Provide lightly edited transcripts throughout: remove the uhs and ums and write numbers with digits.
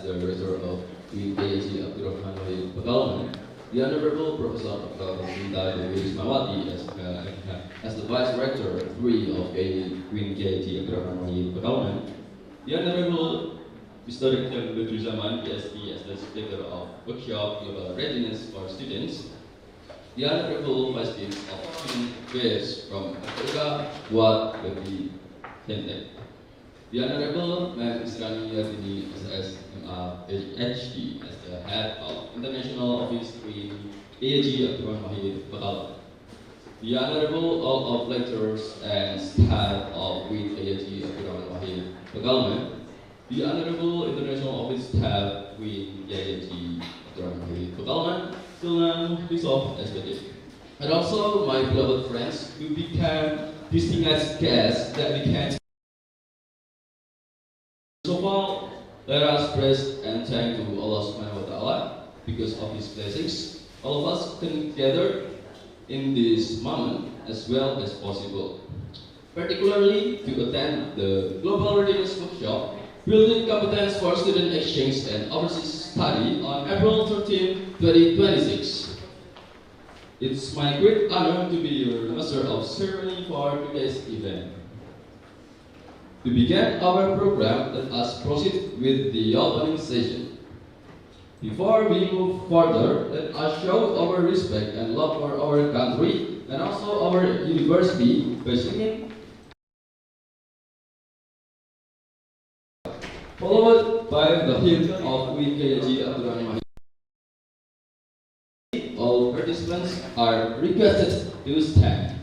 the Rector of UITG Abdurrahman Pekalongan, the Honorable Professor Dr. Sinta Dewi Ismawati as the Vice Rector 3 of UITG Abdurrahman Pekalongan, the Honorable Mr. Dr. Bedruzaman, PhD, as the Speaker of Workshop Global Readiness for Students, the Honorable Vice Dean of Student Affairs from Africa, Buat Bagi Hente, the Honorable Ma'am Israni Yardini, PhD, as the Head of International Office 3, AAG Abdurrahman Pekalongan, the Honorable all of lecturers and staff of AAG Abdurrahman Pekalongan, the Honorable International Office Staff with AAG Abdurrahman Pekalongan, Tulang Bisof SPD, and also my beloved friends who became distinguished guests that we can. So far, let us praise and thank to Allah Subhanahu wa Ta'ala because of His blessings. All of us come together in this moment as well as possible, particularly to attend the Global Readiness Workshop, Building Competence for Student Exchange and Overseas Study on April 13, 2026. It's my great honor to be your master of ceremony for today's event. To begin our program, let us proceed with the opening session. Before we move further, let us show our respect and love for our country and also our university by singing, followed by the hymn of UITG Abdurrahman. All participants are requested to stand.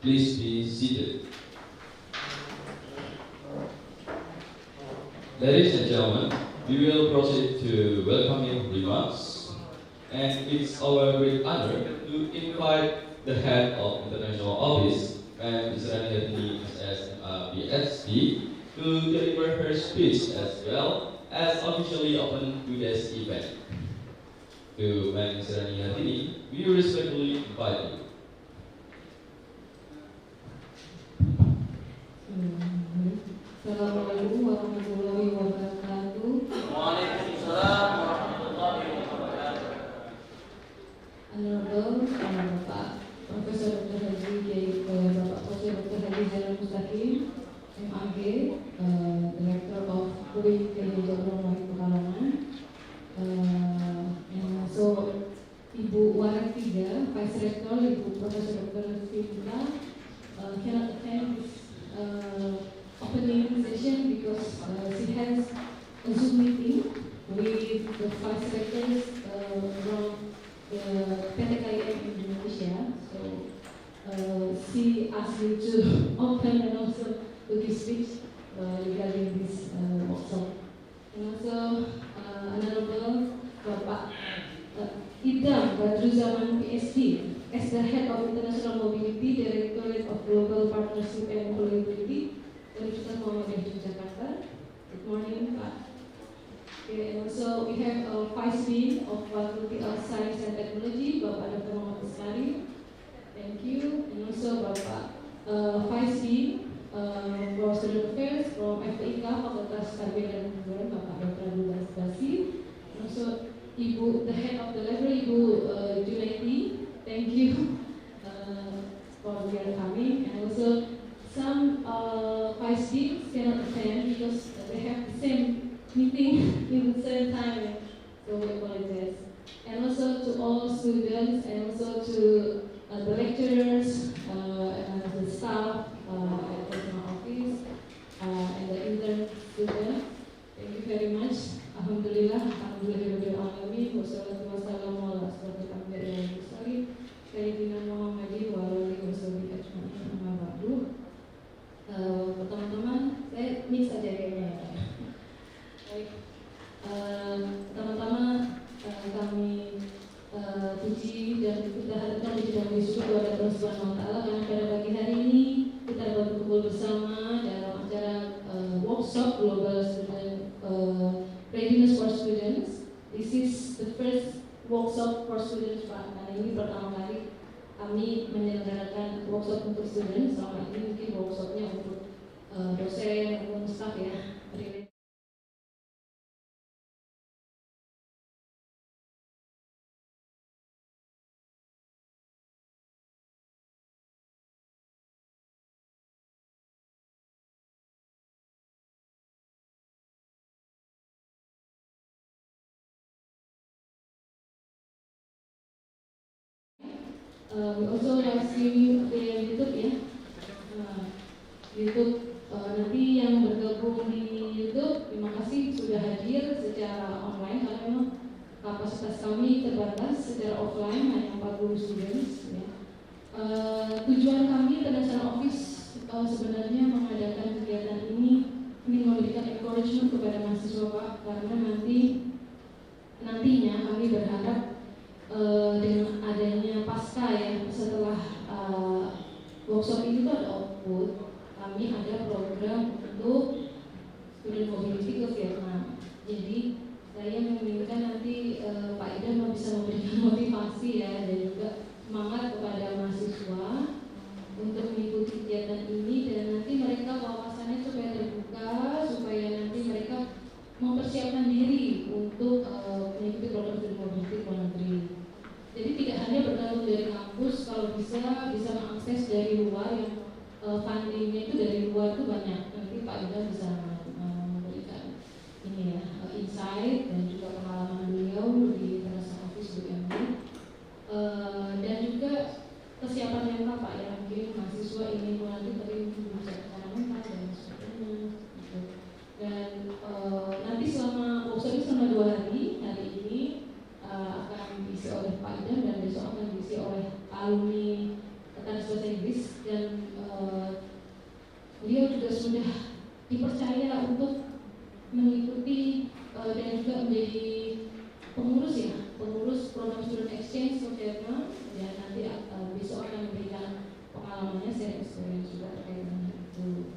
Please be seated. Ladies and gentlemen, we will proceed to welcoming remarks, and it's our great honor to invite the head of International Office, Ms. Rani PhD, to deliver her speech as well as officially open today's event. To Ms. Rani, we respectfully invite you. Assalamualaikum warahmatullahi wabarakatuh. Waalaikumsalam warahmatullahi wabarakatuh. Honorable Bapak Profesor Dr. Haji Bapak Profesor Dr. Haji Zainal Mustaqim, MAG, Director of UIN Jawa Wahid Pekalongan, and also Ibu Warak 3, Vice Rector Ibu Profesor Dr. Sinta cannot attend this opening session because she has a Zoom meeting with the vice rectors from the PTKIM Indonesia. So she asked me to open and also to give speech regarding this workshop. And also Honorable Bapak Idam Badruzaman PhD, as the head of International Mobility, Directorate of Global Partnership and Employability, Universitas Muhammadiyah Yogyakarta. Good morning, Pak. Okay, and also we have Vice Dean of Faculty of Science and Technology, Bapak Dr. Muhammad Iskari. Thank you. And also Bapak Vice Dean for Student Affairs from FPIK, Fakultas Tarbiyah dan Kebudayaan, Bapak Dr. Abdul Basi. And also Ibu, the head of the library, Ibu Junaidi. Thank you for your coming. And also some vice deans cannot attend because they have the same meeting in the same time, so we apologize. And also to all students, and also to the lecturers and the staff at the office and the intern students. Thank you very much. Alhamdulillah, alhamdulillah alamin. Wassalatu wassalamu ala asyrofil anbiya'i wal mursalin sayyidina Muhammadin wa alihi washabihi ajma'in. Amma ba'du. Teman-teman, saya mix aja kayaknya ya. Baik, pertama-tama kami puji dan kita harapkan puji dan bersyukur kepada Allah Subhanahu Wa Taala karena pada pagi hari ini kita berkumpul bersama dalam acara workshop Global Readiness for Students. This is the first workshop for students, Pak. Karena ini pertama kali kami menyelenggarakan workshop untuk student. Selama ini mungkin workshopnya untuk dosen maupun staff ya. We also live streaming via YouTube ya. YouTube nanti yang bergabung di YouTube, terima kasih sudah hadir secara online karena memang kapasitas kami terbatas. Secara offline hanya 40 students. Ya. Tujuan kami International Office sebenarnya mengadakan kegiatan ini ingin memberikan encouragement kepada mahasiswa Pak, karena nantinya kami berharap dengan adanya pasca ya setelah workshop itu ada output, kami ada program untuk student mobility ke Vietnam. Jadi saya menginginkan nanti Pak Idam bisa memberikan motivasi ya dan juga semangat kepada mahasiswa untuk mengikuti kegiatan ini, dan nanti mereka wawasannya supaya terbuka, supaya nanti mereka mempersiapkan diri untuk mengikuti program student mobility luar negeri. Jadi tidak hanya bergantung dari kampus, kalau bisa mengakses dari luar yang fundingnya itu dari luar itu banyak. Nanti Pak Ida bisa memberikan ini ya insight dan juga pengalaman beliau di International Office BUMD dan juga kesiapan mental Pak ya, mungkin mahasiswa ingin melanjut tapi mungkin bisa secara mental dan sebagainya. Gitu. Dan nanti selama workshop ini selama 2 hari, hari ini akan diisi oleh Pak Idam dan besok akan diisi oleh alumni Teknis Bahasa Inggris, dan juga terkait dengan itu.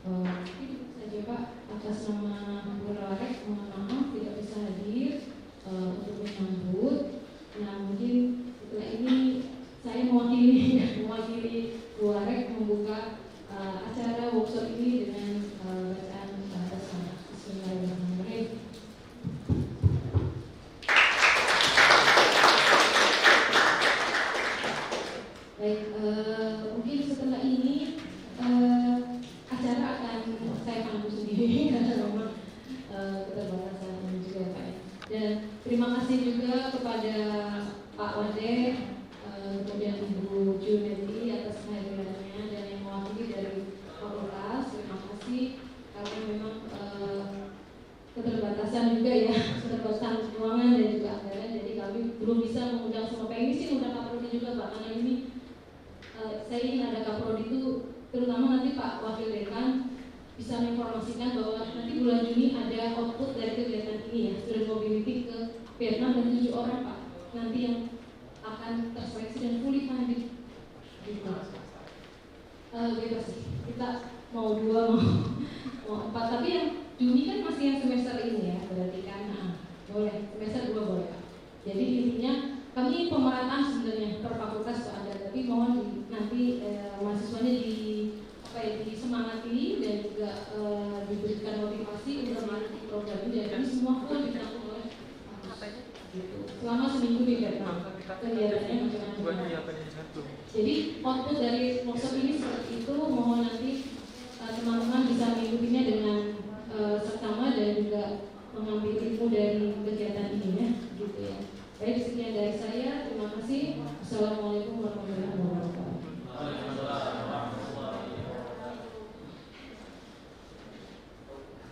Mungkin saja Pak, atas nama Warek mohon maaf tidak bisa hadir untuk menyambut. Nah mungkin setelah ini saya mewakili Warek membuka acara workshop ini dengan bacaan basmalah. Bismillahirrahmanirrahim. Baik, mungkin setelah ini acara akan saya pandu sendiri karena memang keterbatasan juga ya Pak ya. Dan terima kasih juga kepada Pak Wade, kemudian Ibu Junedi atas kehadirannya dan yang mewakili dari fakultas. Terima kasih karena memang keterbatasan juga ya, keterbatasan ruangan dan juga anggaran. Jadi kami belum bisa mengundang semua. Pengen sih mengundang Pak Prodi juga Pak, karena ini saya ingin ada Kaprodi itu, terutama nanti Pak Wakil Dekan bisa menginformasikan bahwa nanti bulan Juni ada output dari kegiatan ini ya, student mobility ke Vietnam dan 7 orang Pak nanti yang akan terseleksi dan fully funded gitu. Bebas sih, kita mau 2 mau 4, tapi yang Juni kan masih yang semester ini ya, berarti kan boleh, semester 2 boleh Pak. Jadi intinya kami pemerataan sebenarnya per fakultas Pak ada, tapi mohon nanti mahasiswanya disemangati dan juga diberikan motivasi untuk mengikuti program ini. Jadi kami semua full ditanggung oleh gitu. Selama seminggu di Vietnam kegiatannya macam-macam. Jadi output dari workshop ini seperti itu. Mohon nanti teman-teman bisa mengikutinya dengan seksama dan juga mengambil ilmu dari kegiatan ini ya, gitu ya. Baik, sekian dari saya. Terima kasih. Assalamualaikum warahmatullahi wabarakatuh.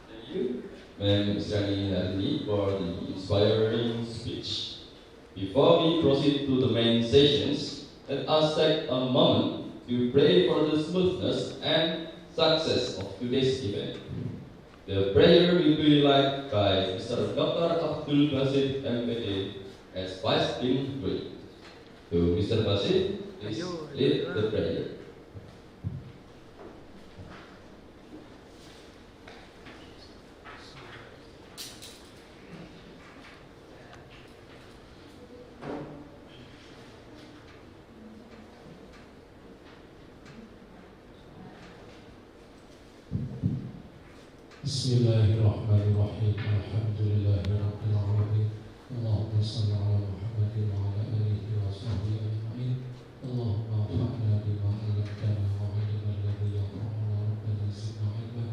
Thank you, Madam Israni Nadini, for the inspiring speech. Before we proceed to the main sessions, let us take a moment to pray for the smoothness and success of today's event. The prayer will be led by Mr. Dr. Abdul Basit, MPA, as Vice Dean 3. So, Mr. Basit, please lead the prayer. Bismillahirrahmanirrahim. Alhamdulillahi rabbil alamin. Allahumma salli ala Muhammadin wa ala alihi wa sahbihi ajma'in. Allahumma anfa'na bima 'allamtana wa 'allimna alladhi yanfa'una rabbana zidna 'ilma.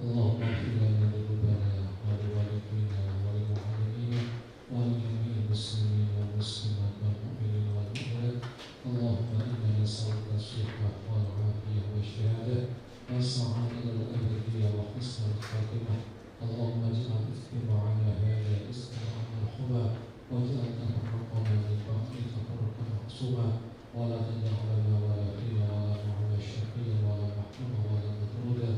Allahumma ighfir lana dhunubana wa li walidina wa lil mu'minina wa lil jami'il muslimin wal muslimat wal mu'minin wal mu'minat. Allahumma inna nas'aluka as-sihhata wal 'afiyata wa ash-shahadah wa as-sa'adata al-abadiyya wa husna al-khatimah. اللهم اجعل اجتماعنا هذا اجتماعا مرحوما واجعل تفرقنا من بعده تفرقا معصوما ولا تدع لنا ولا فينا ولا معنا شقيا ولا محروما ولا مطرودا.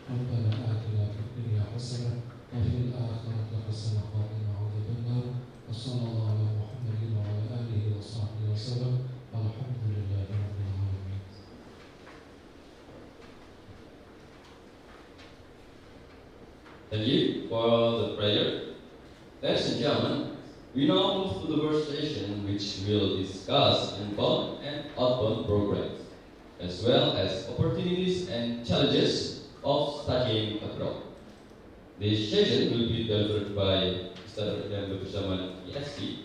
ربنا آتنا في الدنيا حسنة وفي الآخرة حسنة وقنا عذاب النار. وصلى الله على محمد وعلى آله وصحبه وسلم والحمد لله رب العالمين. Thank you for the prayer. Ladies and gentlemen, we now move to the first session, which will discuss inbound and outbound programs, as well as opportunities and challenges of studying abroad. This session will be delivered by Mr. Dan Bersama ESC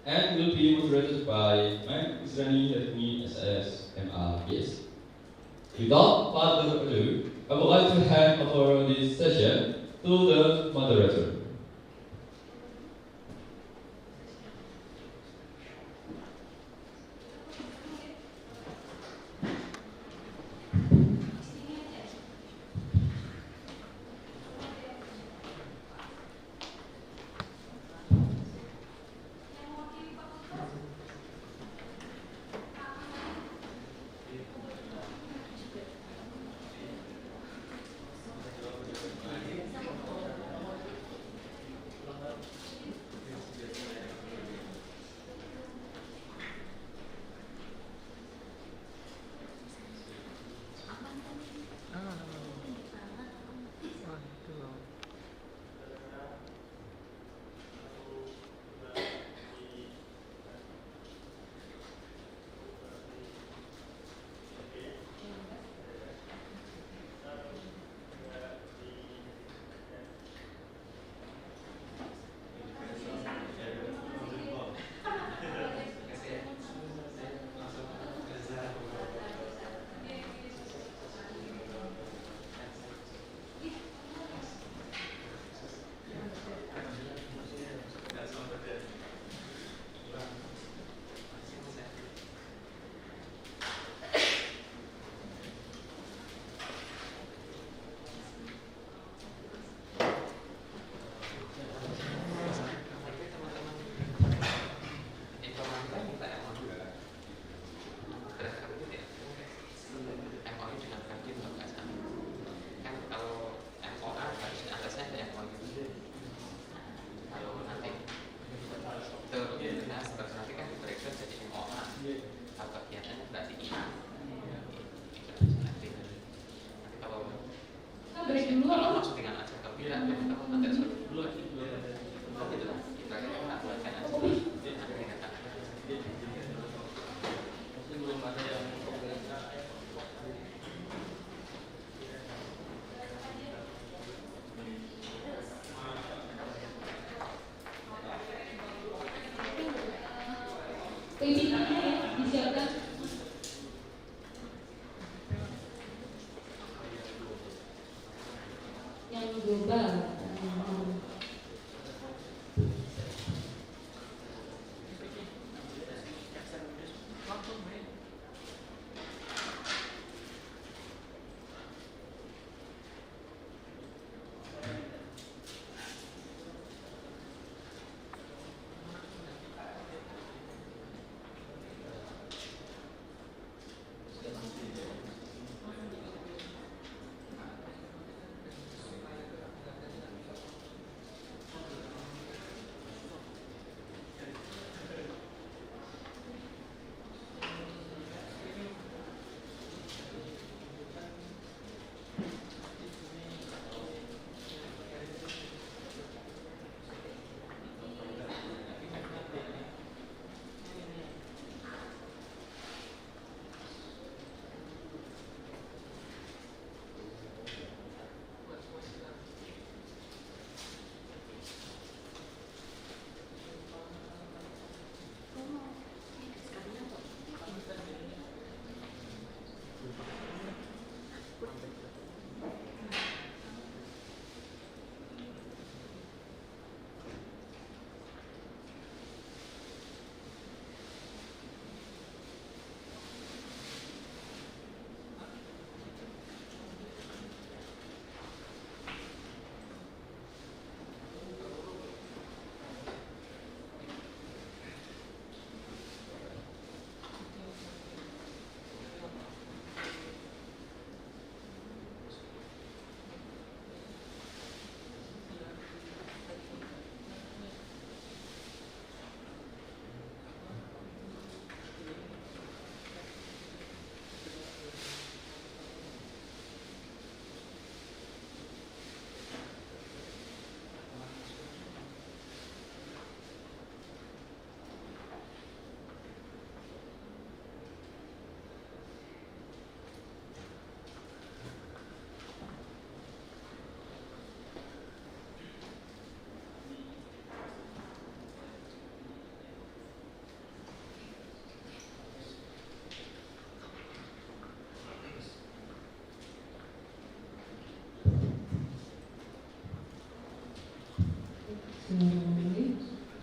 and will be moderated by Ms. Israni Nadini, SS, MA, ESC. Without further ado, I would like to hand over this session to the moderator. tahu kegiatannya berarti iya. Nanti kalau break dulu. kalau langsung dengan aja, kalau tidak kita nanti suruh dulu aja. Gitu lah. Kita buatkan aja. Belum ada yang PPT-nya ya, disiapkan. Yang global.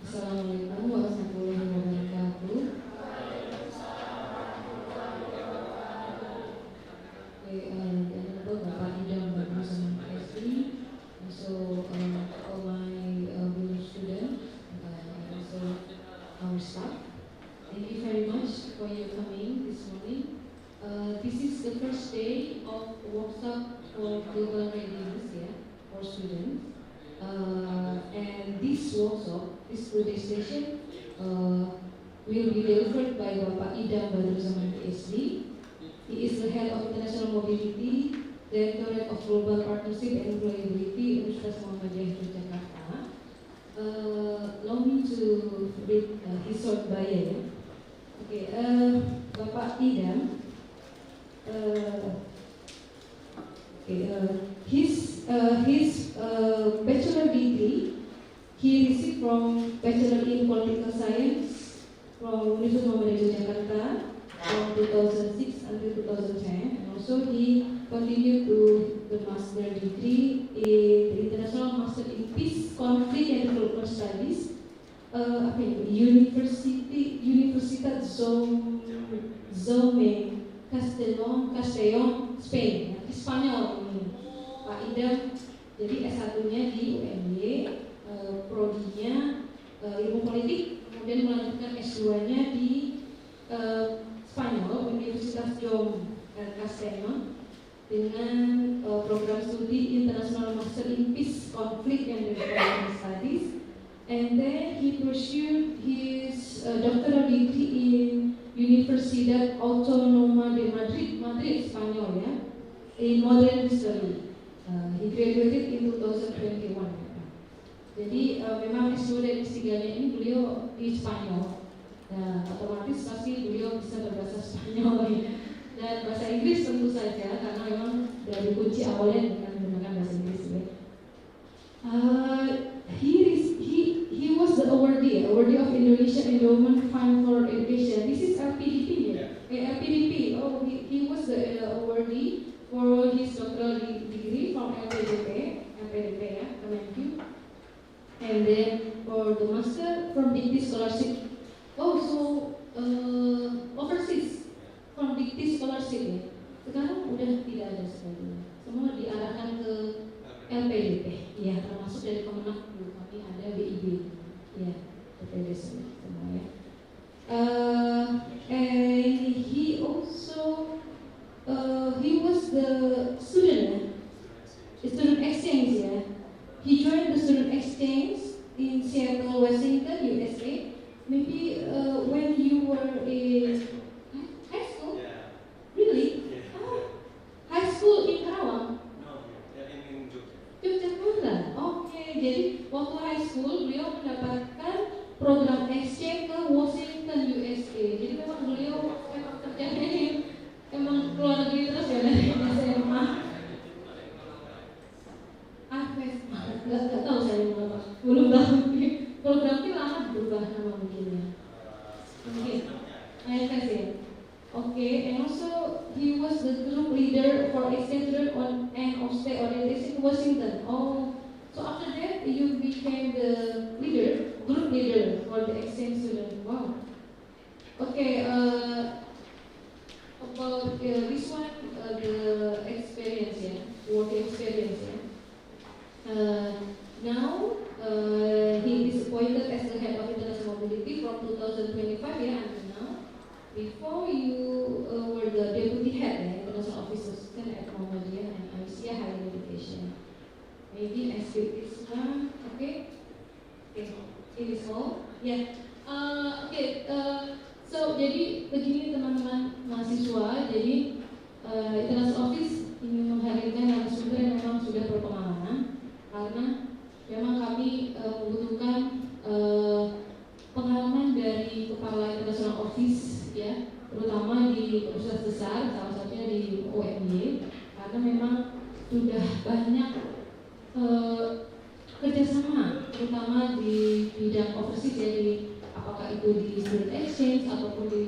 Assalamualaikum warahmatullahi wabarakatuh. Bapak Idam bersama Esri, also all my fellow students, also our staff. Thank you very much for your coming this morning. This is the first day of workshop for Global Readiness, for students. And this workshop, this 2-day session, will be delivered by Bapak Idam Badruzzaman PhD. He is the head of International Mobility, Directorate of Global Partnership and Employability, Universitas Muhammadiyah Yogyakarta. Allow me to read his short bio. Okay, Bapak Idam. His bachelor degree he received from Bachelor in Political Science from Universitas Muhammadiyah Yogyakarta from 2006 until 2010, and also he continued to the master degree in the International Master in Peace, Conflict and Development Studies, Universitat Jaume Castellón, Spain, Spanyol. Pak Idam jadi S1-nya di UNY, prodinya ilmu politik, kemudian melanjutkan S2-nya di Spanyol, Universitas Jaume Castellón, dengan program studi International Master in Peace, Conflict and Development Studies, and then he pursued his doctoral degree in Universidad Autónoma de Madrid, Spanyol ya, in modern history. He graduated in 2021. Jadi memang S2 dan S3-nya ini beliau di Spanyol. Nah, otomatis pasti beliau bisa berbahasa Spanyol ya. Dan bahasa Inggris tentu saja karena memang dari kunci awalnya dengan menggunakan bahasa Inggris ya. He was the awardee of Indonesia Endowment Fund for Education. This is LPDP ya? LPDP. Oh, he was the awardee for his doctoral degree from LPDP ya, Kemenq. And then for the master from Dikti Scholarship. Oh, so overseas from Dikti Scholarship ya. Sekarang udah tidak ada sekali. Semua diarahkan ke LPDP. Ya, termasuk dari Kemenq dulu kami ada BIB. Ya, LPDP semua ya. And he also he was the student exchange ya. He joined the student exchange in Seattle, Washington, USA. Maybe when you were in high school? Yeah. Really? Yeah. Oh, high school in Karawang? No, in Yogyakarta. Oke, jadi waktu high school beliau mendapatkan program exchange ke Washington, USA. Jadi memang beliau memang kerjanya ini emang keluar negeri terus ya dari SMA. Nggak tahu saya mau apa, belum tahu. Programnya lama berubah nama mungkin IFS ya. Okay, and also he was the group leader for exchange student and stay orientation in Washington. Oh, so after that you became the group leader for the exchange student. Wow. Okay, about this one, the experience yeah, work experience yeah. Now he is appointed as the head of international mobility from 2025 yeah, until now. Before you were the deputy head ya, international office assistant at Muhammadiyah and Aisyah Higher Education. Maybe I skip this one, okay? Okay, it is all. Yeah. So jadi begini teman-teman mahasiswa, jadi international office ingin menghadirkan narasumber yang memang sudah berpengalaman. Karena memang kami membutuhkan pengalaman dari kepala international office ya, terutama di universitas besar, salah satunya di UMY, karena memang sudah banyak kerjasama, terutama di bidang overseas ya, apakah itu di student exchange ataupun di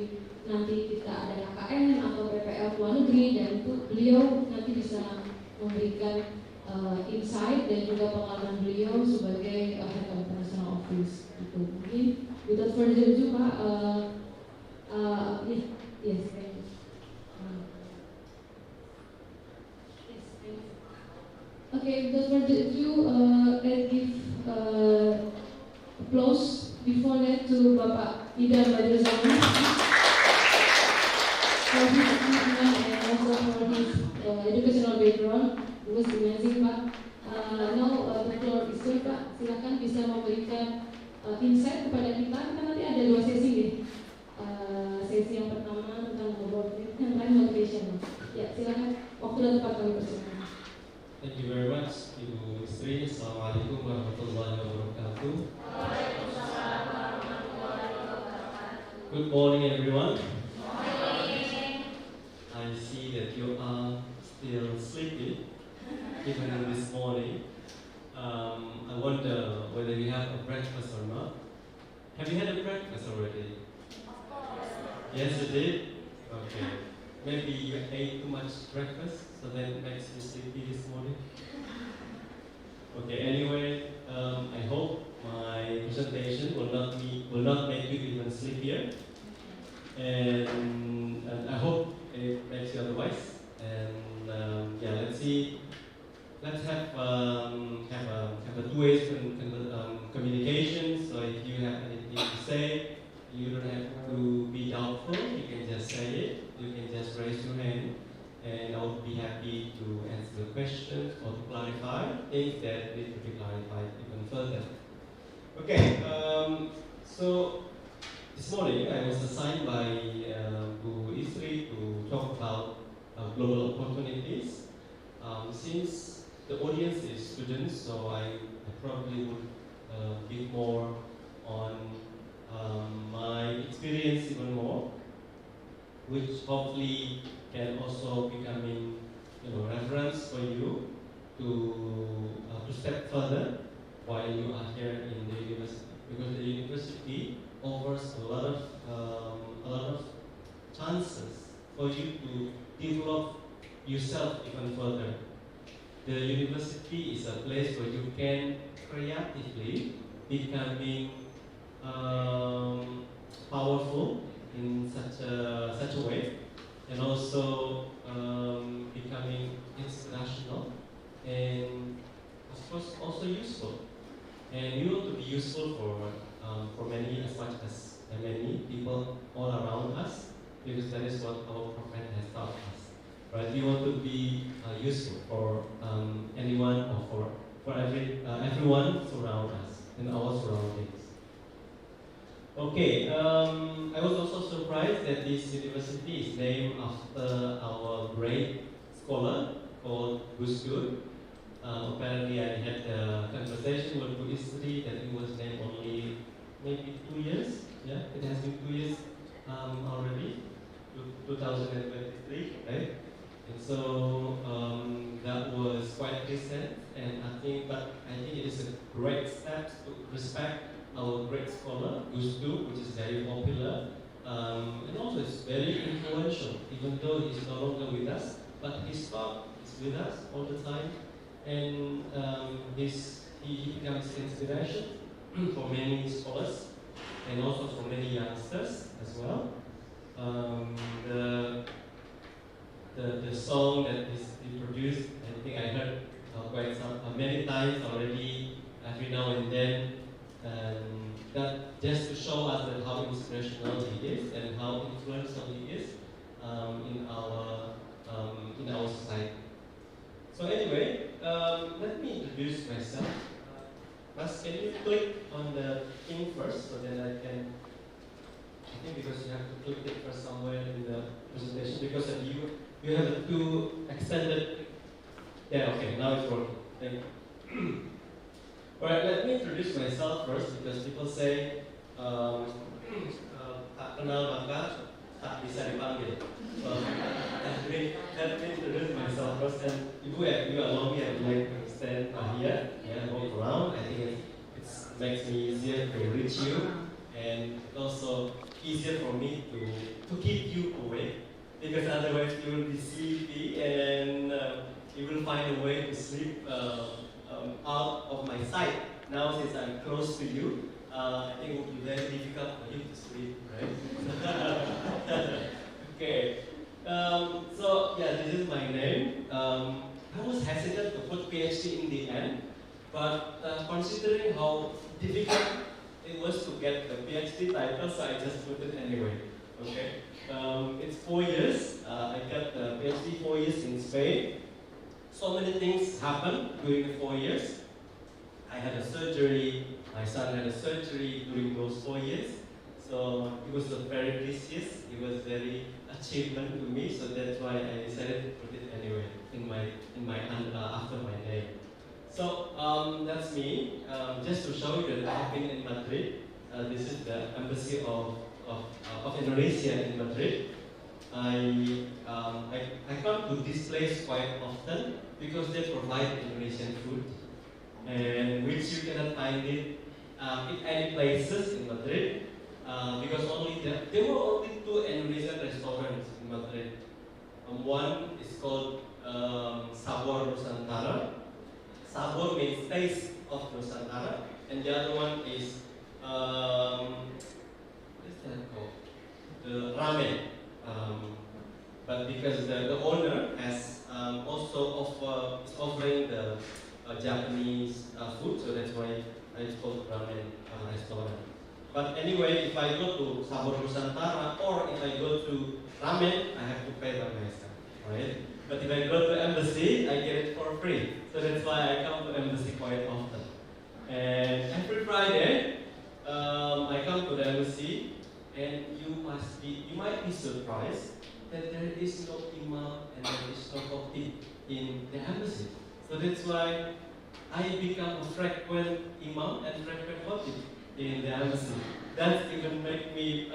nanti kita ada KKN atau PPL luar negeri, dan itu beliau nanti bisa memberikan insight dan juga pengalaman beliau sebagai head of international office gitu. Mungkin without further ado Pak, yes, thank you. Okay, without further ado, let's give applause before that to Bapak Idam Badrul Zaman for his achievement and also for his educational background. It was amazing Pak. Now the floor is yours Pak. Silakan bisa memberikan insight kepada kita. Kita nanti ada 2 sesi nih. Sesi yang pertama tentang global readiness, yang lain motivation. Ya, silakan. Waktu dan tempat kami persilakan. Thank you very much, Ibu Sri. Assalamualaikum warahmatullahi wabarakatuh. Good morning, everyone. I see that you are still sleepy, even this morning. I wonder whether you have a breakfast or not. Have you had a breakfast already? Yes, you did? Okay. Maybe you ate too much breakfast, so that it makes you sleepy this morning. Okay, anyway, I hope my presentation will not make you even sleepier. And I hope it makes you otherwise. And yeah, let's see. Let's have a two-way communication. So if you have anything to say, you don't have to be doubtful. You can just say it. You can just raise your hand, and I will be happy to answer the questions or to clarify things that need to be clarified even further. Okay. So this morning I was assigned by Bu Isri to talk about global opportunities. Since the audience is students, so I probably would give more on my experience even more, which hopefully can also becoming reference for you to step further while you are here in the university, because the university offers a lot of chances for you to develop yourself even further. The university is a place where you can creatively becoming powerful in such a way, and also becoming inspirational, and of course also useful. And you want to be useful for many, as much as many people all around us, because that is what our prophet has taught us. Right? We want to be useful for anyone, or for everyone surround us in our surroundings. Okay, I was also surprised that this university is named after our great scholar called Gus Dur. Apparently, I had a conversation with Bu Isri that he was named only maybe 2 years. Yeah, it has been 2 years already, 2023, right? And so that was quite recent, and I think it is a great step to respect our great scholar, Gus Dur, which is very popular, and also it's very influential, even though he's no longer with us, but his thought is with us all the time, and he becomes inspiration for many scholars, and also for many youngsters as well. The song that he produced, I think I heard quite many times already, every now and then, and that just to show us that how inspirational he is and how influential he is in our society. So anyway, let me introduce myself. Mas, can you click on the thing first, so then I think because you have to click it first somewhere in the presentation, because of you have a two extended. Yeah, okay, now it's working. Thank you. Alright, let me introduce myself first, because people say tak kenal maka tak bisa dipanggil. So let me introduce myself first, and if you allow me, I would like to stand here and walk around. I think it makes me easier to reach you, and also easier for me to keep you awake, because otherwise you will be sleepy and you will find a way to sleep out of my sight. Now, since I'm close to you, I think it will be very difficult for you to sleep, right? Okay. So yeah, this is my name. I was hesitant to put PhD in the end, but considering how difficult it was to get the PhD title, so I just put it anyway. Okay. It's 4 years. I got the PhD 4 years in Spain. So many things happened during the 4 years. I had a surgery. My son had a surgery during those 4 years. So it was very precious. It was very achievement to me. So that's why I decided to put it anyway in my after my name. So that's me. Just to show you that I've been in Madrid. This is the embassy of Indonesia in Madrid. I come to this place quite often because they provide Indonesian food, and which you cannot find it in any places in Madrid, because there were only 2 Indonesian restaurants in Madrid. One is called Sabor Nusantara. Sabor means taste of Nusantara, and the other one is what is that called? The ramen. But because the owner has also is offering the Japanese food, so that's why it's called ramen restaurant. But anyway, if I go to Sabor Nusantara or if I go to ramen, I have to pay by myself, right? But if I go to embassy, I get it for free. So that's why I come to embassy quite often. And every Friday, I come to the embassy and you might be surprised that there is no imam and there is no khatib in the embassy. So that's why I become a frequent imam and frequent khatib in the embassy. That even make me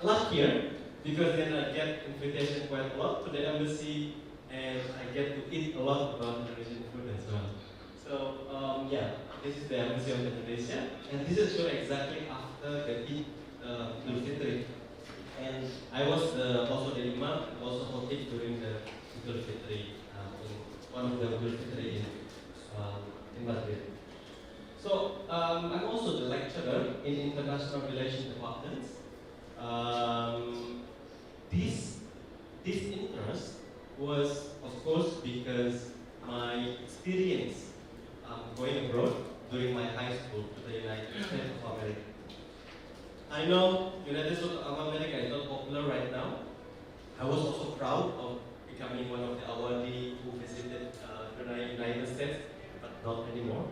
luckier, because then I get invitation quite a lot to the embassy, and I get to eat a lot about Indonesian food as well. So yeah, this is the embassy of Indonesia, and this is exactly after the Eid Idul Fitri. And I was also the imam and also khatib during the Idul Fitri, in one of the Idul Fitri in Madrid. So I'm also the lecturer in international relations departments. This interest was, of course, because my experience going abroad during my high school to the United States of America. I know United States of America is not popular right now. I was also proud of becoming one of the awardees who visited the United States, but not anymore.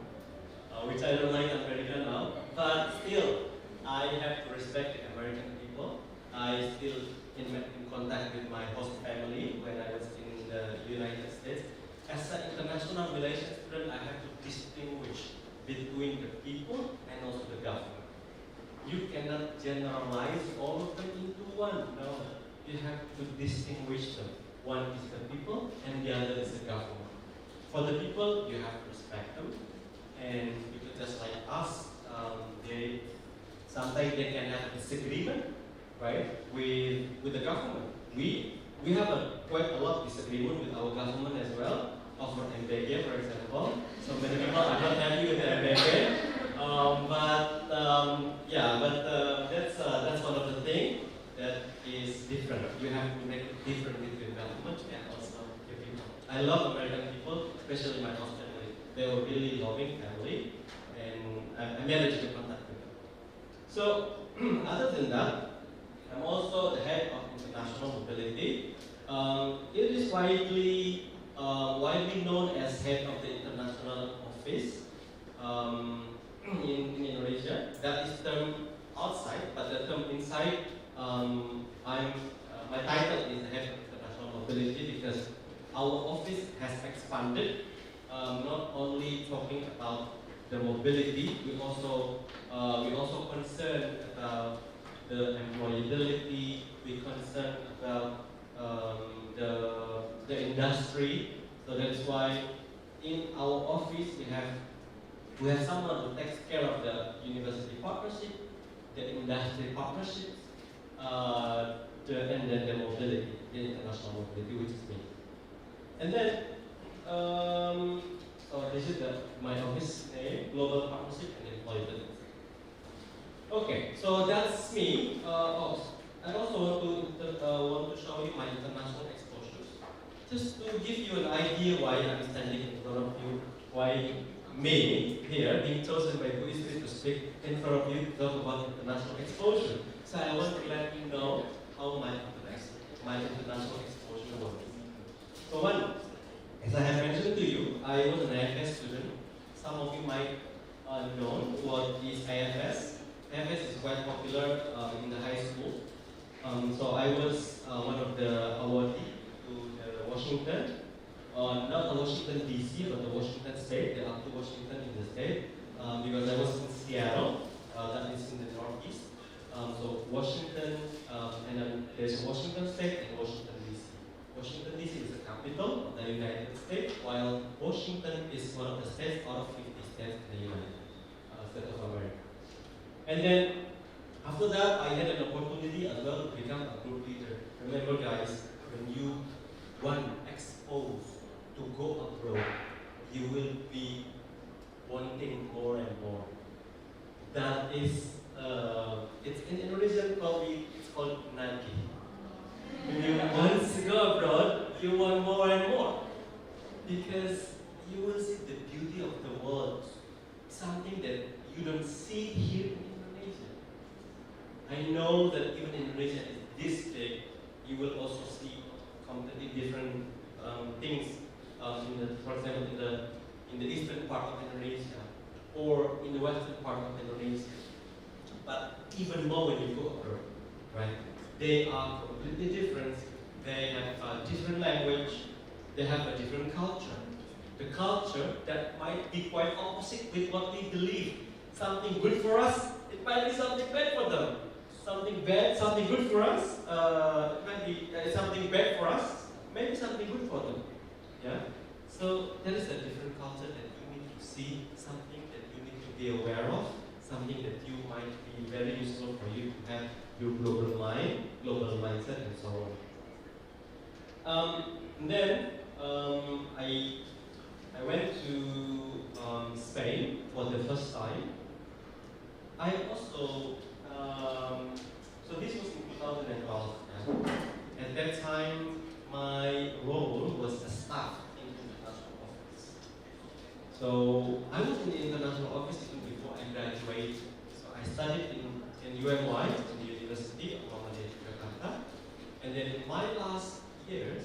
Which I don't like America now, but still, I have to respect the American people. I still in contact with my host family when I was in the United States. As an international relations student, I have to distinguish between the people and also the government. You cannot generalize all of them into one. No, you have to distinguish them. One is the people, and the other is the government. For the people, you have to respect them. And because just like us, sometimes they can have a disagreement, right, with the government. We have quite a lot of disagreement with our government as well, over MBG, for example. So many people are not happy with the MBG, that's one of the things that is different. You have to make it different between government and also the people. I love American people, especially my host family. They were really loving family, and I managed to contact with them. So, other than that, I'm also the head of international mobility. It is widely known as head of the international office in Indonesia. That is term outside, but the term inside, my title is the head of international mobility because our office has expanded. Not only talking about the mobility, we also concern about the employability. We concern about the industry. So that's why in our office we have someone who takes care of the university partnership, the industry partnerships, and then the mobility, the international mobility, which is me. And then, so this is my office name, Global Partnership and Employability. Okay, so that's me. I also want to show you my international exposures, just to give you an idea why I'm standing in front of you, why me here being chosen by Buisri to speak in front of you to talk about international exposure. So I want to let you know how my international exposure was. So one, as I have mentioned to you, I was an IFS student. Some of you might know what is IFS. IFS is quite popular in the high school. So I was one of the awardees to the Washington, not the Washington DC, but the Washington State, the up to Washington in the state, because I was in Seattle, that is in the Northeast. So Washington, and then there's Washington State and Washington DC. Washington DC is the capital of the United States, while Washington is one of the states out of 50 states in the United States of America. And then after that, I had an opportunity as well to become a group leader. Remember, guys, when you want exposed to go abroad, you will be wanting more and more. That is, it's in Indonesian probably it's called nagih. When you want to go abroad, you want more and more because you will see the beauty of the world, something that you don't see here in Indonesia. I know that even Indonesia is this big, you will also see completely different things. For example, in the eastern part of Indonesia or in the western part of Indonesia. but even more when you go abroad, right? They are completely different. They have a different language. They have a different culture. The culture that might be quite opposite with what we believe. Something good for us, it might be something bad for them. Something bad, something good for us, it might be something bad for us, maybe something good for them. Yeah. So there is a different culture that you need to see, something that you need to be aware of, something that you might be very useful for you to have your global mind, global mindset, and so on. Then I went to Spain for the first time. I also so this was in 2012. Yeah. At that time, my role was a staff in the international office. So I was in the international office even before I graduated. So I studied in UMY, in the University of Muhammadiyah Jakarta. And then in my last years,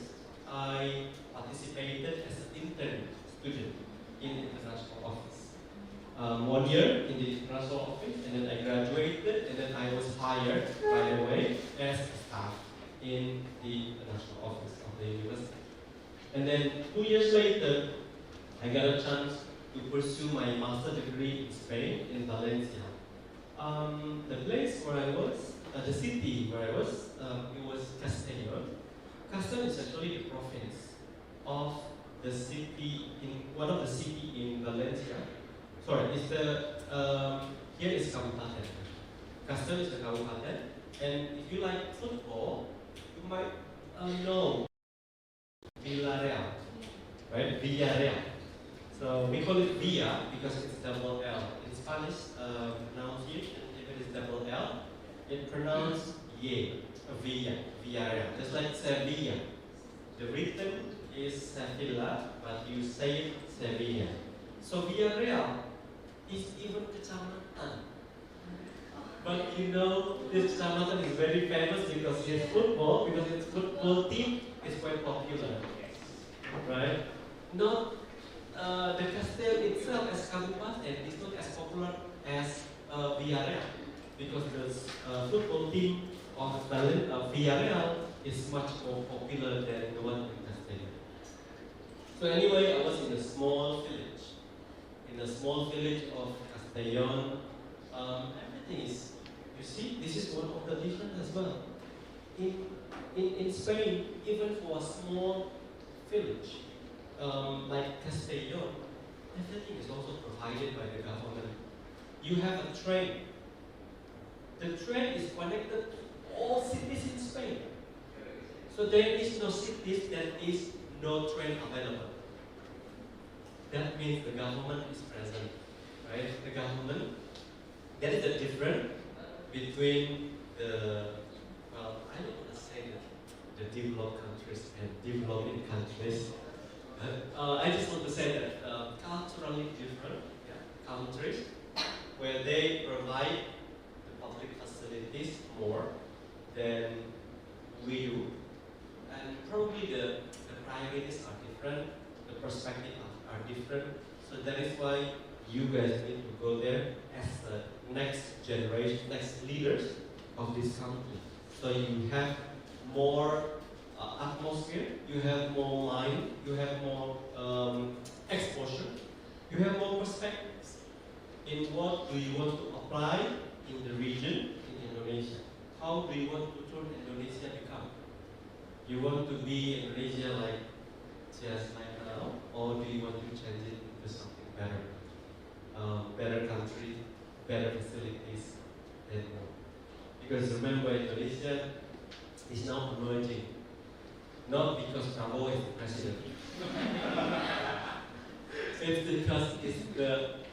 I participated as an intern student in the international office. 1 year in the international office, and then I graduated, and then I was hired right away as a staff in the international office of the university. And then 2 years later, I got a chance to pursue my master degree in Spain, in Valencia. The place where I was, the city where I was, it was Castellón. Castellón is actually the province of the city, in one of the city in Valencia. Sorry, it's the, here is Kabupaten. Castellón is the Kabupaten. And if you like football, you might know Villarreal, right? Villarreal. So we call it Villa because it's double L. In Spanish pronunciation, if it is double L, it pronounced Ye, Villa, Villarreal. Just like Sevilla. The written is Sevilla, but you say it Sevilla. So Villarreal is even kecamatan. But you know, this kecamatan is very famous because its football, because its football team is quite popular, right? Not the Castel itself as kabupaten is not as popular as Villarreal, because the football team of Villarreal is much more popular than the one in Castellón. So anyway, I was in a small village. In a small village of Castellón, everything is, you see, this is one of the difference as well. In Spain, even for a small village, like Castellón, everything is also provided by the government. You have a train. The train is connected to all cities in Spain. So there is no cities that is no train available. That means the government is present, right? The government, that is the difference between the, well, I don't want to say that the developed countries and developing countries. I just want to say that culturally different countries where they provide the public facilities more than we do. And probably the priorities are different, the perspectives are different. So that is why you guys need to go there as the next generation, next leaders of this country. So you have more atmosphere, you have more mind, you have more exposure, you have more perspectives in what do you want to apply in the region, in Indonesia. How do you want to turn Indonesia become? You want to be Indonesia like just like now, or do you want to change it into something better? Better country, better facilities, and more. Because remember, Indonesia is now emerging, not because Prabowo is the president. It's because it's the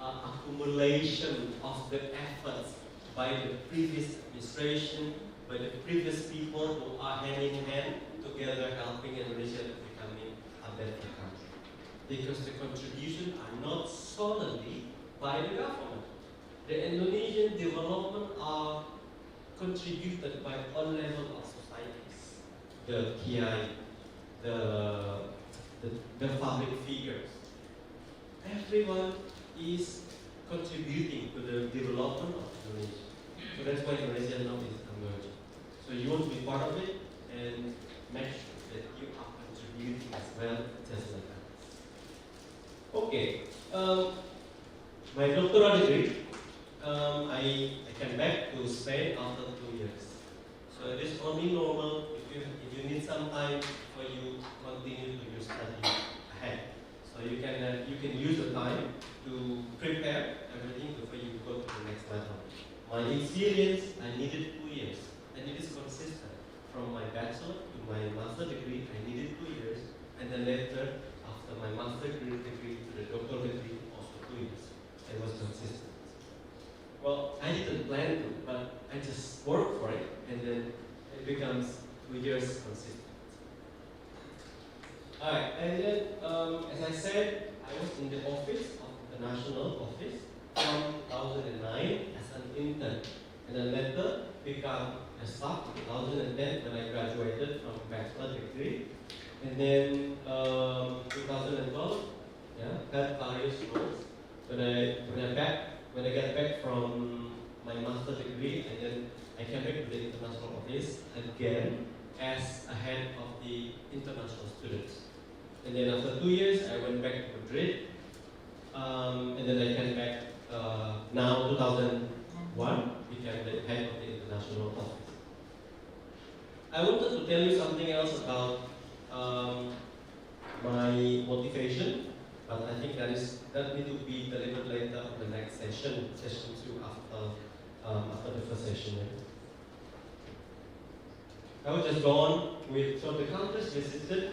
accumulation of the efforts by the previous administration, by the previous people who are hand in hand together helping Indonesia to becoming a better country. Because the contributions are not solely by the government. The Indonesian development are contributed by all levels of societies. The kiai, the public figures. Everyone is contributing to the development of Indonesia. So that's why Indonesia now is emerging. So you want to be part of it and make sure that you are contributing as well, just like that. Okay, my doctoral degree, I came back to Spain after 2 years. So it is only normal if you need some time for you to continue to your study ahead. So you can use the time to prepare everything before you go to the next level. My experience, I needed 2 years, and it is consistent. From my bachelor to my master degree, I needed 2 years, and then later, after my master degree to the doctoral degree, also 2 years. It was consistent. Well, I didn't plan to, but I just worked for it, and then it becomes 2 years consistent. Alright, and then, as I said, I was in the office of the national office from 2009 as an intern, and then later become a staff in 2010 when I graduated from bachelor degree, and then 2012, had various roles. When I get back from my master degree, and then I came back to the international office again as a head of the international students. And then after 2 years, I went back to Madrid, and then I came back now 2001, became the head of the international office. I wanted to tell you something else about my motivation, but I think that need to be delivered later on the next session 2 after the first session. I will just go on with from the countries visited,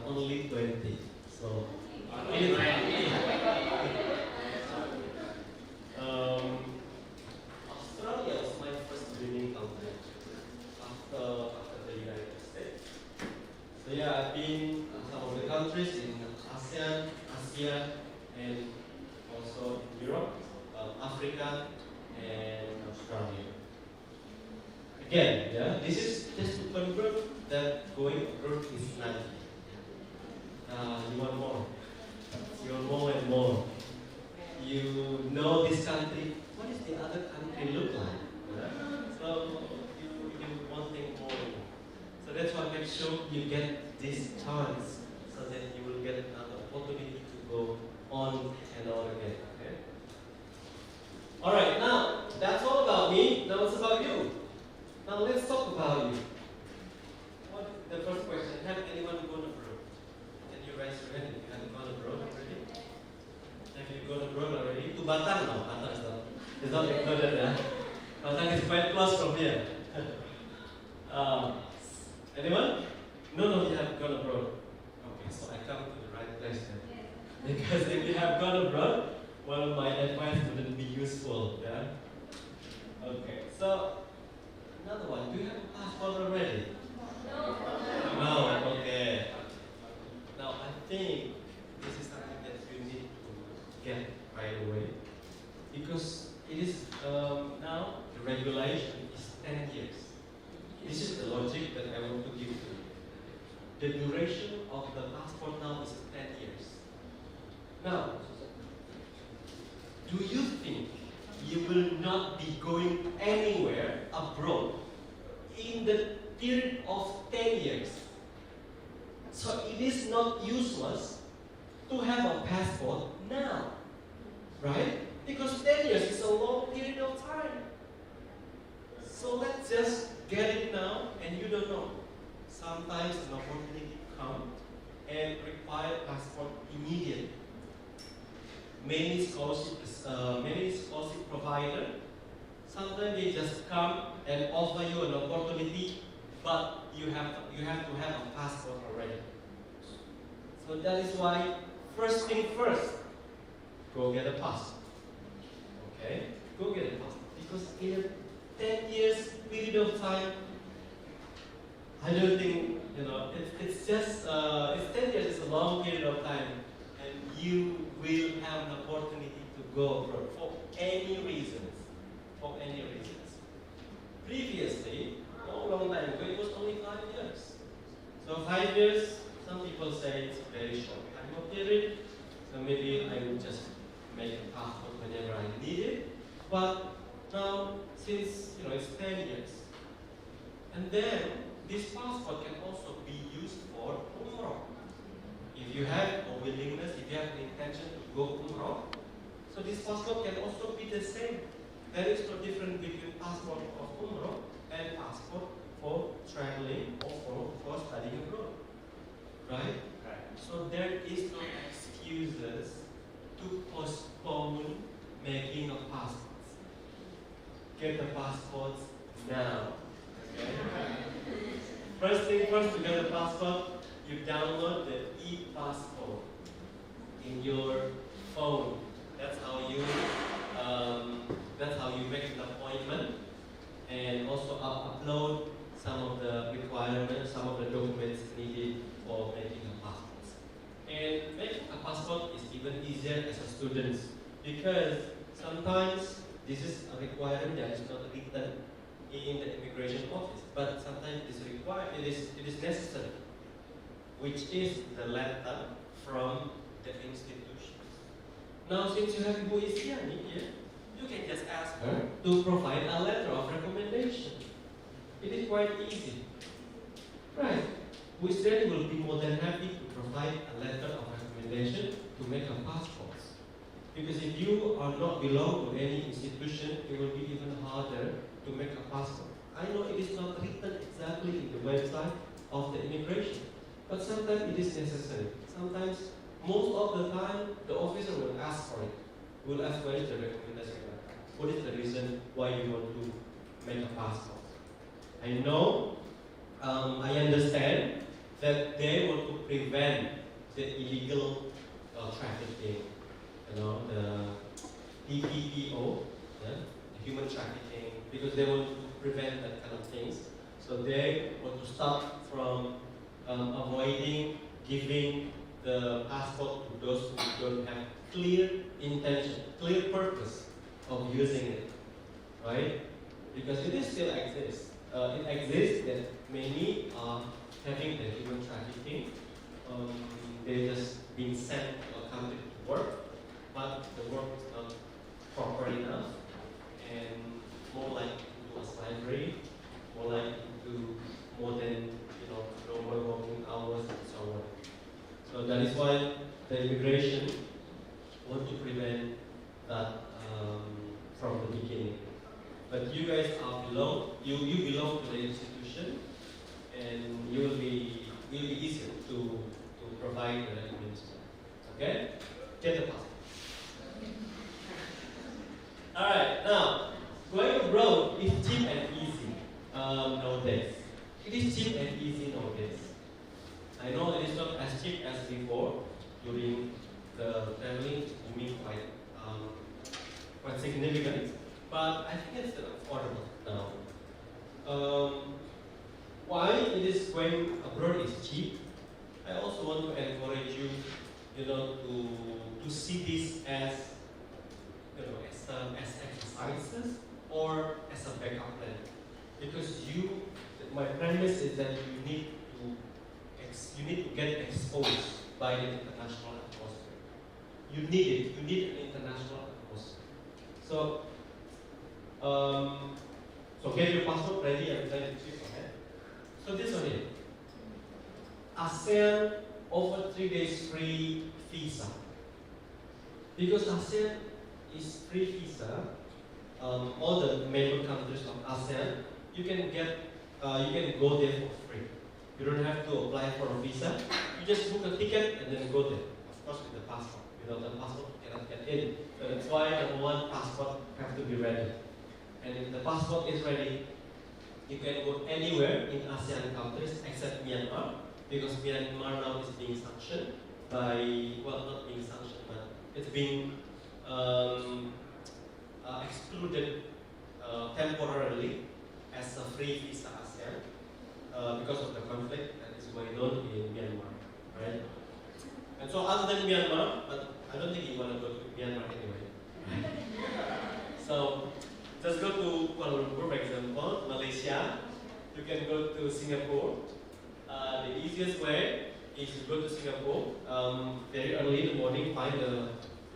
only 20. So Australia was my first dreaming country after the United States. So yeah, I've been some of the countries in ASEAN, Asia, and also in Europe, Africa, and Australia. Again, this is just to confirm that going abroad is not. You want more. You want more and more. You know this country. What does the other country look like? So you wanting more and more. So that's why make sure you get this chance, so that you will get another opportunity to go on and on again. Okay. All right. Now that's all about me. Now it's about you. Now let's talk about you. What is the first question? Have anyone gone abroad? Can you raise your hand if you have gone abroad already? Have you gone abroad already? To Batam? No, Batam is not included. Batam is quite close from here. Anyone? No, you have gone abroad. Okay, so I come to the right place then. Because if you have gone abroad, well, my advice wouldn't be useful. Yeah. Okay, so. Another one, do you have a passport already? No, okay. Now I think this is something that you need to get right away, because it is now the regulation is 10 years. This is the logic that I want to give to you. The duration of the passport now is 10 years. Now, do you think you will not be going anywhere abroad in the period of 10 years? So it is not useless to have a passport now, right? Because 10 years is a long period of time. So let's just get it now, and you don't know. Sometimes an opportunity comes and require passport immediately. Many scholarship providers, sometimes they just come and offer you an opportunity, but you have to have a passport already. So that is why, first thing first, go get a passport. Okay, go get a passport, because in a 10 years period of time, I don't think it's just it's 10 years is a long period of time, and you will have an opportunity to go abroad for any reasons. Previously, a long time ago, it was only 5 years. So 5 years, some people say it's a very short time of period. So maybe I would just make a passport whenever I need it. But now, since it's 10 years, and then this passport can also be used for Umrah. If you have a willingness, if you have an intention to go Umrah, so this passport can also be the same. There is no difference between passport of Umrah and passport for traveling or for studying abroad. Right? So there is no excuses to postpone making of passports. Get the passports now. Okay? First thing first, to get the passport, you download the e-passport in your phone. That's how you make an appointment, and also upload some of the requirements, some of the documents needed for making a passport. And making a passport is even easier as a student, because sometimes this is a requirement that is not written in the immigration office, but sometimes it is required. It is necessary, which is the letter from the institution. Now, since you have Ibu Istiani here, you can just ask her to provide a letter of recommendation. It is quite easy, right? Ibu Istiani will be more than happy to provide a letter of recommendation to make a passport. Because if you are not belong to any institution, it will be even harder to make a passport. I know it is not written exactly in the website of the immigration, but sometimes it is necessary. Sometimes, most of the time, the officer will ask for it. Will ask what is the recommendation, what is the reason why you want to make a passport. I know, I understand that they want to prevent the illegal trafficking, the PPPO, the human trafficking, because they want to prevent that kind of things. So they want to stop from avoiding giving the passport to those who don't have clear intention, clear purpose of using it, right? Because it still exists. It exists that many are having the human trafficking. They just being sent to a country to work, but the work is not proper enough, and more like into a slavery, more like into more than normal working hours and so on. So that is why the immigration want to prevent that from the beginning. But you guys you belong to the institution, and you will be easier to provide the documents. Okay? Get the passport. Alright, now going abroad is cheap and easy nowadays. It is cheap and easy nowadays. I know it is not as cheap as before. During the traveling, it's booming quite significant, but I think it's affordable now. Why it is going abroad is cheap? I also want to encourage you, to see this as as exercises or as a backup plan, because my premise is that you need to get exposed by the international atmosphere. You need it. You need an international atmosphere. So get your passport ready and send it to you. Okay? So this one here. ASEAN over 3 days free visa. Because ASEAN is free visa, all the member countries of ASEAN, you can go there for free. You don't have to apply for a visa. You just book a ticket and then go there. Of course, with the passport. Without the passport, you cannot get in. So that's why number one, passport have to be ready. And if the passport is ready, you can go anywhere in ASEAN countries except Myanmar, because Myanmar now is being sanctioned by, not being sanctioned, but it's being excluded temporarily as a free visa ASEAN because of the conflict that is going on in Myanmar, right? And so other than Myanmar, but I don't think you want to go to Myanmar anyway. So just go to Kuala Lumpur, for example, Malaysia. You can go to Singapore. The easiest way is to go to Singapore very early in the morning, find a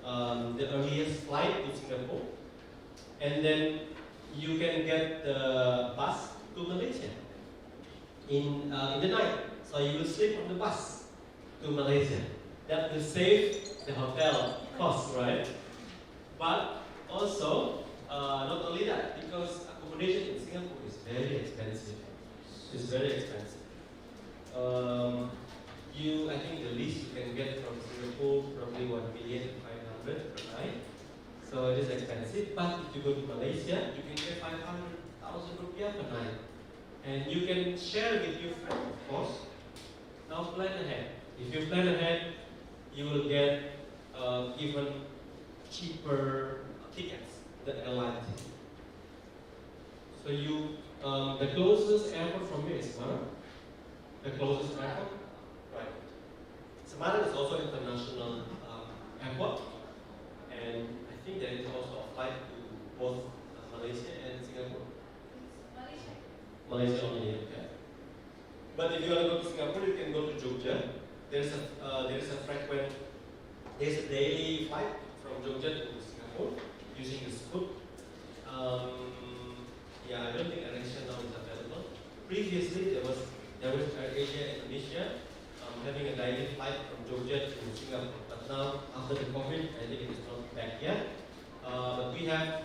the earliest flight to Singapore, and then you can get the bus to Malaysia in the night. So you will sleep on the bus to Malaysia. That will save the hotel cost, right? But also, not only that, because accommodation in Singapore is very expensive. It's very expensive. I think the least you can get from Singapore probably 1,500,000 per night. So it is expensive. But if you go to Malaysia, you can get 500,000 rupiah per night, and you can share with your friend, of course. Now plan ahead. If you plan ahead, you will get even cheaper tickets, the airline ticket. So the closest airport from here is Semarang. The closest airport, right? Semarang is also international airport, and I think there is also a flight to both Malaysia and Singapore. Malaysia only, okay. But if you want to go to Singapore, you can go to Jogja. There's a daily flight from Jogja to Singapore using the Scoot. I don't think AirAsia now is available. Previously, there was AirAsia Indonesia having a daily flight from Jogja to Singapore. But now, after the COVID, I think it is not back yet. But we have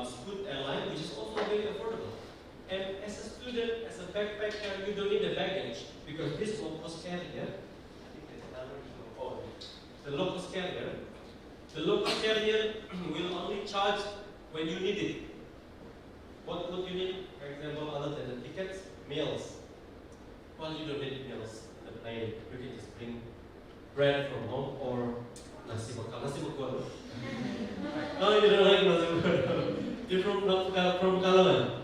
Scoot Airline, which is also very affordable. And as a student, as a backpacker, you don't need a baggage because this low-cost carrier, I think there's another phone. The low-cost carrier will only charge when you need it. What would you need, for example, other than the tickets? Meals. Well, you don't need meals on the plane. You can just bring bread from home or nasi bogor. Oh, you don't like nasi bogor. You're from Pekalongan.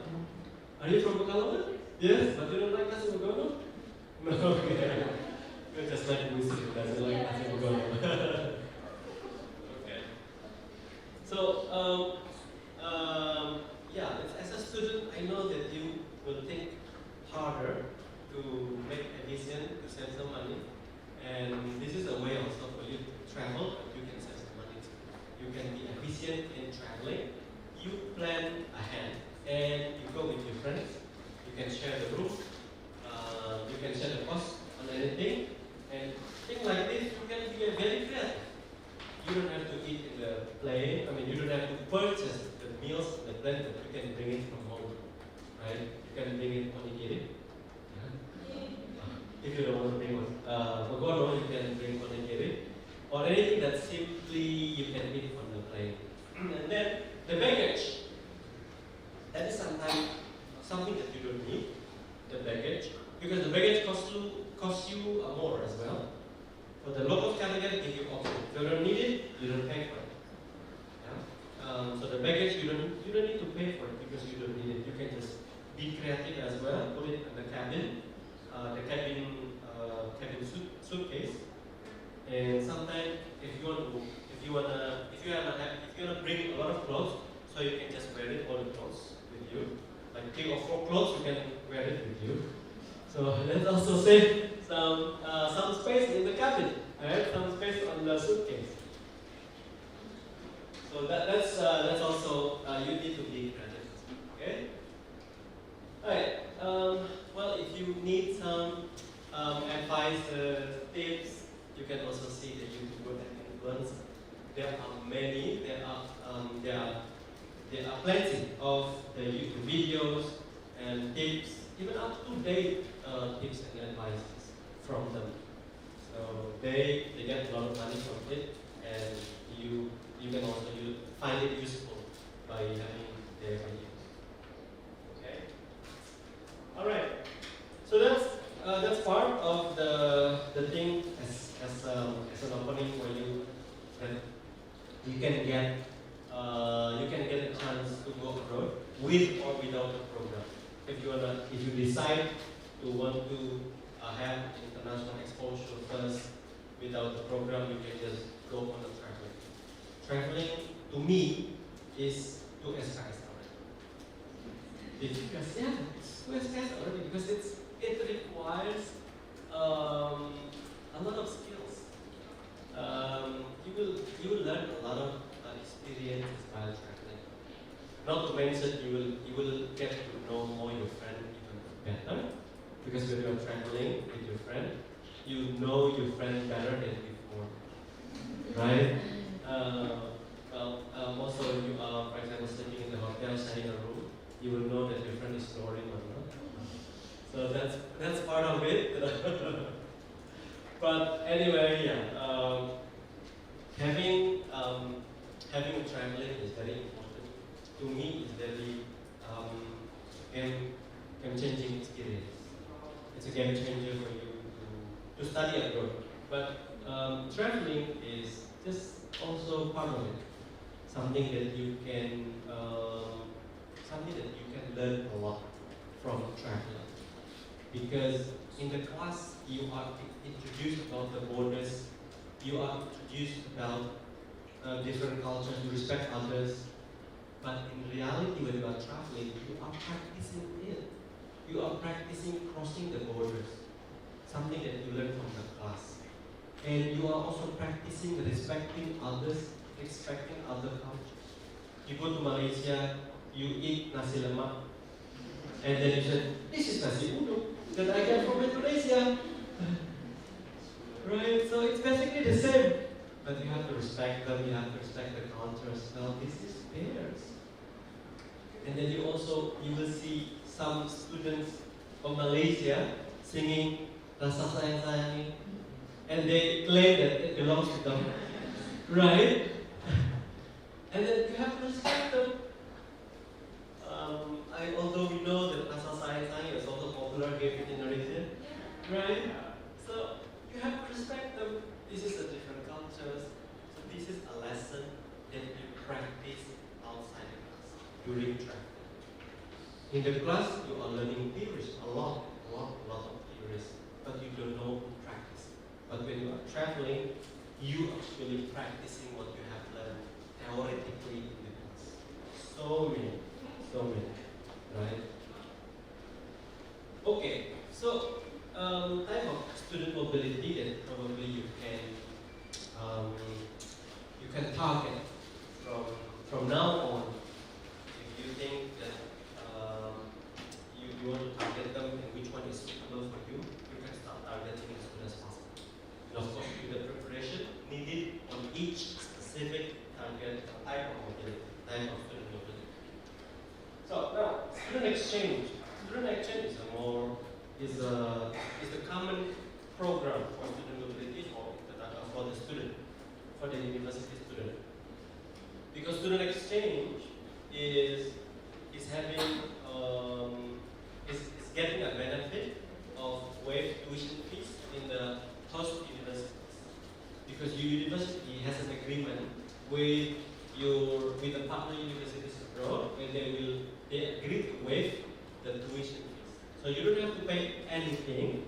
Are you from Pekalongan? Yes, but you don't like nasi bogor? No, okay. You're just like Muslim who doesn't like nasi bogor. Okay. So, as a student, I know that you will think harder to make a decision to save some money, and this is a way also for you to travel, but you can save some money too. You can be efficient in traveling. You plan ahead, and you go with your friends. You can share the room. You can share the cost on anything, and things like this you can be very creative. You don't have to eat in the plane. You don't have to purchase the meals in the plane, but you can bring it from home, right? You can bring it onigiri. If you don't want to bring magono, you can bring onigiri, or anything that simply you can eat on the plane. And then the baggage. That is sometimes something that you don't need. The baggage, because the baggage costs you more as well. For the local carrier, give you option. If you don't need it, you don't pay for it. Yeah? So the baggage you don't need to pay for it because you don't need it. You can just be creative as well. Put it in the cabin, suitcase. And sometimes if you wanna bring a lot of clothes, so you can just wear it all the clothes with you. Like 3 or 4 clothes, you can wear it with you. So let's also save some space in the cabin, right? Some space on the suitcase. So that's also you need to be creative. Okay. All right. Well, if you need some advice, tips, you can also see the YouTuber and influencer. There are many. There are plenty of the YouTube videos and tips, even up to date tips and advices from them. So they get a lot of money from it, and you can also find it useful by having their videos. Okay. All right. So that's part of the thing as an opening where you can get a chance to go abroad with or without a program. If you decide to want to have international exposure first without the program, you can just go on a traveling. Traveling to me is to SKS already. Because it's to SKS already because it requires a lot of skills. You will learn a lot. lot of experiences while traveling. Not to mention you will get to know more your friend even better, because when you are traveling with your friend, you know your friend better than before, right? Also you are, for example, sleeping in the hotel, sharing a room, you will know that your friend is snoring or not. So that's part of it. But anyway, yeah, having traveling is very important. To me, it's very game changing experience. It's a game changer for you to study abroad. But traveling is just also part of it. Something that you can learn a lot from traveling. Because in the class you are introduced about the borders, you are introduced about different cultures, you respect others. But in reality, when you are traveling, you are practicing it. You are practicing crossing the borders, something that you learn from the class. And you are also practicing respecting others, respecting other cultures. You go to Malaysia, you eat nasi lemak, and then you say, this is nasi uduk that I get from Indonesia. Right? So it's basically the same. But you have to respect them, you have to respect the cultures. Well, this is theirs. And then you will see some students from Malaysia singing Rasa Sayang Sayangi, and they claim that it belongs to them. Right? And then you have to respect them. Although we know that Rasa Sayang Sayangi is also popular here in Indonesia, right? So you have to respect them. This is a different culture. So this is a lesson that you practice outside the class during travel. In the class, you are learning theories, a lot of theories, but you don't know practice. But when you are traveling, you are actually practicing what you have learned theoretically in the class. So many, right? Okay, so type of student mobility that probably you can target from now on. If you think that you want to target them and which one is suitable for you, you can start targeting as soon as possible. And of course, do the preparation needed on each specific target type of mobility, type of student mobility. So now, student exchange. Student exchange is a common program for student mobility for the student, for the university student. Because student exchange is getting a benefit of waived tuition fees in the host universities. Because your university has an agreement with the partner universities abroad, where they agree to waive the tuition fees. So you don't have to pay anything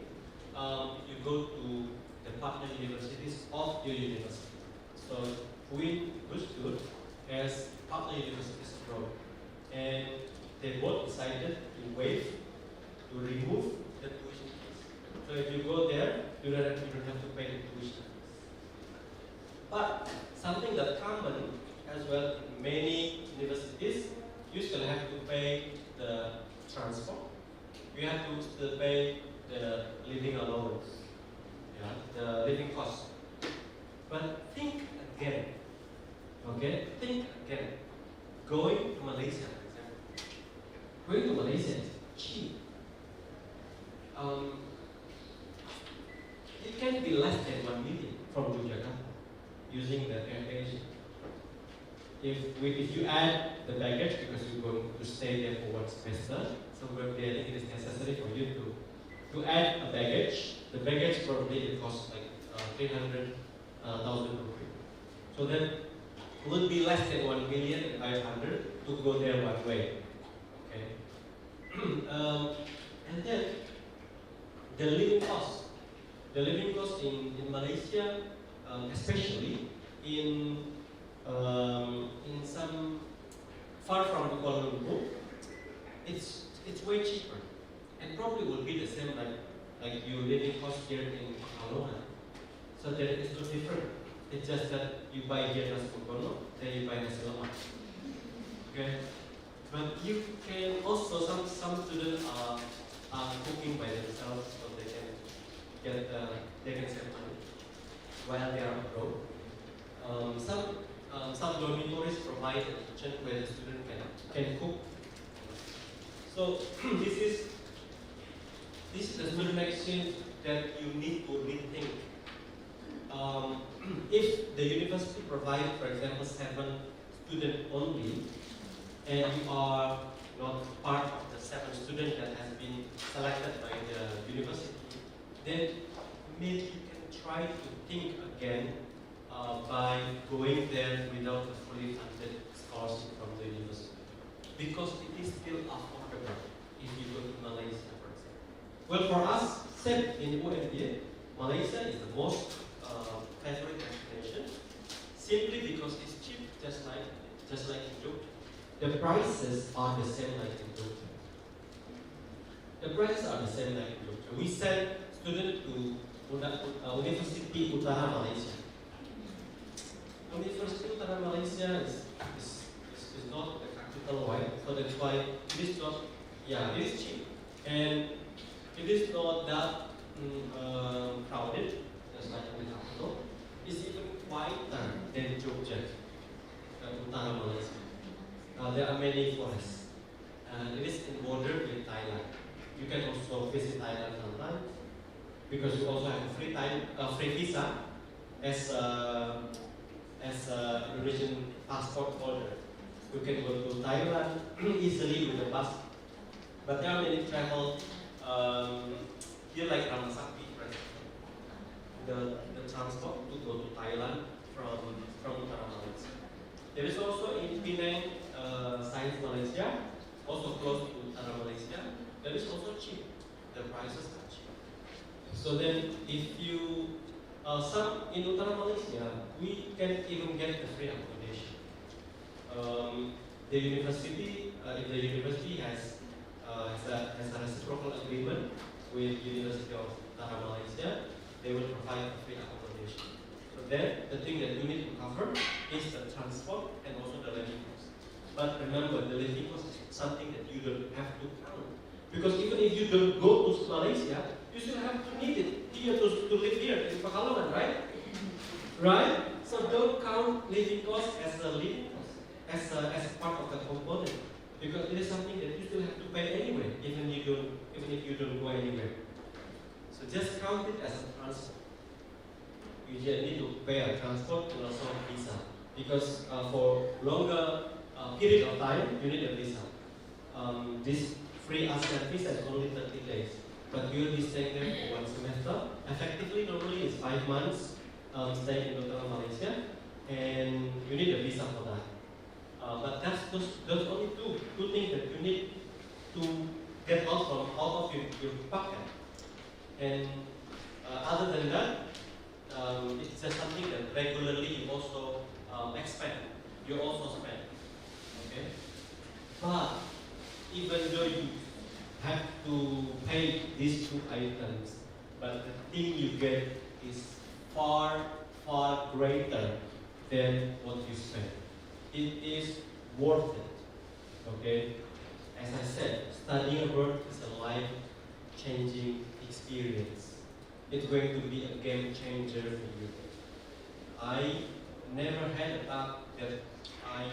if you go to the partner universities of your university. So we Bushwood has partner universities abroad, and they both decided to remove the tuition fees. So if you go there, you don't have to pay the tuition fees. But something that's common as well in many universities, you still have to pay the transport. You have to still pay the living allowance, the living cost. But think again, okay? Think again. Going to Malaysia, for example. Going to Malaysia is cheap. It can be less than 1 million from Yogyakarta using the air Asia. If you add the baggage, because you're going to stay there for 1 semester, so I think it is necessary for you to add a baggage. The baggage probably it costs like 300,000 rupees. So then it would be less than 1,500,000 to go there one way. Okay. And then the living cost. The living cost in Malaysia, especially in some far from Kuala Lumpur, it's way cheaper, and probably will be the same like your living cost here in Aloha. So there is no different. It's just that you buy here nasi kokono, then you buy nasi lemak. Okay? But you can also, some students are cooking by themselves so they can they can save money while they are abroad. Some dormitories provide a kitchen where the student can cook. So this is the student exchange that you need to rethink. If the university provides, for example, 7 students only, and you are not part of the 7 students that has been selected by the university, then maybe you can try to think again by going there without a fully funded scholarship from the university. Because it is still affordable if you go to Malaysia, for example. Well, for us, same in UMBA, Malaysia is the most favorite destination simply because it's cheap, just like in Jogja. The prices are the same like in Jogja. The prices are the same like in Jogja. We send students to University Utara Malaysia. University Utara Malaysia is not the capital, right? So that's why it is not, it is cheap. And it is not that crowded, just like in the capital. It's even quieter than Jogja, Utara Malaysia. There are many forests. It is in border with Thailand. You can also visit Thailand sometimes because you also have free visa as Indonesian passport holder. You can go to Thailand easily with a bus. But there are many travel here like Ramasakti, for example. The transport to go to Thailand from Utara Malaysia. There is also in Penang, Science Malaysia, also close to Utara Malaysia. That is also cheap. The prices are cheap. So then, if you some in Utara Malaysia, we can even get the free accommodation. The university, if the university has a reciprocal agreement with University of Utara Malaysia, they will provide a free accommodation. So then, the thing that you need to cover is the transport and also the living cost. But remember, the living cost is something that you don't have to count. Because even if you don't go to Malaysia, you still have to need it here to live here in Pekalongan, right? Right? So don't count living cost as a living cost, as part of the component. Because it is something that you still have to pay anyway, even if you don't go anywhere. So just count it as a transport. You just need to pay a transport and also a visa. Because for longer period of time, you need a visa. This free ASEAN visa is only 30 days. But you will be staying there for 1 semester. Effectively, normally it's 5 months staying in Utara Malaysia. And you need a visa for that. But that's those only two things that you need to get out of your pocket. And other than that, it's just something that regularly you also expend. You also spend. Okay? But even though you have to pay these 2 items, but the thing you get is far, far greater than what you spend. It is worth it. Okay? As I said, studying abroad is a life-changing experience. It's going to be a game changer for you. I never had a thought that I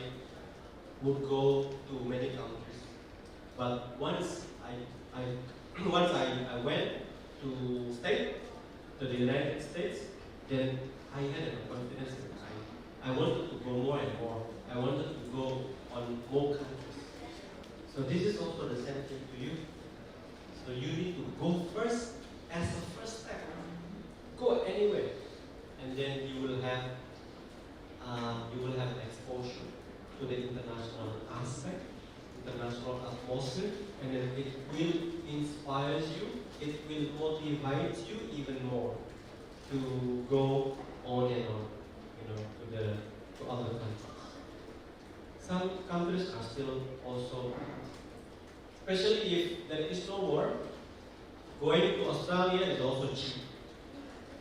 would go to many countries. But once I went to the United States, then I had a confidence that I wanted to go more and more. I wanted to go on more countries. So this is also the same thing to you. So you need to go first as a first step. Go anywhere, and then you will have an exposure to the international aspect, international atmosphere, and then it will inspire you. It will motivate you even more to go on and on, to other countries. Some countries are still also, especially if there is no war, going to Australia is also cheap.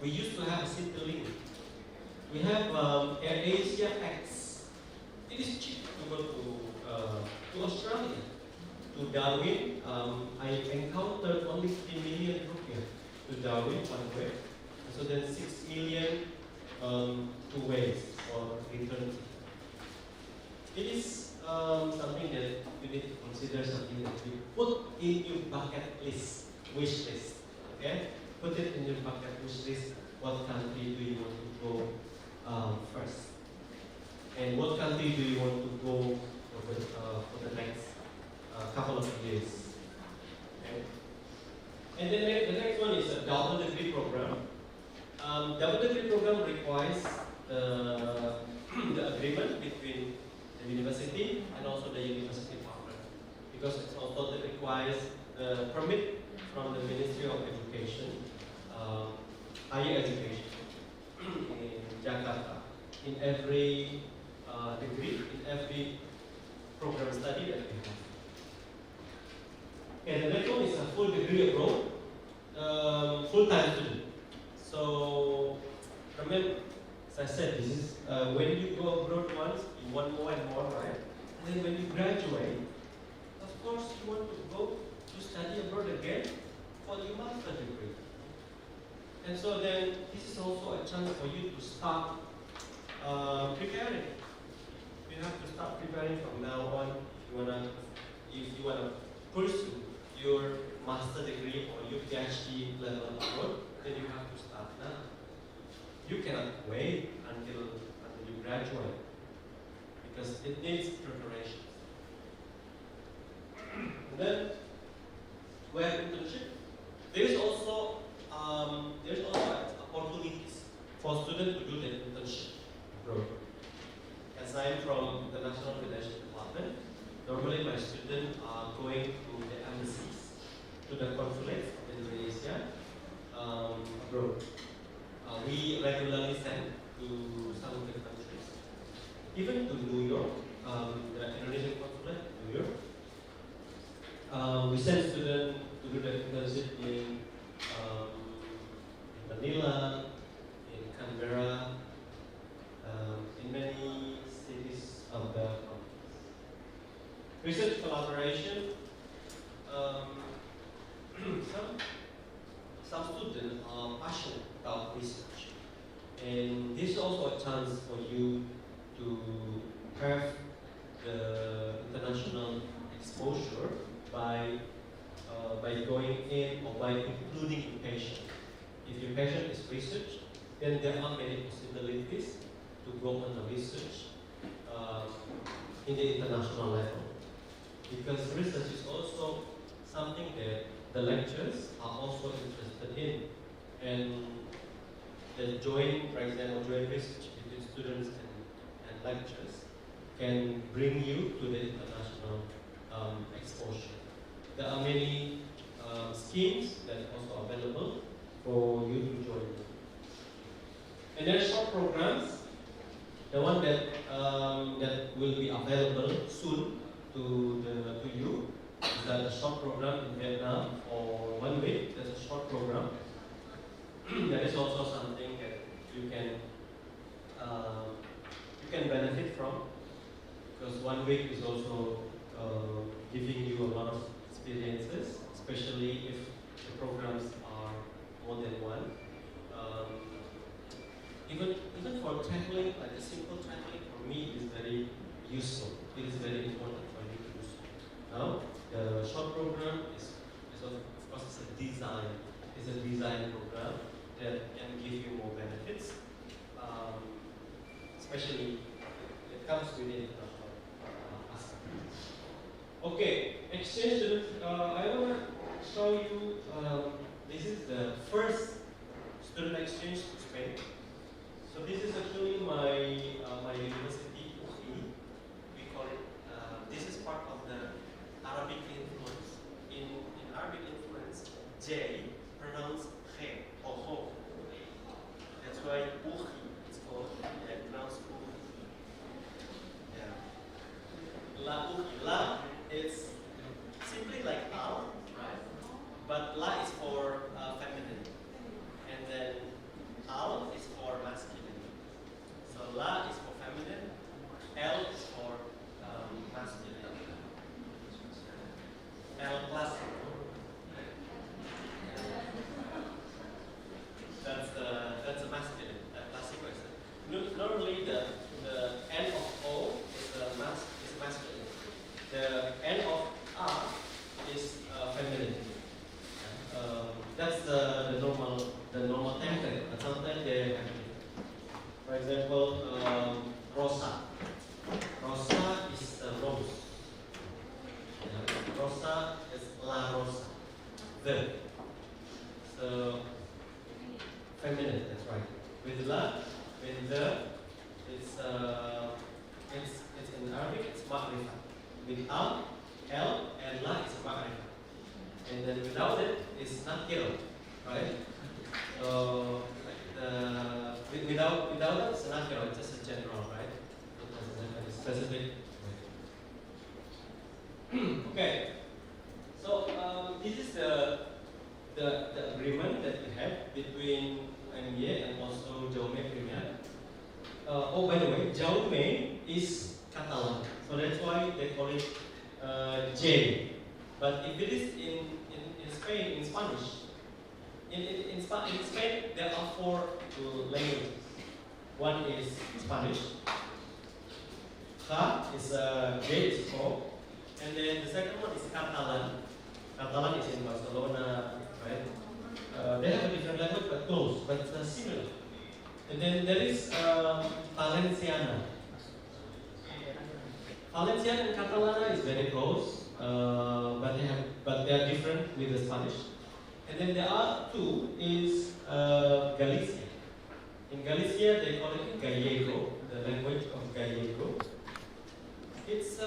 We used to have a simple limit. We have Air Asia X. It is cheap to go to Australia, to Darwin. I encountered only 3 million rupiah to Darwin one way. So then 6 million two ways or return. It is something that you need to consider, something that you put in your bucket list, wish list. Okay? Put it in your bucket wish list. What country do you want to go first? And what country do you want to go for the next couple of years? Okay? And then the next one is a double degree program. Double degree program requires the agreement between the university and also the university partner, because it also requires the permit from the Ministry of Education, higher education in Jakarta, in every degree, in every program study that we have. And the next one is a full degree abroad, full-time student. So remember, as I said, this is when you go abroad once, you want more and more, right? And then when you graduate, of course you want to go to study abroad again for your master's degree. And so then this is also a chance for you to start preparing. You have to start preparing from now on if you wanna pursue your master degree or your PhD level abroad, then you have to start now. You cannot wait until you graduate, because it needs preparation. And then we have internship. There's also opportunities for students to do the internship abroad. As I'm from the National Relations Department, normally my students are going to the embassies, to the consulates of Indonesia abroad. We regularly send to some of the countries, even to New York, the Indonesian consulate in New York. We send students to do the internship in Manila, in Canberra, in many cities of the country. Research collaboration. Some students are passionate about research, and this is also a chance for you to have the international exposure by going in or by including your passion. If your passion is research, then there are many possibilities to go on the research in the international level, because research is also something that the lecturers are also interested in, and the joint, for example, joint research between students and lecturers can bring you to the international exposure. There are many schemes that are also available for you to join. And then short programs, the one that will be available soon to you. That a short program in Vietnam for 1 week. That's a short program. That is also something that you can benefit from, because 1 week is also giving you a lot of experiences, especially if the programs are more than one. Even for traveling, like a simple traveling, for me is very useful. It is very important for you to do so. Now, the short program is of course it's a design program that can give you more benefits, especially it comes with it. Okay, exchange students. I want to show you. This is the first student exchange to Spain. So this is actually my university. We call it. This is part of the Arabic influence. In Arabic influence, J pronounced He or Ho. That's why Uhi it's called pronounced Uhi. Yeah. La Uhi. La it's simply like Al, right? But La is for feminine. And then Al is for masculine. the normal template, but sometimes they have different. For example, rosa. Rosa is a rose. Rosa is la rosa. The. So feminine, that's right. With la, with the, it's in Arabic, it's ma'rifa. With al, l, and la is ma'rifa. And then without it, it's nakir, right? So without it, it's nakir, it's just a general, right? It doesn't have any specific. Okay. So this is the agreement that we have between MBA and also Jaume Premier. Oh, by the way, Jaume is Catalan, so that's why they call it J. But if it is in Spain, in Spanish, in Spain there are 4 languages. One is Spanish, Ca is J is O, and then the second one is Catalan. Catalan is in Barcelona, right? They have a different language, but close, but similar. And then there is Valenciana. Valenciana and Catalana is very close, but they are different with the Spanish. And then there are 2 is Galicia. In Galicia they call it Gallego, the language of Gallego. It's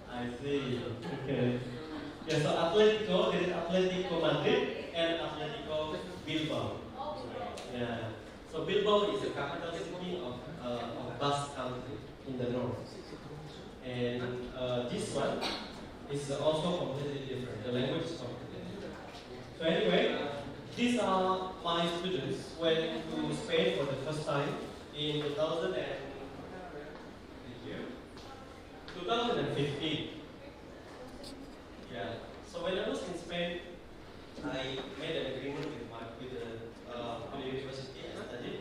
I see. Okay. Yeah, so Atletico, there is Atletico Madrid and Atletico Bilbao. Yeah. So Bilbao is the capital city of Basque country in the north. And this one is also completely different. The language is completely different. So anyway, these are my students who went to Spain for the first time in 2015. Yeah. So when I was in Spain, I made an agreement with the university I studied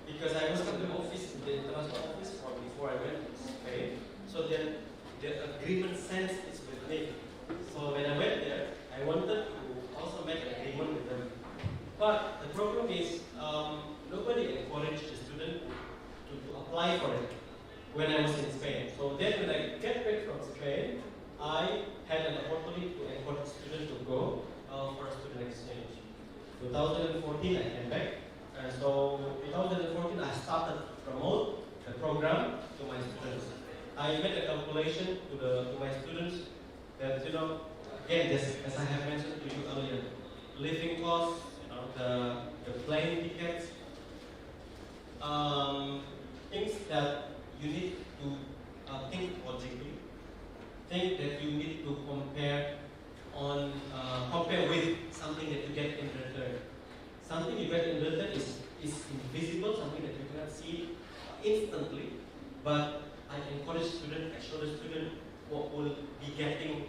because I was in the office, the international office, before I went to Spain. So then the agreement sense is with me. So when I went there, I wanted to also make an agreement with them. But the problem is nobody encouraged the student to apply for it when I was in Spain. So then when I get back from Spain, I had an opportunity to encourage students to go for a student exchange. 2014 I came back, and so 2014 I started to promote the program to my students. I made a calculation to my students that, again, just as I have mentioned to you earlier, living costs, the plane tickets, things that you need to think logically, think that you need to compare with something that you get in return. Something you get in return is invisible, something that you cannot see instantly, but I encourage students, I show the student what will be getting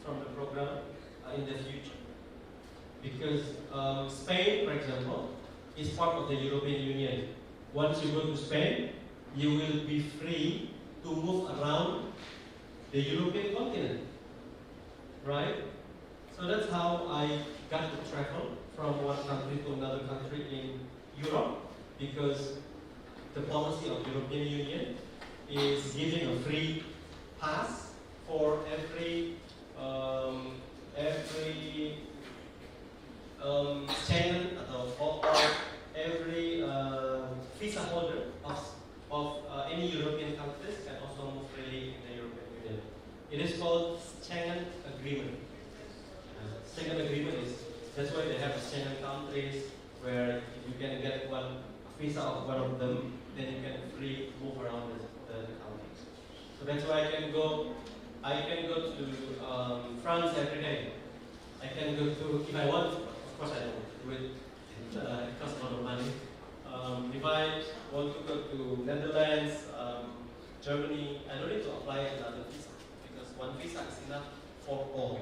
from the program in the future. Because Spain, for example, is part of the European Union. Once you go to Spain, you will be free to move around the European continent, right? So that's how I got to travel from one country to another country in Europe, because the policy of European Union is giving a free pass for every Schengen or every visa holder of any European countries can also move freely in the European Union. It is called Schengen Agreement. Schengen Agreement that's why they have Schengen countries where if you can get a visa of one of them, then you can freely move around the countries. So that's why I can go to France every day. I can go to, if I want, of course I don't do it, it costs a lot of money. If I want to go to Netherlands, Germany, I don't need to apply another visa because one visa is enough for all.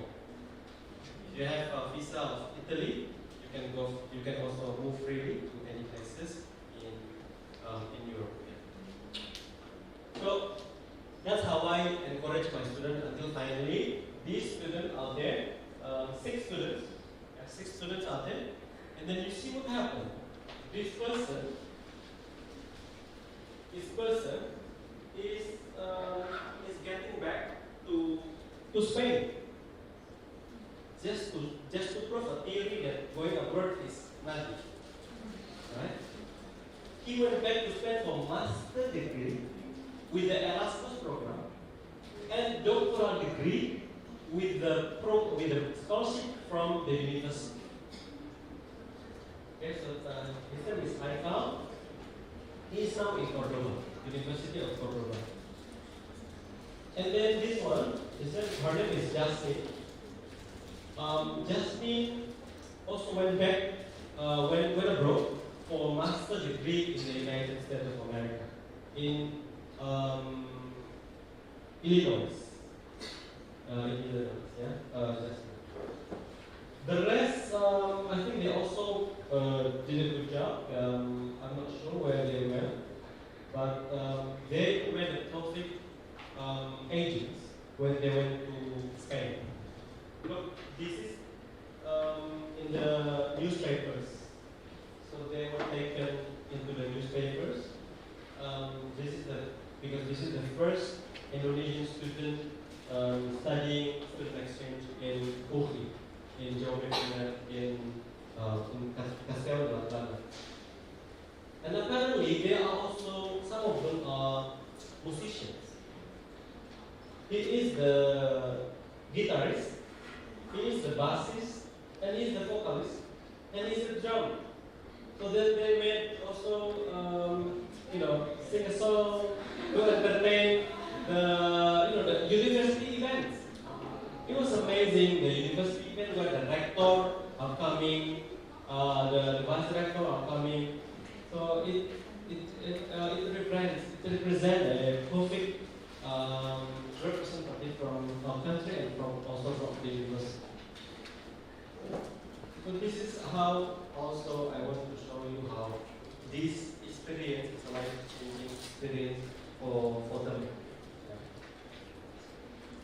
If you have a visa of Italy, you can go. You can also move freely to any places in Europe. So that's how I encourage my students until finally these students are there, 6 students, 6 students are there, and then you see what happened. This person is getting back to Spain just to prove a theory that going abroad is nothing, right? He went back to Spain for master degree with the Erasmus program and doctoral degree with the scholarship from the university. Okay, so his name is Michael. He is now in Cordoba, University of Cordoba. And then this one, her name is Jasmine. Jasmine also went back, went abroad for a master's degree in the United States of America, in Illinois. The rest, I think they also did a good job. I'm not sure where they went, but they were the TOEFL agents when they went to Spain. Look, this is in the newspapers. So they were taken into the newspapers. This is the first Indonesian student studying student exchange in Turkey, in Jawa Tengah, in Castel Belanda. And apparently there are also, some of them are musicians. He is the guitarist, he is the bassist, and he is the vocalist, and he is the drummer. So then they made also, sing a song to entertain the university events. It was amazing. The university event where the rector are coming, the vice rector are coming. So it represents a perfect representative from our country and from also from the university. So this is how also I want to show you how this experience is a life-changing experience for them.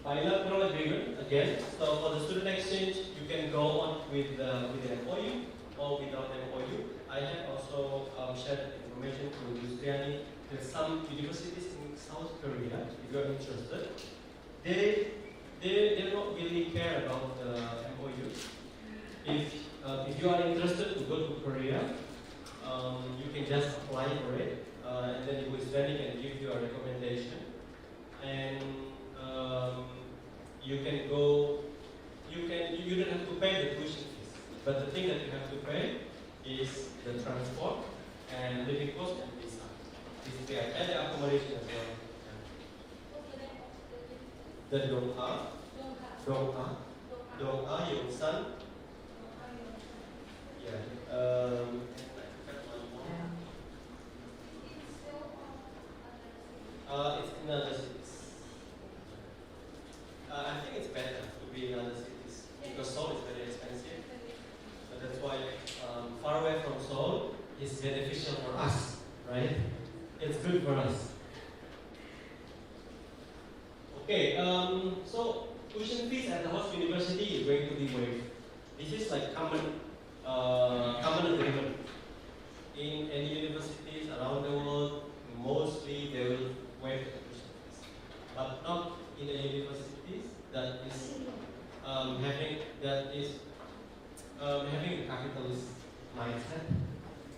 Bilateral agreement again. So for the student exchange, you can go on with an MOU or without MOU. I have also shared information to Yustriani. There's some universities in South Korea. If you are interested, they don't really care about the MOU. If you are interested to go to Korea, you can just apply for it, and then Yustriani can give you a recommendation, and you can go. You don't have to pay the tuition fees, but the thing that you have to pay is the transport and living cost and visa. And the accommodation as well. The Dong-A, Yongsan. Yeah. It's in other cities. I think it's better to be in other cities because Seoul is very expensive. So that's why far away from Seoul is beneficial for us, right? It's good for us. Okay, so tuition fees at the host university is going to be waived. This is like common agreement. In any universities around the world, mostly they will waive the tuition fees, but not in the universities that is having a capitalist mindset,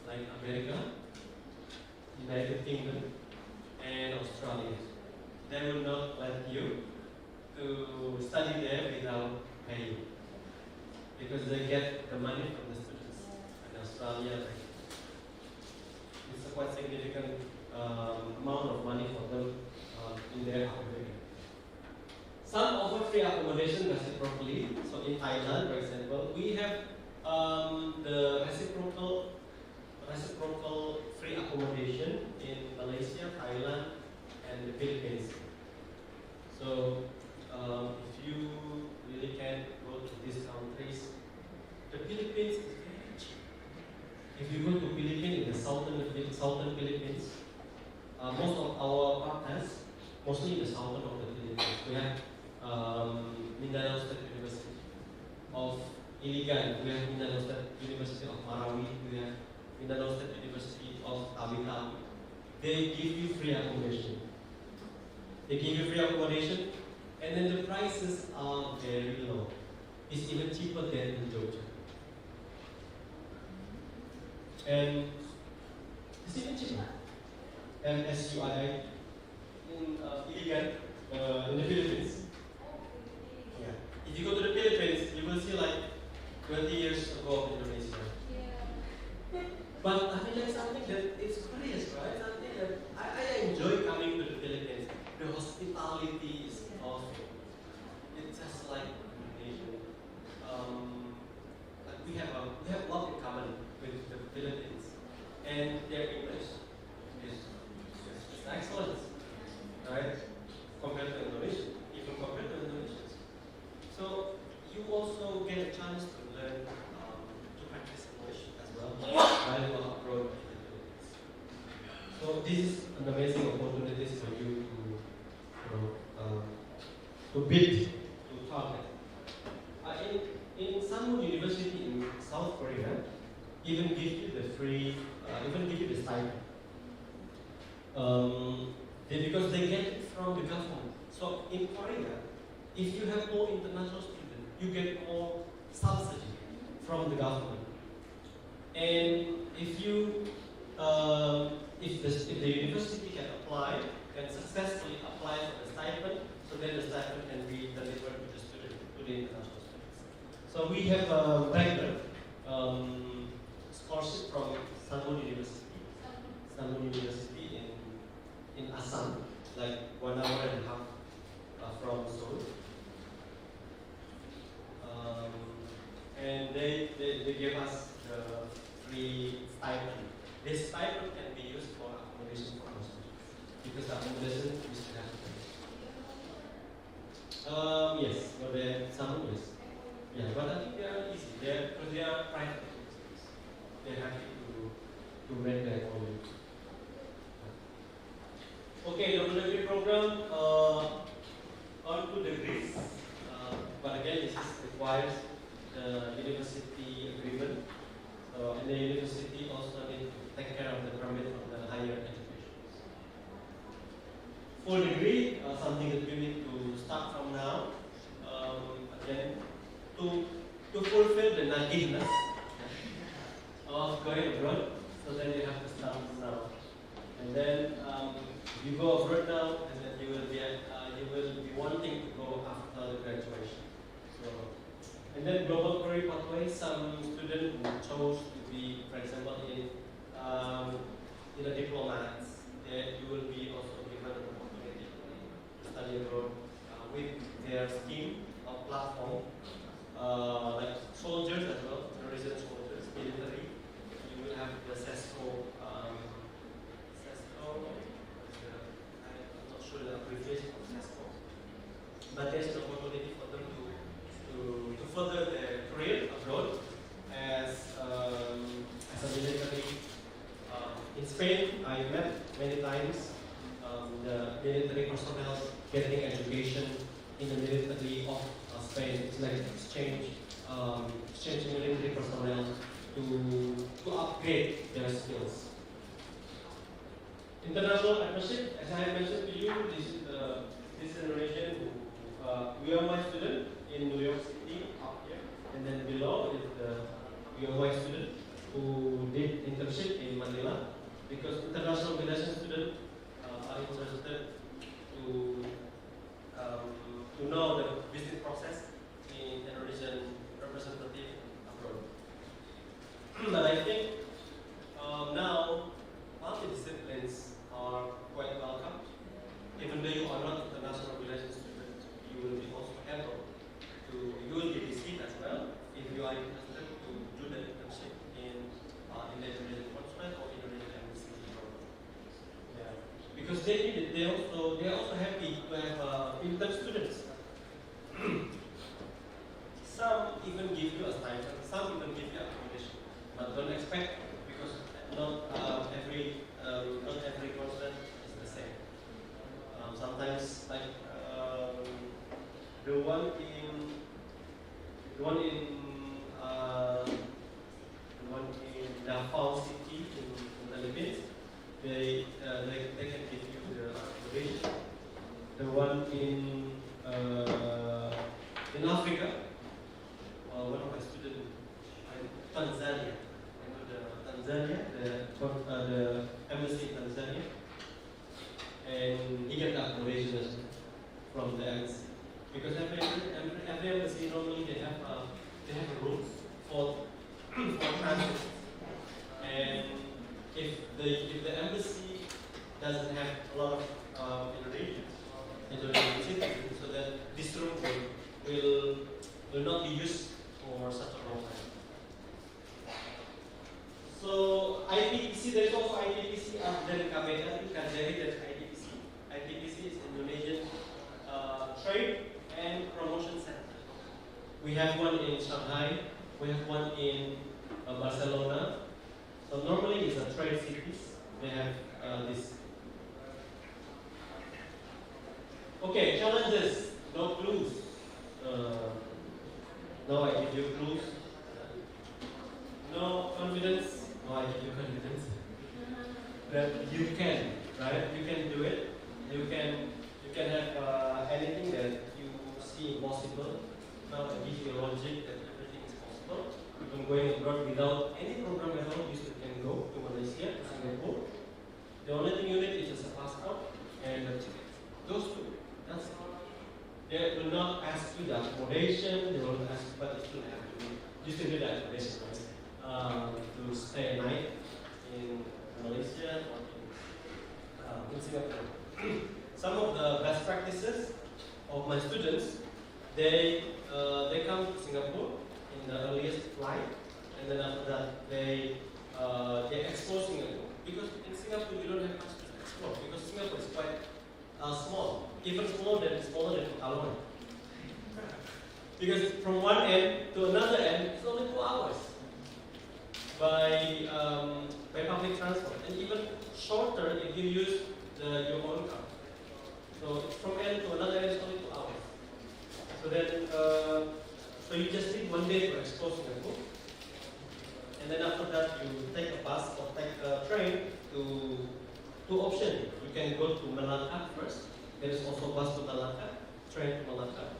like America, United Kingdom, and Australia. They will not let you to study there without paying, because they get the money from the students. In Australia, it's a quite significant amount of money for them in their academic. free accommodation reciprocally. So in Thailand, for example, we have the reciprocal free accommodation in Malaysia, Thailand, and the Philippines. So if you really can't go to these countries, the Philippines is very cheap. If you go to Philippines, in the southern Philippines, most of our partners, mostly in the southern of the Philippines, we have Mindanao State University of Iligan, we have Mindanao State University of Marawi, we have Mindanao State University of Tawi-Tawi. They give you free accommodation. They give you free accommodation, and then the prices are very low. It's even cheaper than in Georgia. And it's even cheaper. And SUII in Iligan, in the Philippines. Yeah. If you go to the Philippines, you will see like 20 years ago of Indonesia. But I feel like something that is curious, right? Something that I enjoy coming to the Philippines. The hospitality is awesome. It's just like Indonesia. Like we have a lot in common with the Philippines, and their English is excellent, right? Compared to Indonesia, even compared to Indonesia. So you also get a chance to learn to practice English as well while you are abroad in the Philippines. So this is an amazing opportunity for you to build, to target. In Sanwoo University in South Korea, even give you the stipend. Because they get it from the government. So in Korea, if you have more international students, you get more subsidy from the government. And if the university can successfully apply for the stipend, so then the stipend can be delivered to the student, to the international students. So we have a regular scholarship from Sanwoo University in Assam, like 1 hour and a half from Seoul. And they give us the free stipend. This stipend can be used for accommodation for our students, because accommodation we still have to pay. Yes, for the Sanwoo, yes. Yeah, but I think they are easy. Because they are private universities. They're happy to rent their own. Okay, the degree program on to degrees, but again, this requires the university agreement, and the university also need to take care of the permit of the higher education. Full degree, something that you need to start from now. Again, to fulfill the nativeness of going abroad, so then you have to start now. And then you go abroad now, and then you will be wanting to go after the graduation. So, and then global career pathway. Some students who chose to be, for example, in a diplomat, you will be also given an opportunity to study abroad with their scheme of platform, like soldiers as well, resident soldiers, military. You will have the CESCO. I'm not sure the abbreviation of CESCO, but there's an opportunity for them to further their career abroad as a military. In Spain, I met many times the military personnel getting education in the military of Spain. It's like exchanging military personnel to upgrade their skills. International partnership, as I mentioned to you, this generation we are my student in New York City up here, and then below is the UOY student who did internship in Manila, because international relations students are interested to know the business process in Indonesian representative abroad. And I think now multi-disciplines are quite welcome. Even though you are not international relations student, you will be also able the one in the one in Davao City in the Philippines. They can give you the accommodation. The one in Africa, one of my students, Tanzania. I go to Tanzania, the embassy in Tanzania, and he get the accommodation as well from the embassy. Because every embassy normally they have a room for transit, and if the embassy doesn't have a lot of Indonesian citizens, so that this room will not be used for such a long time. So IPPC, there is also IPPC dan KBR, Kajari dan IPPC. IPPC is Indonesian Trade and Promotion Center. We have one in Shanghai, we have one in Barcelona. So normally it's a trade cities. They have this. Okay, challenges, no clues. No, I give you clues. No confidence. No, I give you confidence. That you can, right? You can do it. You can have anything that you see impossible. Now I give you a logic that everything is possible. You can go abroad without any program at all. You still can go to Malaysia, to Singapore. The only thing you need is just a passport and a ticket. Those two. That's it. They will not ask you the accommodation. They will ask, but you still need the accommodation, right? To stay a night in Malaysia or in Singapore. Some of the best practices of my students, they come to Singapore in the earliest flight, and then after that they explore Singapore, because in Singapore you don't have much to explore, because Singapore is quite small, even smaller than Pekalongan. Because from one end to another end it's only 2 hours by public transport, and even shorter if you use your own car. So from end to another end is only 2 hours. So then, so you just need 1 day to explore Singapore, and then after that you take a bus or take a train to two options. You can go to Malacca first. There is also bus to Malacca, train to Malacca.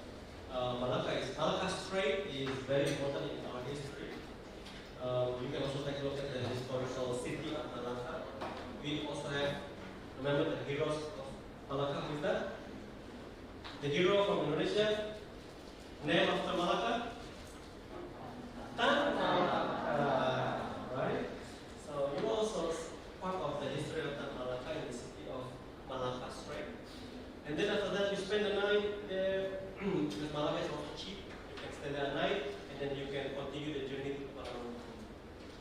Malacca Strait is very important in our history. You can also take a look at the historical city of Malacca. We also have, remember the heroes of Malacca, who is that? The hero from Indonesia, name after Malacca? Tan Malaka, right? So you also part of the history of Tan Malaka in the city of Malacca Strait. And then after that you spend the night there, because Malacca is also cheap. You can stay there at night, and then you can continue the journey to Kuala Lumpur.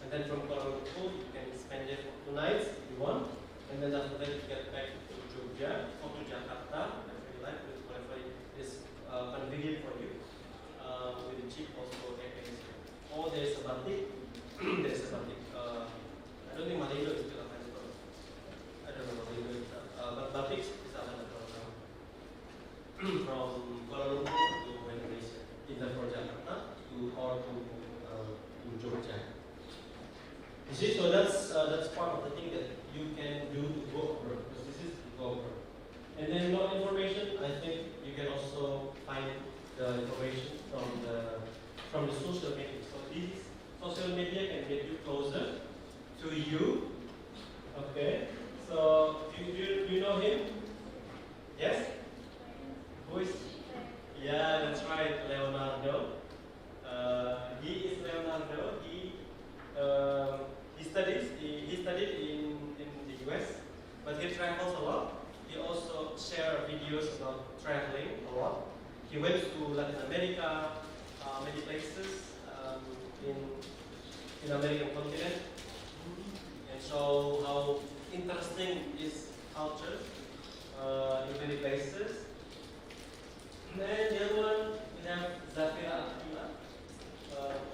And then from Kuala Lumpur you can spend there for 2 nights if you want. And then after that you get back to Jogja or to Jakarta, whatever you like, with whatever is convenient for you. With the cheap also airfares. Or there is a batik. There is a batik. I don't think Malaysia is still available. I don't know Malaysia is but batik is available now. From Kuala Lumpur to Indonesia, either from Jakarta or to Jogja. You see, so that's part of the thing that you can do to go abroad, because this is to go abroad. And then more information, I think you can also find the information from the social media. So these social media can get you closer to you. Okay. So do you know him? Yes? Who is? Yeah, that's right, Leonardo. He is Leonardo. He studied in the US, but he travels a lot. He also shares videos about traveling a lot. He went to Latin America, many places in American continent, and show how interesting is culture in many places. And then the other one, we have Zafira Akila.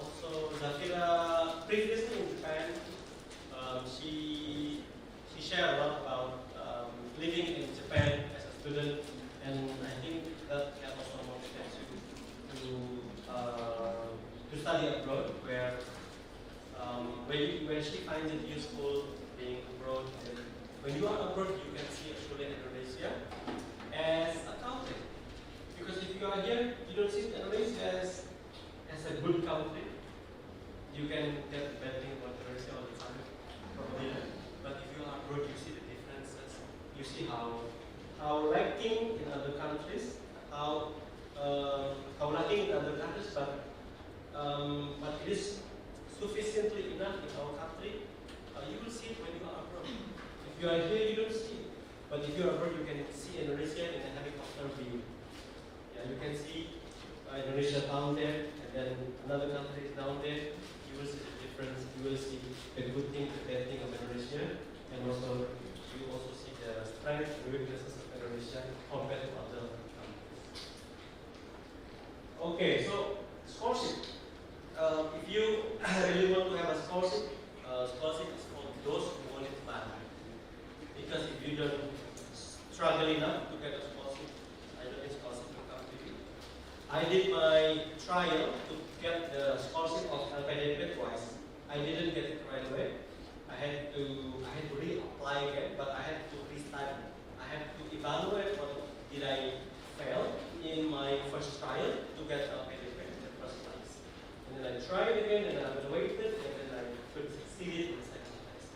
Also, Zafira previously in Japan, she shared a lot about living in Japan as a student, and I think that can also motivate you she finds it useful being abroad. And when you are abroad, you can see actually Indonesia as a country. Because if you are here, you don't see Indonesia as a good country. You can get bad thing about Indonesia all the time, probably. But if you are abroad, you see the differences. You see how lacking in other countries, how lacking in other countries, but it is sufficiently enough in our country. You will see it when you are abroad. If you are here, you don't see it. But if you are abroad, you can see Indonesia in a helicopter view. Yeah, you can see Indonesia down there, and then another country is down there. You will see the difference. You will see the good thing, the bad thing of Indonesia, and also you also see the strengths and weaknesses of Indonesia compared to other countries. Okay, so scholarship. If you really want to have a scholarship is for those who want it badly. Because if you don't struggle enough to get a scholarship, I don't think scholarship will come to you. I did my trial to get the scholarship of LPDP twice. I didn't get it right away. I had to reapply again, but I had to restudy. I had to evaluate what did I fail in my first trial to get LPDP in the first place. And then I tried again, and I evaluated, and then I could succeed in the second place.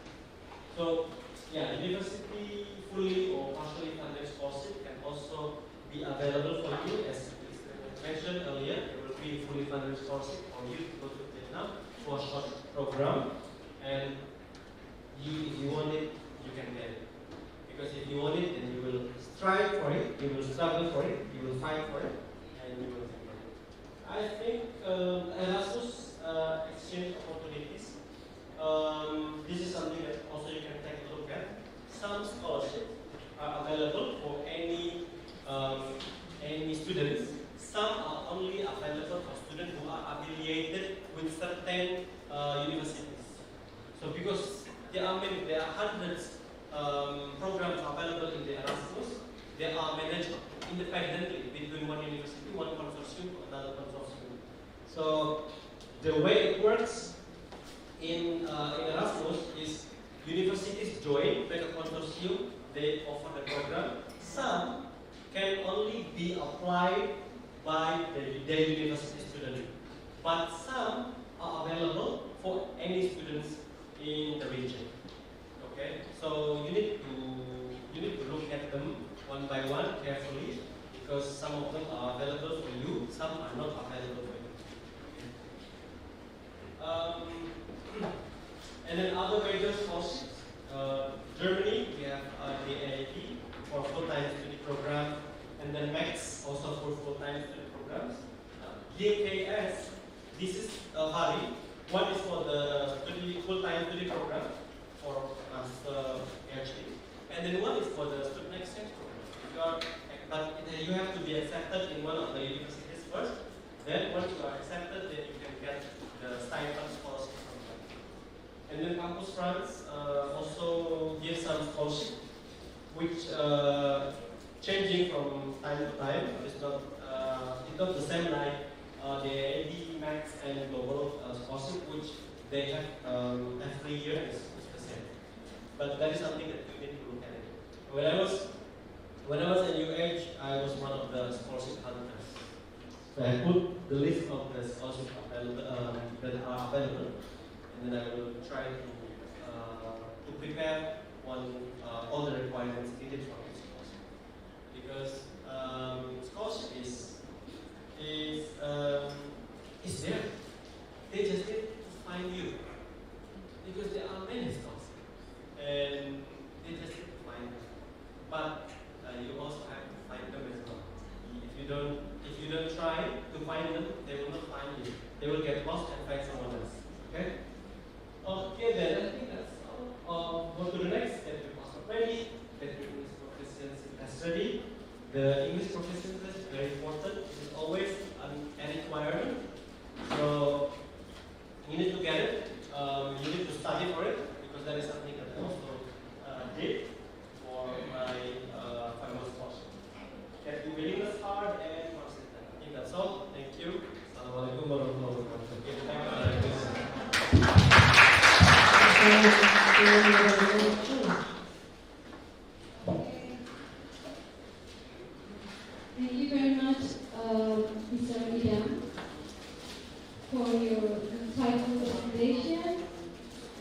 So, yeah, university fully or partially funded scholarship can also be available for you. As mentioned earlier, there will be fully funded scholarship for you to go to Vietnam for a short program. And if you want it, you can get it. Because if you want it, then you will strive for it, you will struggle for it, you will fight for it, and you will get it. I think Erasmus exchange opportunities. This is something that also you can take a look at. Some scholarships are available for any students. Some are only available for students who are affiliated with certain universities. So because there are hundreds programs available in the Erasmus, they are managed independently between one university, one consortium to another consortium. So the way it works in Erasmus is universities join, make a consortium, they offer the program. Some can only be applied by the university student, but some are available for any students in the region. Okay, so you need to look at them one by one carefully, because some of them are available for you, some are not available for you. And then other major scholarships. Germany, we have the AIT for full-time study program, and then Max also for full-time study programs. DKS, this is vary. One is for the full-time study program for master PhD, and then one is for the student exchange program. But you have to be accepted in one of the universities first. Then once you are accepted, then you can get the stipend scholarship from them. And then Campus France also gives some scholarship, which changing from time to time. It's not the same like the AD Max and Global scholarship, which they have every year is the same. But that is something that you need to look at it. When I was at UH, I was one of the scholarship hunters. So I put the list of the scholarships that are available, and then I will try to prepare all the requirements needed for each scholarship. Because scholarship is there. They just need to find you. Because there are many scholarships, and they just need to find them. But you also have to find them as well. If you don't try to find them, they will not find you. They will get lost and find someone else. Okay? Okay, then I think that's all. Go to the next. That we also ready. That English proficiency test ready. The English proficiency test is very important. It is always a requirement. So you need to get it. You need to study for it, because that is something that I also did for my final scholarship. Get the readiness card and consistent. I think that's all. Thank you. Assalamualaikum warahmatullahi wabarakatuh. Thank you very much, Mr. Idam, for your insightful presentation.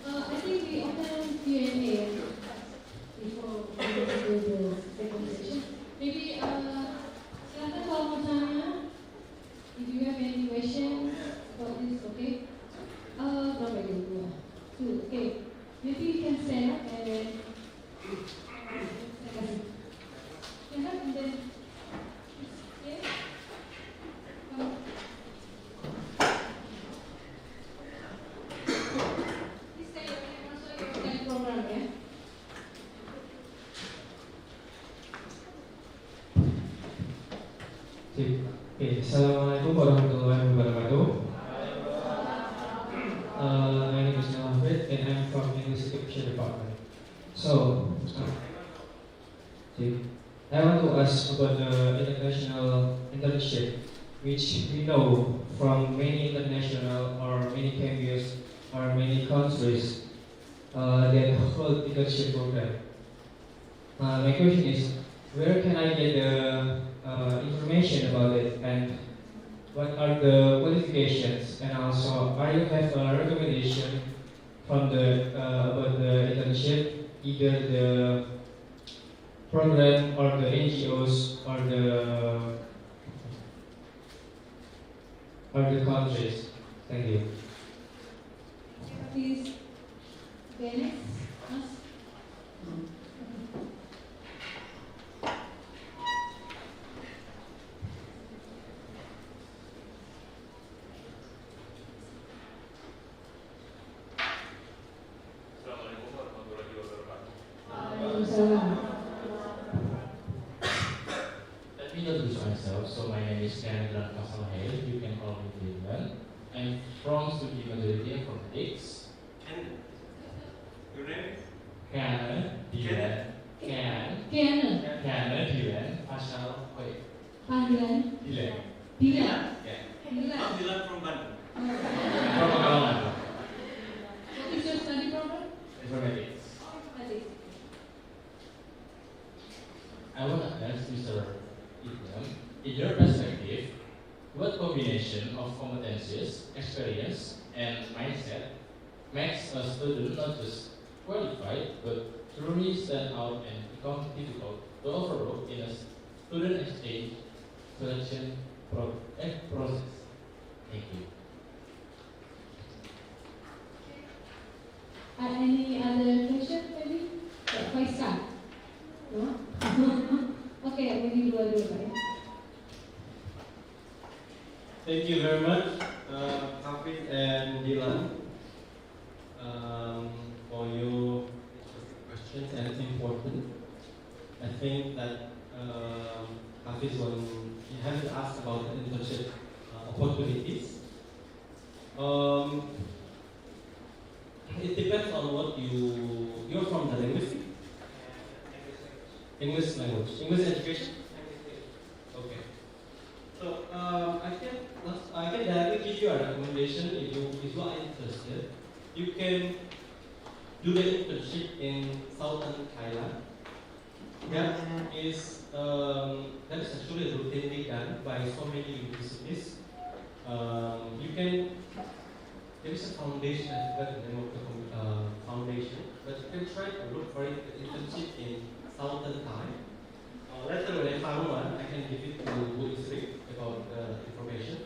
I think we open Q&A before we go to the second session. Maybe silakan kalau mau tanya, if you have any questions about this, okay? Berapa itu? Dua. Two. Okay. Maybe you can stand up and then saya kasih. Stand up and then okay. Please stay your camera so you can program ya. Oke, Assalamualaikum warahmatullahi wabarakatuh. My name is Nahvid and I'm from English Education Department. So, I want to ask about the international internship, which we know from many international or many campuses or many countries that hold internship program. My question is, where can I get the information about it, and what are the qualifications, and also are you have a recommendation from the about the internship, either the program or the NGOs or the countries? Thank you. Please. Okay, next. Mas. Assalamualaikum warahmatullahi wabarakatuh. Waalaikumsalam. Let me introduce myself. So my name is Kendra Kasalhail. You can call me Dylan. I'm from Studi Majority Informatics. And your name? Kana Dylan. Kiana. Dylan. Asal wait. Panggilan. Dylan. Dila. Yeah. Dila. Not Dylan from Bandung. From Pekalongan. What is your study program? Informatics. Informatics. I want to ask Mr. Idam, in your perspective, what combination of competencies, experience, and mindset makes a student not just qualified but truly stand out and become difficult to overlook in a student exchange selection process? Thank you. Any other question maybe? Faisal? No? Okay, maybe dua-dua Pak ya. Thank you very much, Hafiz and Dylan, for your questions, and it's important. I think that Hafiz, when he has asked about the internship opportunities, it depends on what you're from the linguistic, English language, English education. Okay. So I can directly give you a recommendation if you are interested. You can do the internship in southern Thailand. That is actually routinely done by so many universities. There is a foundation, I forgot the name of the foundation, but you can try to look for it, the internship in southern Thai. Later when I found one, I can give it to who is read about the information.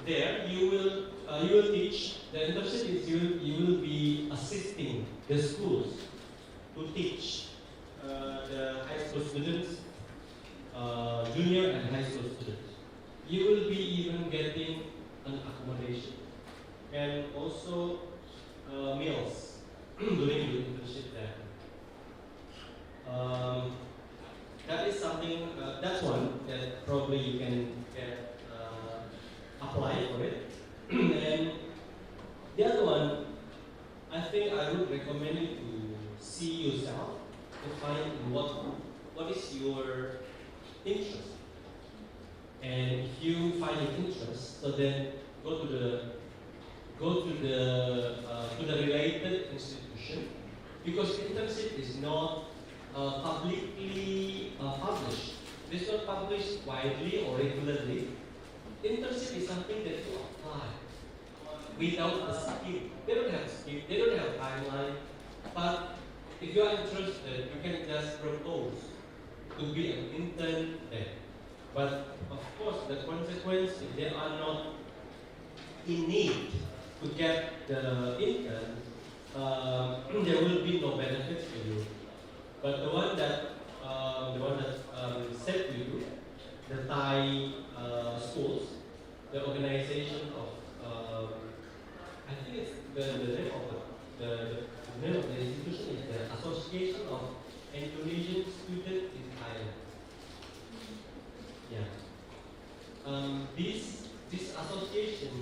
There you will teach, the internship is you will be assisting the schools to teach the high school students, junior and high school students. You will be even getting an accommodation and also meals during your internship there. That is something, that's one that probably you can get, apply for it. And the other one, I think I would recommend you to see yourself, to find what is your interest. And if you find an interest, so then go to the related institution, because internship is not publicly published it is not published widely or regularly. Internship is something that you apply without a scheme. They don't have a scheme, they don't have a timeline. But if you are interested, you can just propose to be an intern there. But of course, the consequence, if they are not in need to get the intern, there will be no benefit to you. But the one that said to you, the Thai schools, the organization of, I think it's the name of the name of the institution is the Association of Indonesian Students in Thailand. Yeah. This association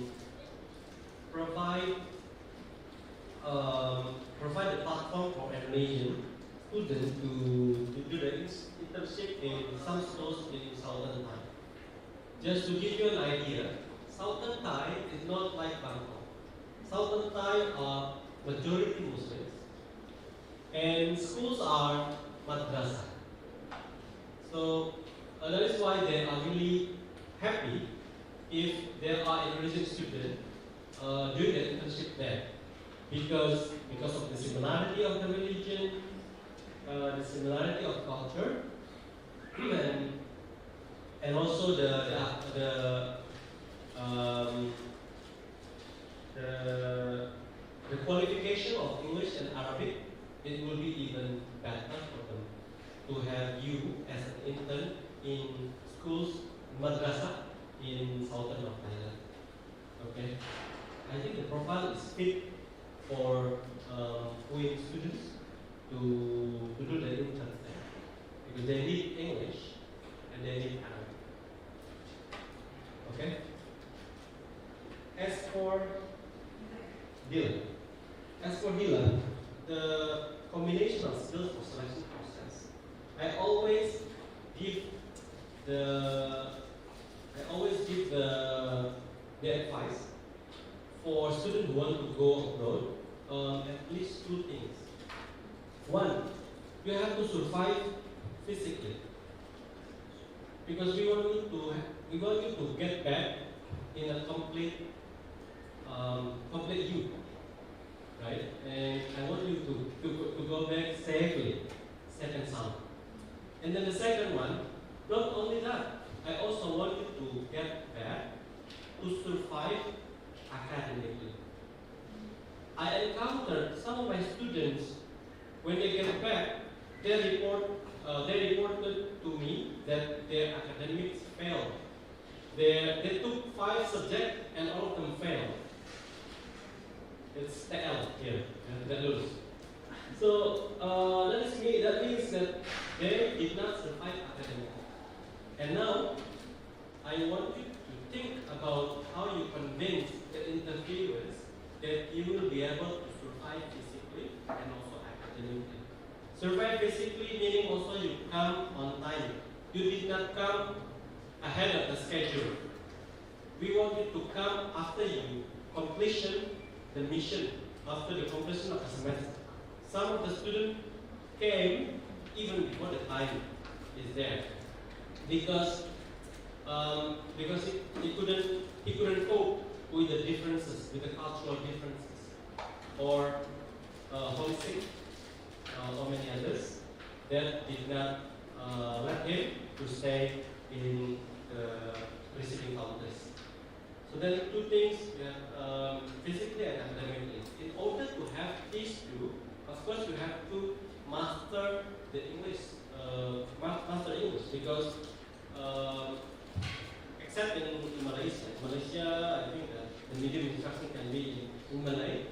provide a platform for Indonesian students to do the internship in some schools in Southern Thai. Just to give you an idea, Southern Thai is not like Bangkok. Southern Thai are majority Muslims, and schools are madrasah. So that is why they are really happy if there are Indonesian students doing the internship there, because of the similarity of the religion, the similarity of culture, and also the qualification of English and Arabic. It will be even better for them to have you as an intern in schools, madrasah in southern of Thailand. Okay, I think the profile is fit for foreign students to do the intern there, because they need English and they need Arabic. Okay. As for Dylan, the combination of skills for selection process, I always give the advice for students who want to go abroad, at least two things. One, you have to survive physically, because we want you to get back in a complete you, right? And I want you to go back safely, safe and sound. And then the second one, not only that, I also want you to get back to survive academically. I encountered some of my students, when they get back, they reported to me that their academics failed. They took 5 subjects and all of them failed. It's TL here, that lose. So that means that they did not survive academically. And now, I want you to think about how you convince the interviewers that you will be able to survive physically and also academically. Survive physically meaning also you come on time. You did not come ahead of the schedule. We want you to come after you completion the mission, after the completion of the semester. Some of the students came even before the time is there, because he couldn't cope with the differences, with the cultural differences, or homesick, or many others that did not let him to stay in the receiving counters. So there are two things, physically and academically. In order to have these two, of course you have to master the English, because except in Malaysia, I think the medium instruction can be in Malay.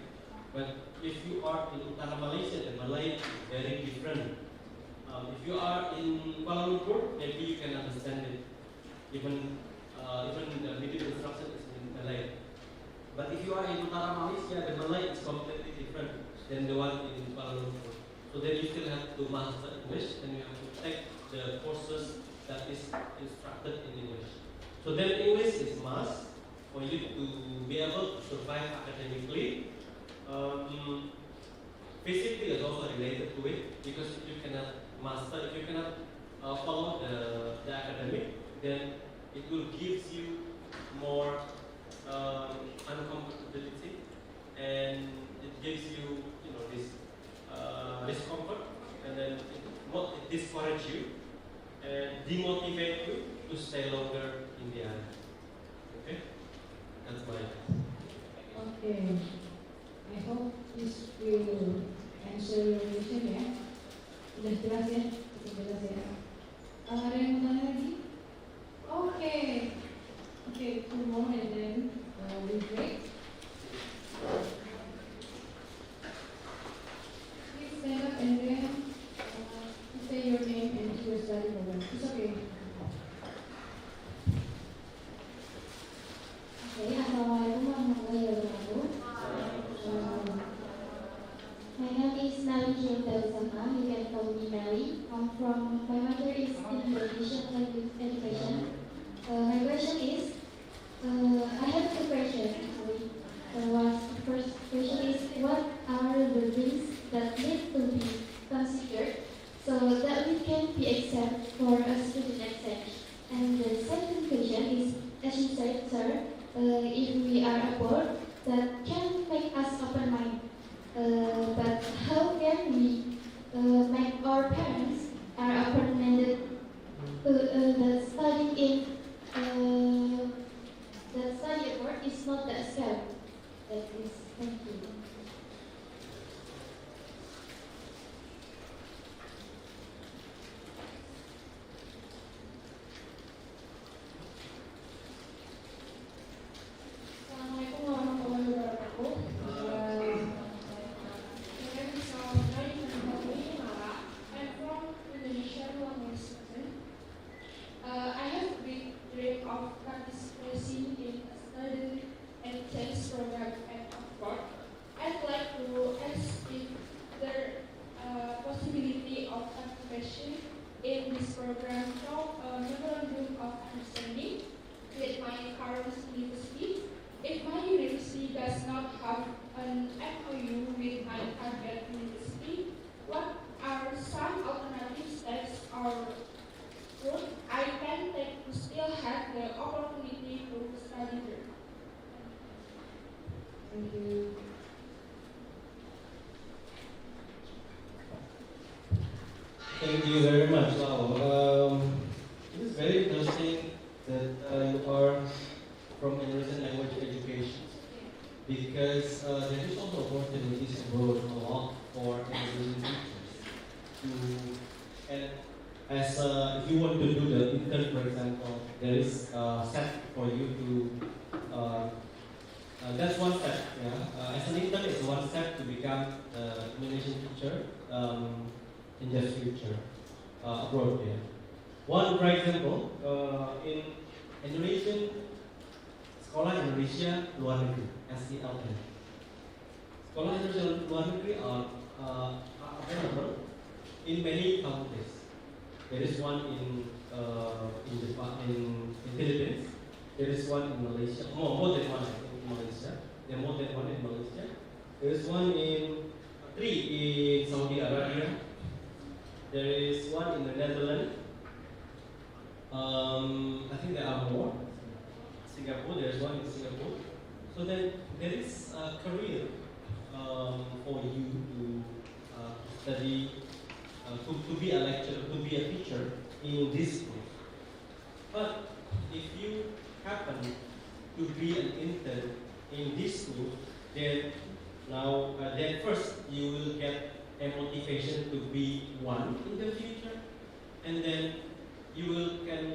But if you are in Utara Malaysia, the Malay is very different. If you are in Kuala Lumpur, maybe you can understand it. Even the medium instruction is in Malay. But if you are in Utara Malaysia, the Malay is completely different than the one in Kuala Lumpur. So then you still have to master English, and you have to take the courses that is instructed in English. So then English is must for you to be able to survive academically. Physically is also related to it, because if you cannot follow the then it will give you more uncomfortability, and it gives you, this discomfort, and then it discourages you and demotivate you to stay longer in the island. Okay, that's my. Okay. I hope this will answer your question ya. Sudah jelas ya? Cukup jelas ya. Ada yang mau tanya lagi? Oke. Okay, 2 more and then we break. Please stand up and then say your name and your study program. It's okay. Okay, Assalamualaikum warahmatullahi wabarakatuh. My name is Nali Jildausama. You can call me Nali. My mother is in Indonesian language education. My question is, I have 2 questions. The first question is, what are the things that need to be considered so that we can be accepted for a student exchange? And the second question is, as you said, sir, if we are abroad, that can make us open-minded. But how can we make our parents are open-minded that studying that study abroad is not that scary? That is, thank you. Assalamualaikum warahmatullahi wabarakatuh. I'm from Indonesia, I have a big dream of participating in a student exchange program at Oxford. I'd like to ask if there possibility of participation in this program from a memorandum of understanding with my current university. If my university does not have an MOU with my target university, what are some alternative steps or route I can take to still have the opportunity to study there? Thank you. Thank you very much. Wow. It is very interesting that you are from Indonesian language education, because there is also opportunities abroad a lot for Indonesian teachers to, and as if you want to do the intern, for example, there is a set for you to. That's one step. Yeah. As an intern, it's one step to become an Indonesian teacher in the future abroad. Yeah. One, for example, in Indonesian Sekolah Indonesia Luar Negeri (SELN). Sekolah Indonesia Luar Negeri are available in many countries. There is one in Philippines. There is one in Malaysia. More than one in Malaysia. There are more than one in Malaysia. There is one in 3 in Saudi Arabia. There is one in the Netherlands. I think there are more. Singapore, there is one in Singapore. So then there is a career for you to study, to be a lecturer, to be a teacher in this school. But if you happen to be an intern in this school, then then first you will get a motivation to be one in the future, and then you can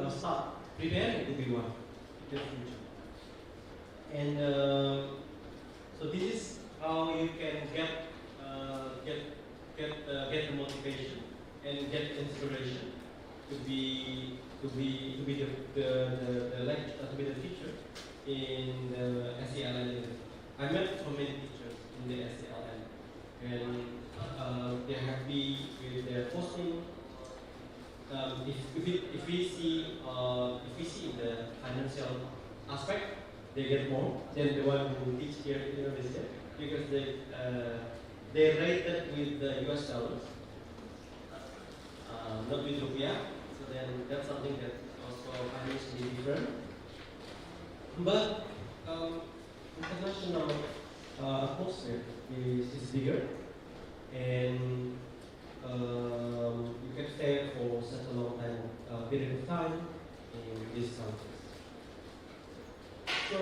start preparing to be one in the future. And so this is how you can get the motivation and get inspiration to be the teacher in the SELN. I met so many teachers in the SELN, and they're happy with their posting. If we see in the financial aspect, they get more than the one who teach here in Indonesia, because they rated with the US dollars, not with rupiah. So then that's something that also financially different. But international atmosphere is bigger, and you can stay for such a long time period of time in these countries. So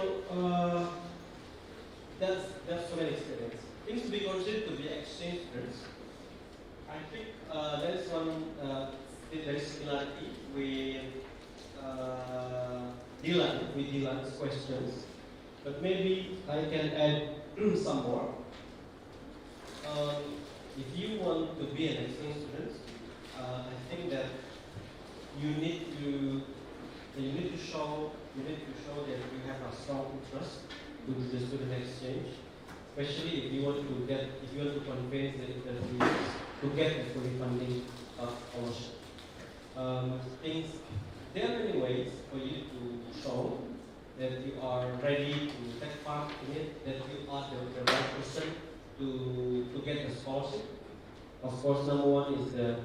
that's one experience. Things to be considered to be exchange students. I think there is there is similarity with Dylan's questions, but maybe I can add some more. If you want to be an exchange student, I think that you need to show that you have a strong interest to the student exchange, especially if you want to convince the interviewers to get the fully funding of scholarship. There are many ways for you to show that you are ready to take part in it, that you are the right person to get the scholarship. Of course, number one is the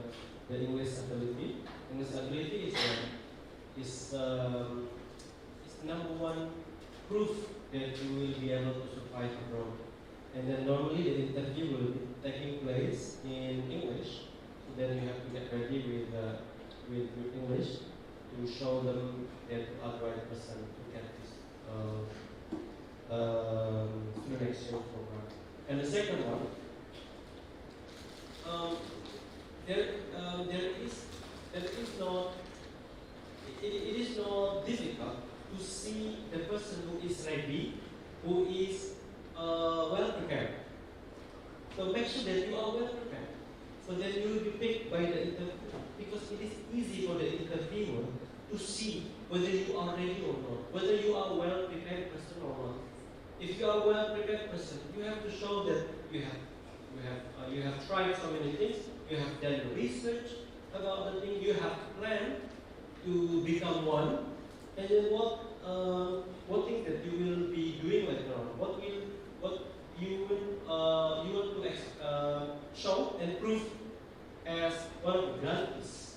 English ability. English ability is the number one proof that you will be able to survive abroad. And then normally the interview will be taking place in English. So then you have to get ready with English to show them that you are the right person to get this student exchange program. And the second one, it is not difficult to see the person who is ready, who is well prepared. So make sure that you are well prepared. So then you will be picked by the interviewer, because it is easy for the interviewer to see whether you are ready or not, whether you are a well prepared person or not. If you are a well prepared person, you have to show that you have tried so many things, you have done research about the thing, you have planned to become one, and then what things that you will be doing later on, what you want to show and prove as one of the grantees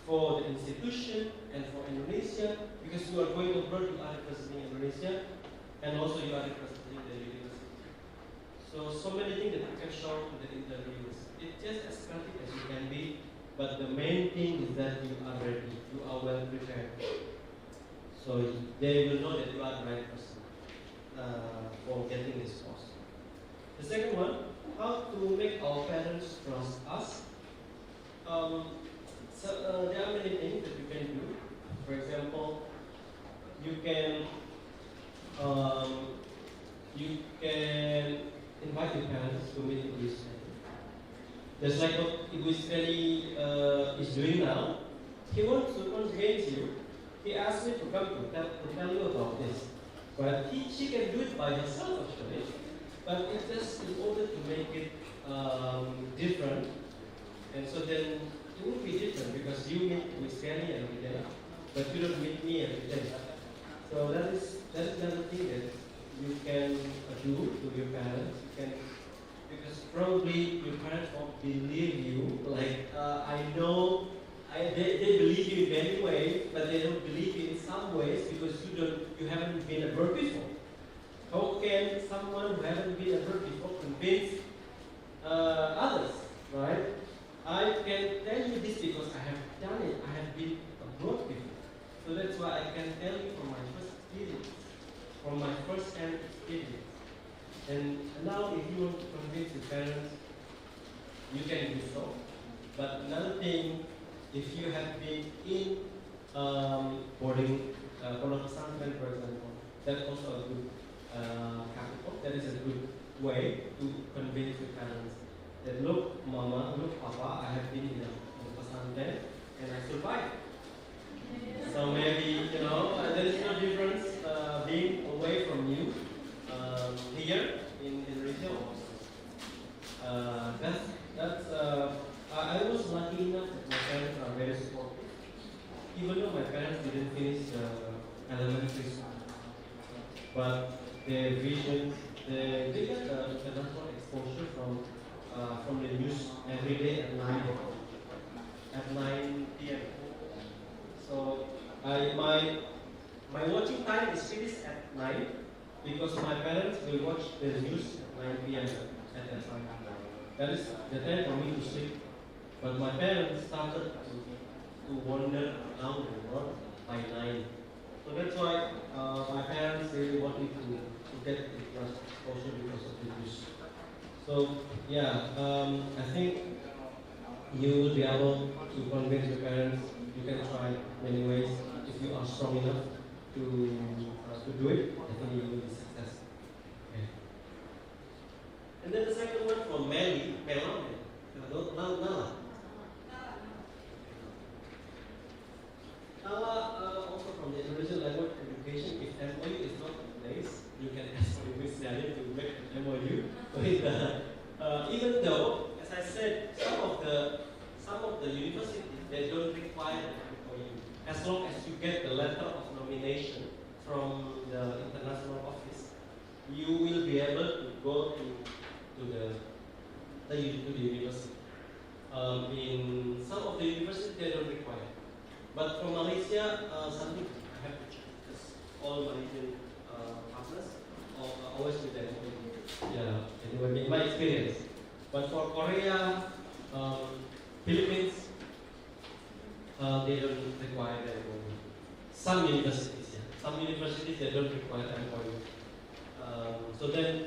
for the institution and for Indonesia, because you are going abroad, you are representing Indonesia, and also you are representing the university. So many things that you can show to the interviewers. It's just as creative as you can be, but the main thing is that you are ready, you are well prepared. So they will know that you are the right person for getting this course. The second one, how to make our parents trust us. There are many things that you can do. For example, you can invite your parents to meet Ibu Israeli. Just like what Ibu Israeli is doing now. He wants to convince you. He asked me to come to tell you about this. But she can do it by herself actually. But it's just in order to make it different. And so then it will be different because you meet with Kenny every day, but you don't meet me every day. So that is another thing that you can do to your parents. You can, because probably your parents won't believe you. Like I know, they believe you in many ways, but they don't believe you in some ways because you haven't been abroad before. How can someone who hasn't been abroad before convince others, right? I can tell you this because I have done it. I have been abroad before. So that's why I can tell you from my first experience, from my first-hand experience. And now if you want to convince your parents, you can do so. But another thing, if you have been in boarding, pondok pesantren, for example, that's also a good capital. That is a good way to convince your parents that look, Mama, look, Papa, I have been in a pesantren and I survived. So maybe there is no difference being away from you here in Indonesia also. I was lucky enough that my parents are very supportive. Even though my parents didn't finish elementary school, but their vision, they get the international exposure from the news every day at 9 p.m. my watching time is finished at 9 because my parents will watch the news at 9 p.m. at that time. That is the time for me to sleep. But my parents started to wander around the world by 9. So that's why my parents really wanted to get the exposure because of the news. So yeah, I think you will be able to convince your parents. You can try many ways. If you are strong enough to do it, I think you will be successful. Okay. And then the second one from Mela, Nala. Also from the Indonesian language education, if MOU is not in place, you can ask for Ms. Nadia to make an MOU with even though, as I said, some of the universities they don't require an MOU. As long as you get the letter of nomination from the international office, you will be able to go to the university. In some of the universities they don't require. But from Malaysia, something I have to check because all Malaysian partners are always with them. Yeah, anyway, in my experience. But for Korea, Philippines, they don't require that MOU. Some universities, yeah. Some universities they don't require MOU. So then,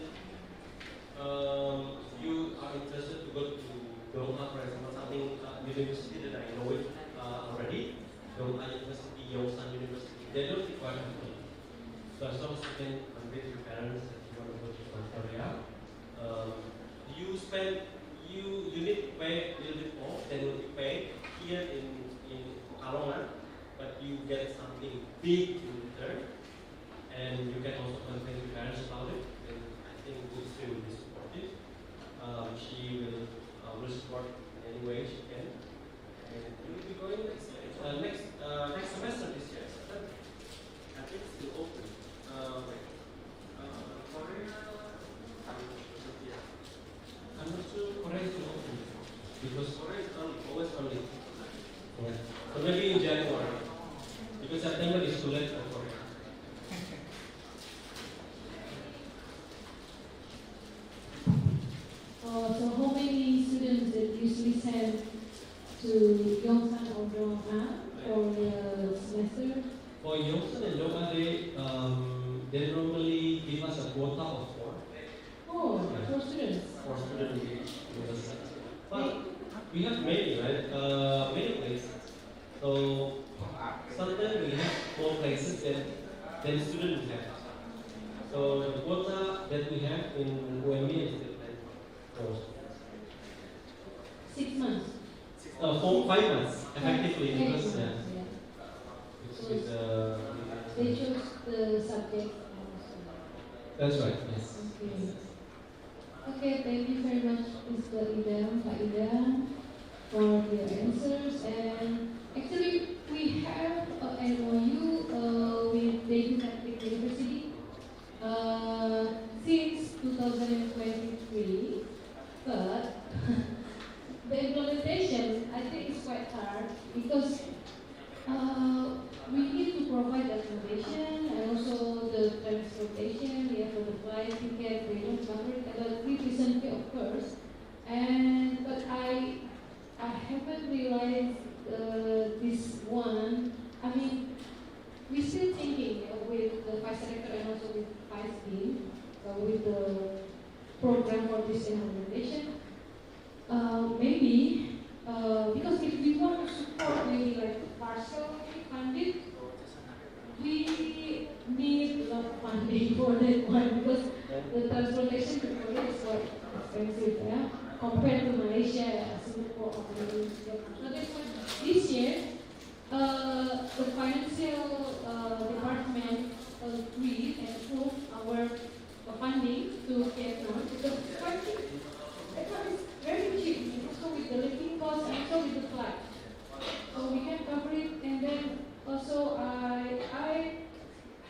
if you are interested to go to Doha, for example, something university that I know it already. Doha University, Yongsan University, they don't require MOU. So as long as you can convince your parents that you want to go to South Korea, you need to pay a little bit more than what you pay here in Pekalongan, but you get something big in return, and you can also convince your parents about it. And I think Bu Sri will be supportive. She will support in any way she can, and you will be going next semester this year. I think it's still open. Korea, I'm not sure Korea is still open because Korea is early, always early. Yeah. So maybe in January, because September is too late for Korea. So how many students that usually send to Yongsan or Doha for the semester? For Yongsan and Doha, they normally give us a quota of 4. Oh, for students. For students in university. But we have many, right? Many places. So sometimes we have more places than students have. So the quota that we have in UMI is for 6 months. 5 months effectively because Yeah. They chose the subject. That's right. Yes. Okay. Okay, thank you very much, Mr. Idam, Pak Idam, for your answers. And actually, we have an MOU with Daegu Catholic University since 2023, but the implementation, I think, is quite hard because we need to provide accommodation and also the transportation, for the flight ticket, they don't cover it, about 3% fee, of course. But I haven't realized this one. I mean, we're still thinking with the vice director and also with vice dean with the program for this implementation. Maybe because if we want to support maybe like partially funded, we need a lot of funding for that one because the transportation to Korea is quite expensive, yeah, compared to Malaysia, Singapore, or Malaysia. So that's why this year the financial department agreed and approved our funding to Vietnam because Vietnam is very cheap, also with the living cost and also with the flight. So we can cover it, and then also I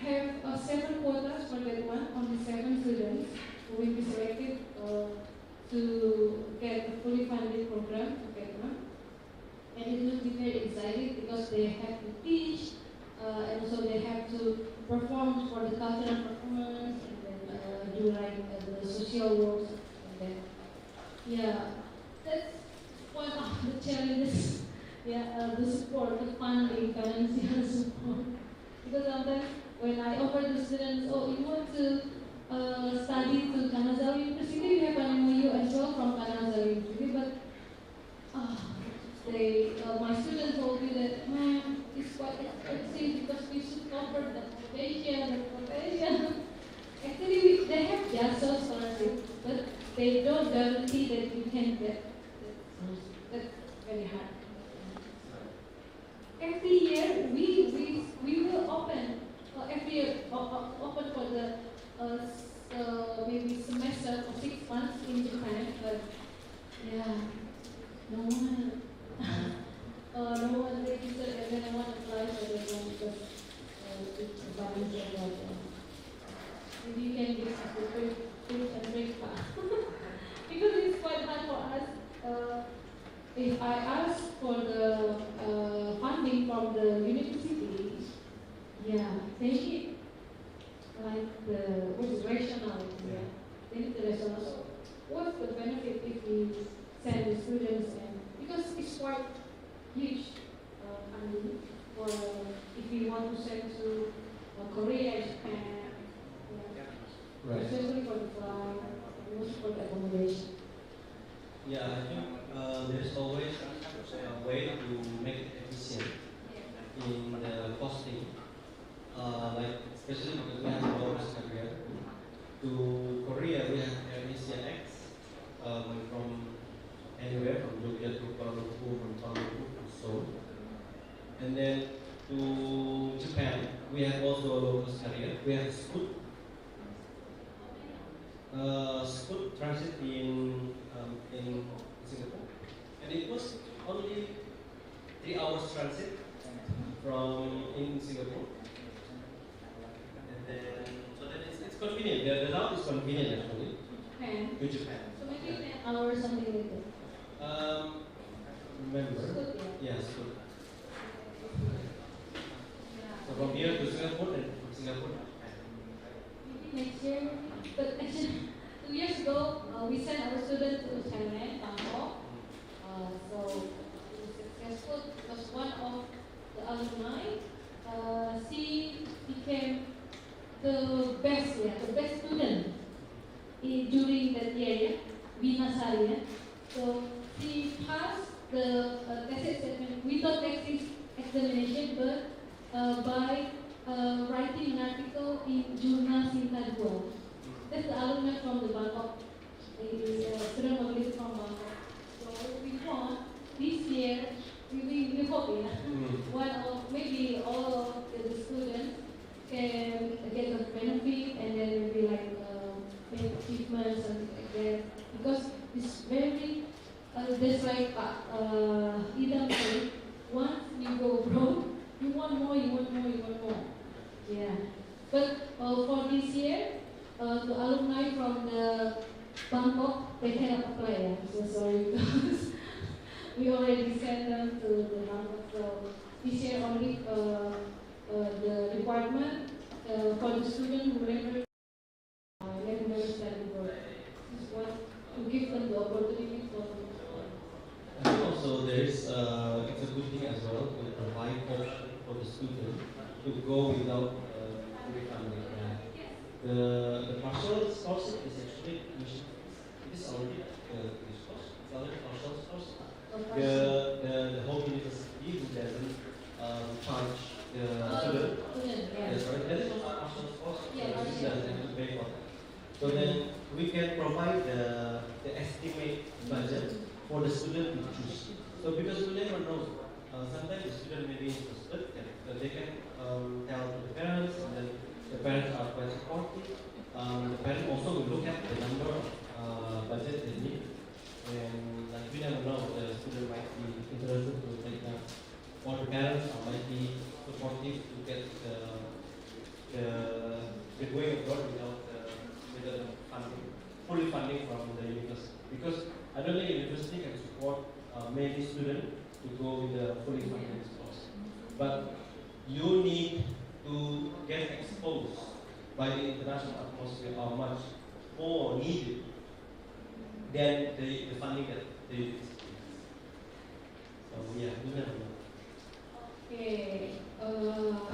have 7 quotas for that one, only 7 students who will be selected to get a fully funded program to Vietnam. And it will be very exciting because they have to teach and also they have to perform for the cultural performance and then do like the social work and then yeah, that's one of the challenges. Yeah, the support, the funding, financial support. Because sometimes when I offer to students, oh, you want to study to Kanazawa University, we have an MOU as well from Kanazawa University, but my students told me that, man, it's quite expensive because we should cover the accommodation. Actually, they have just a scholarship, but they don't guarantee that you can get that. That's very hard. Every year, we will open, every year, open for the maybe semester or 6 months in Japan, but yeah, no one, no one registered and then no one applied for that one because it's a balance of that. Maybe you can give us the food and breakfast. Because it's quite hard for us. If I ask for the funding from the university, yeah, they need like what is rational, yeah. They need the rational. So what's the benefit if we send the students and because it's quite huge funding for if we want to send to Korea, Japan. Right. Especially for the flight, and also for the accommodation. Yeah, I think there's always a way to make it efficient in the costing. Like especially because we have a low cost career. To Korea, we have Asia X from anywhere from Jogja to Kuala Lumpur, from Kuala Lumpur to Seoul. And then to Japan, we have also a low cost carrier. We have Scoot. Scoot transit in Singapore, and it was only 3 hours transit from in Singapore, and then so then it's convenient. The route is convenient actually. Japan. To Japan. So maybe 10 hours something like that. Remember? Scoot, yeah. Yes. Scoot. So from here to Singapore and from Singapore to Japan. Maybe next year. But actually, 2 years ago, we sent our students to Thailand, Bangkok. So it was successful because one of the alumni, she became the best student during that year, Vinasari. Yeah? So she passed the thesis statement without examination, but by writing an article in Jurnal Sinta 2. That's the alumni from the Bangkok. It is student mobility from Bangkok. So we want this year, we hope one of maybe all of the students can get the benefit and then maybe like make achievements and like that. Because it's very there's like Idam say, once you go broke, you want more. Yeah. But for this year, the alumni from the Bangkok, they cannot apply. I'm so sorry because we already sent them to the Bangkok. So this year only the requirement for the student who never study abroad. This is what to give them the opportunity for them. I think also there is it's a good thing as well to provide option for the student to go without refunding. The partial scholarship is actually tuition. It is already this course. It's already partial scholarship. The whole university who doesn't charge the student. Yes, right. That is also partial scholarship. So the student doesn't have to pay for that. So then we can provide the estimate budget for the student to choose. So because we never know, sometimes the student may be interested, and they can tell the parents, and then the parents are quite supportive. The parents also will look at the number of budget they need, and like we never know, the student might be interested to take that, or the parents might be supportive to get the way abroad without funding, fully funding from the university. Because I don't think a university can support many students to go with the fully funded course. But you need to get exposed by the international atmosphere are much more needed than the funding that they experience. So yeah, we never know. Okay, I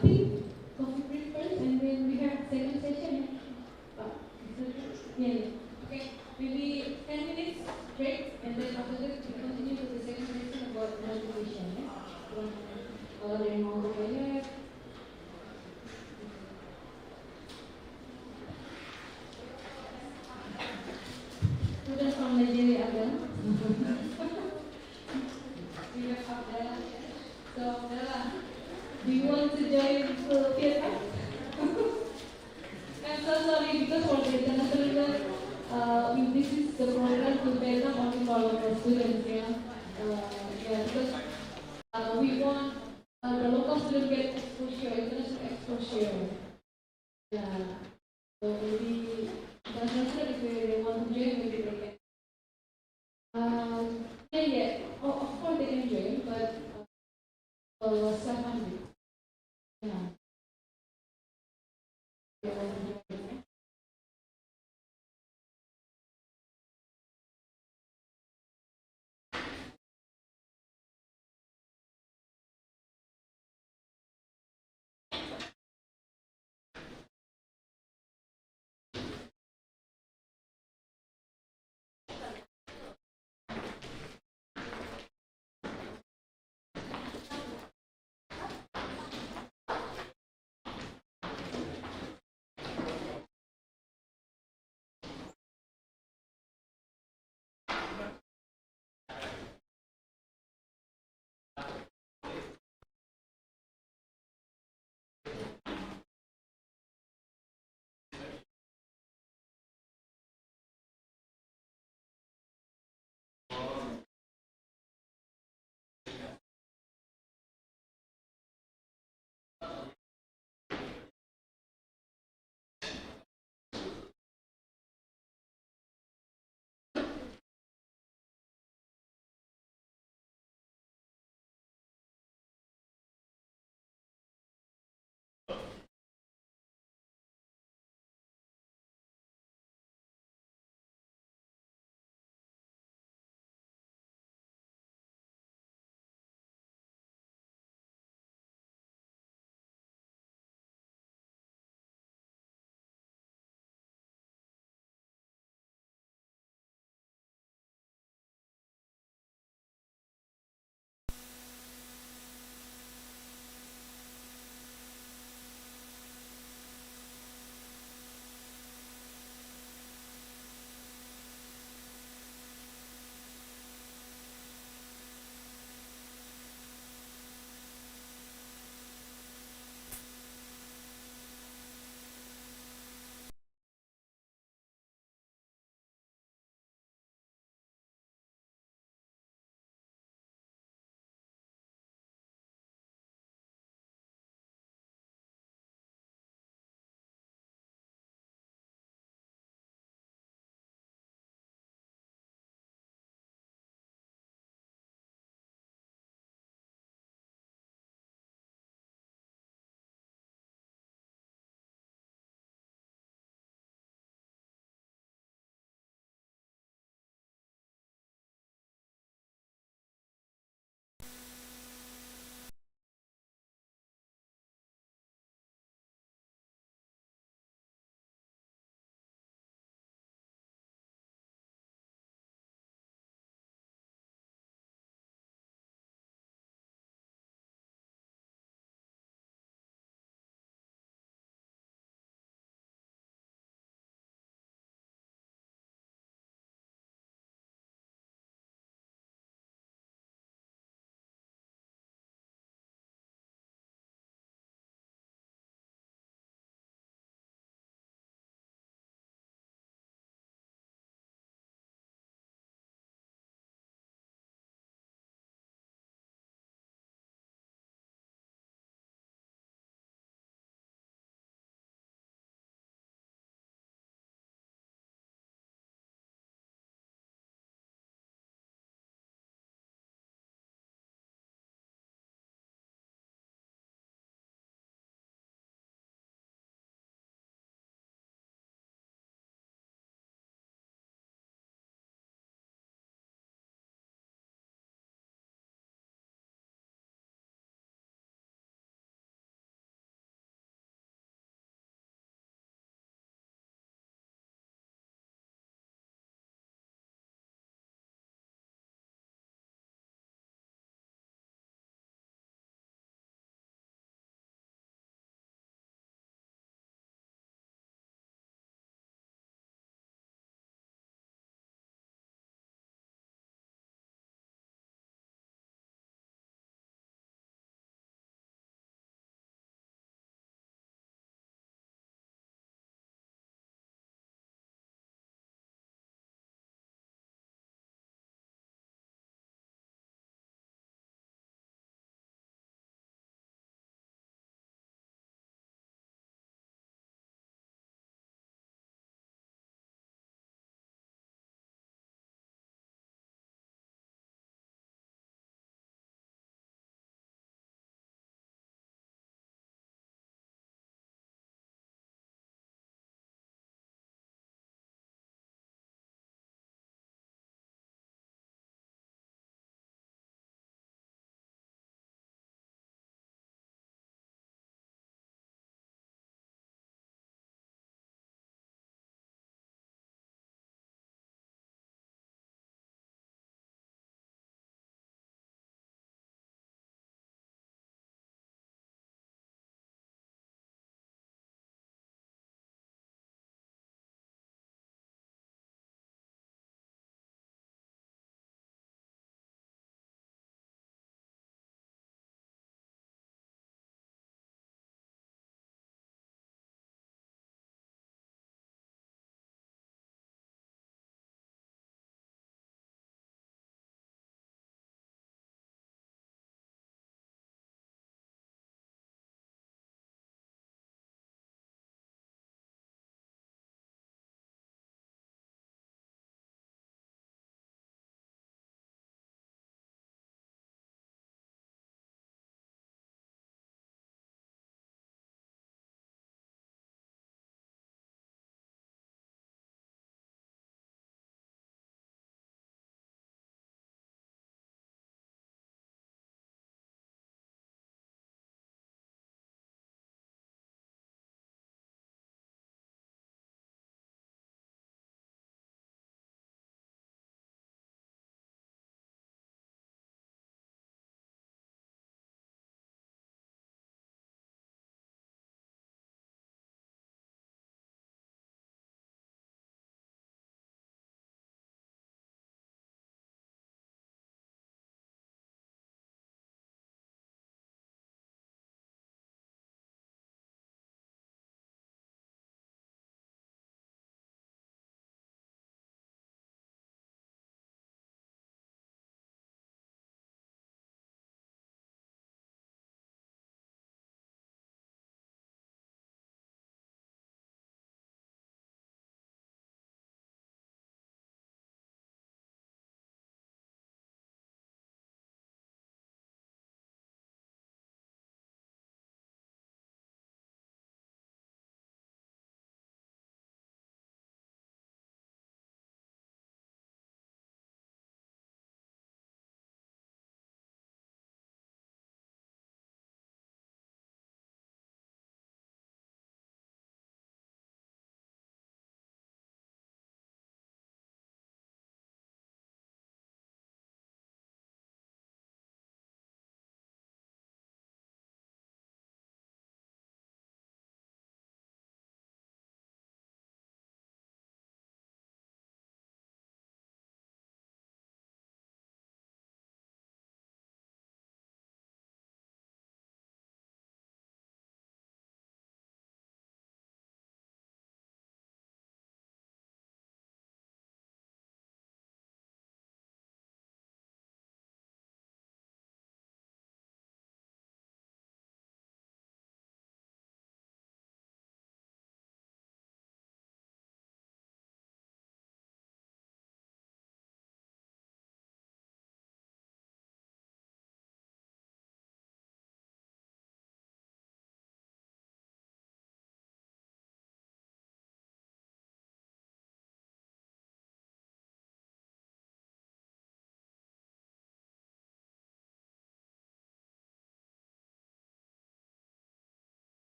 think coffee break first and then we have second session. Yeah. Okay, maybe 10 minutes break and then after that we continue with the second session about motivation. Ada yang mau bertanya? Sudah from Nigeria again. We have Abdallah. So Abdallah, do you want to join the PFF? I'm so sorry because for the international this is the program to develop only for local students, yeah. Yeah, because we want the local students get exposure, international exposure. Yeah. So maybe international if they want to join, maybe they can. Yeah, yeah. Of course they can join, but self-funded. Yeah. They want to join.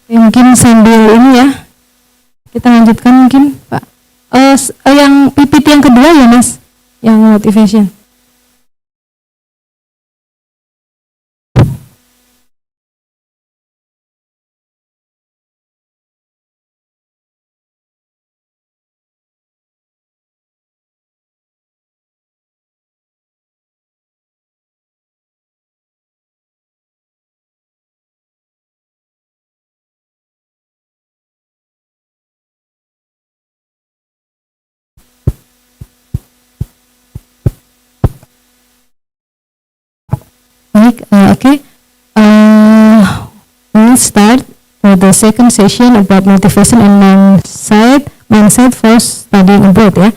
Mungkin sambil ini ya, kita lanjutkan mungkin Pak. Yang PPT yang kedua ya Mas, yang motivation. Baik, okay. We'll start for the second session about motivation and mindset for studying abroad ya.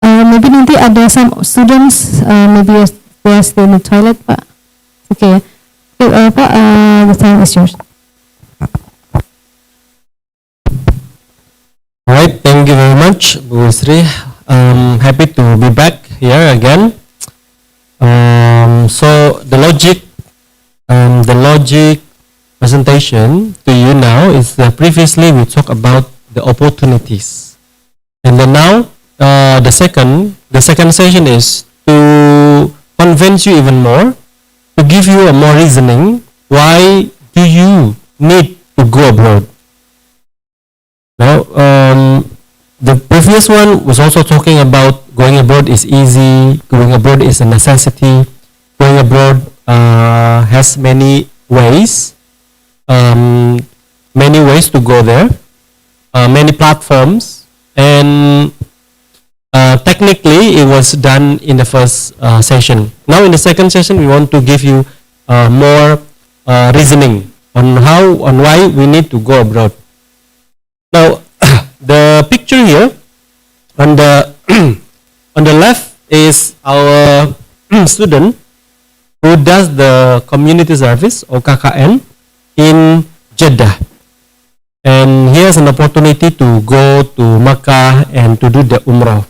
Maybe nanti ada some students, maybe they are still in the toilet, Pak. Okay, Pak, the time is yours. Alright, thank you very much, Bu Sri. Happy to be back here again. So the logic presentation to you now is previously we talked about the opportunities, and then now the second session is to convince you even more, to give you a more reasoning. Why do you need to go abroad? Now, the previous one was also talking about going abroad is easy, going abroad is a necessity, going abroad has many ways to go there, many platforms, and technically it was done in the first session. Now in the second session we want to give you more reasoning on why we need to go abroad. Now, the picture here on the on the left is our student who does the community service or KKN in Jeddah, and he has an opportunity to go to Makkah and to do the Umrah.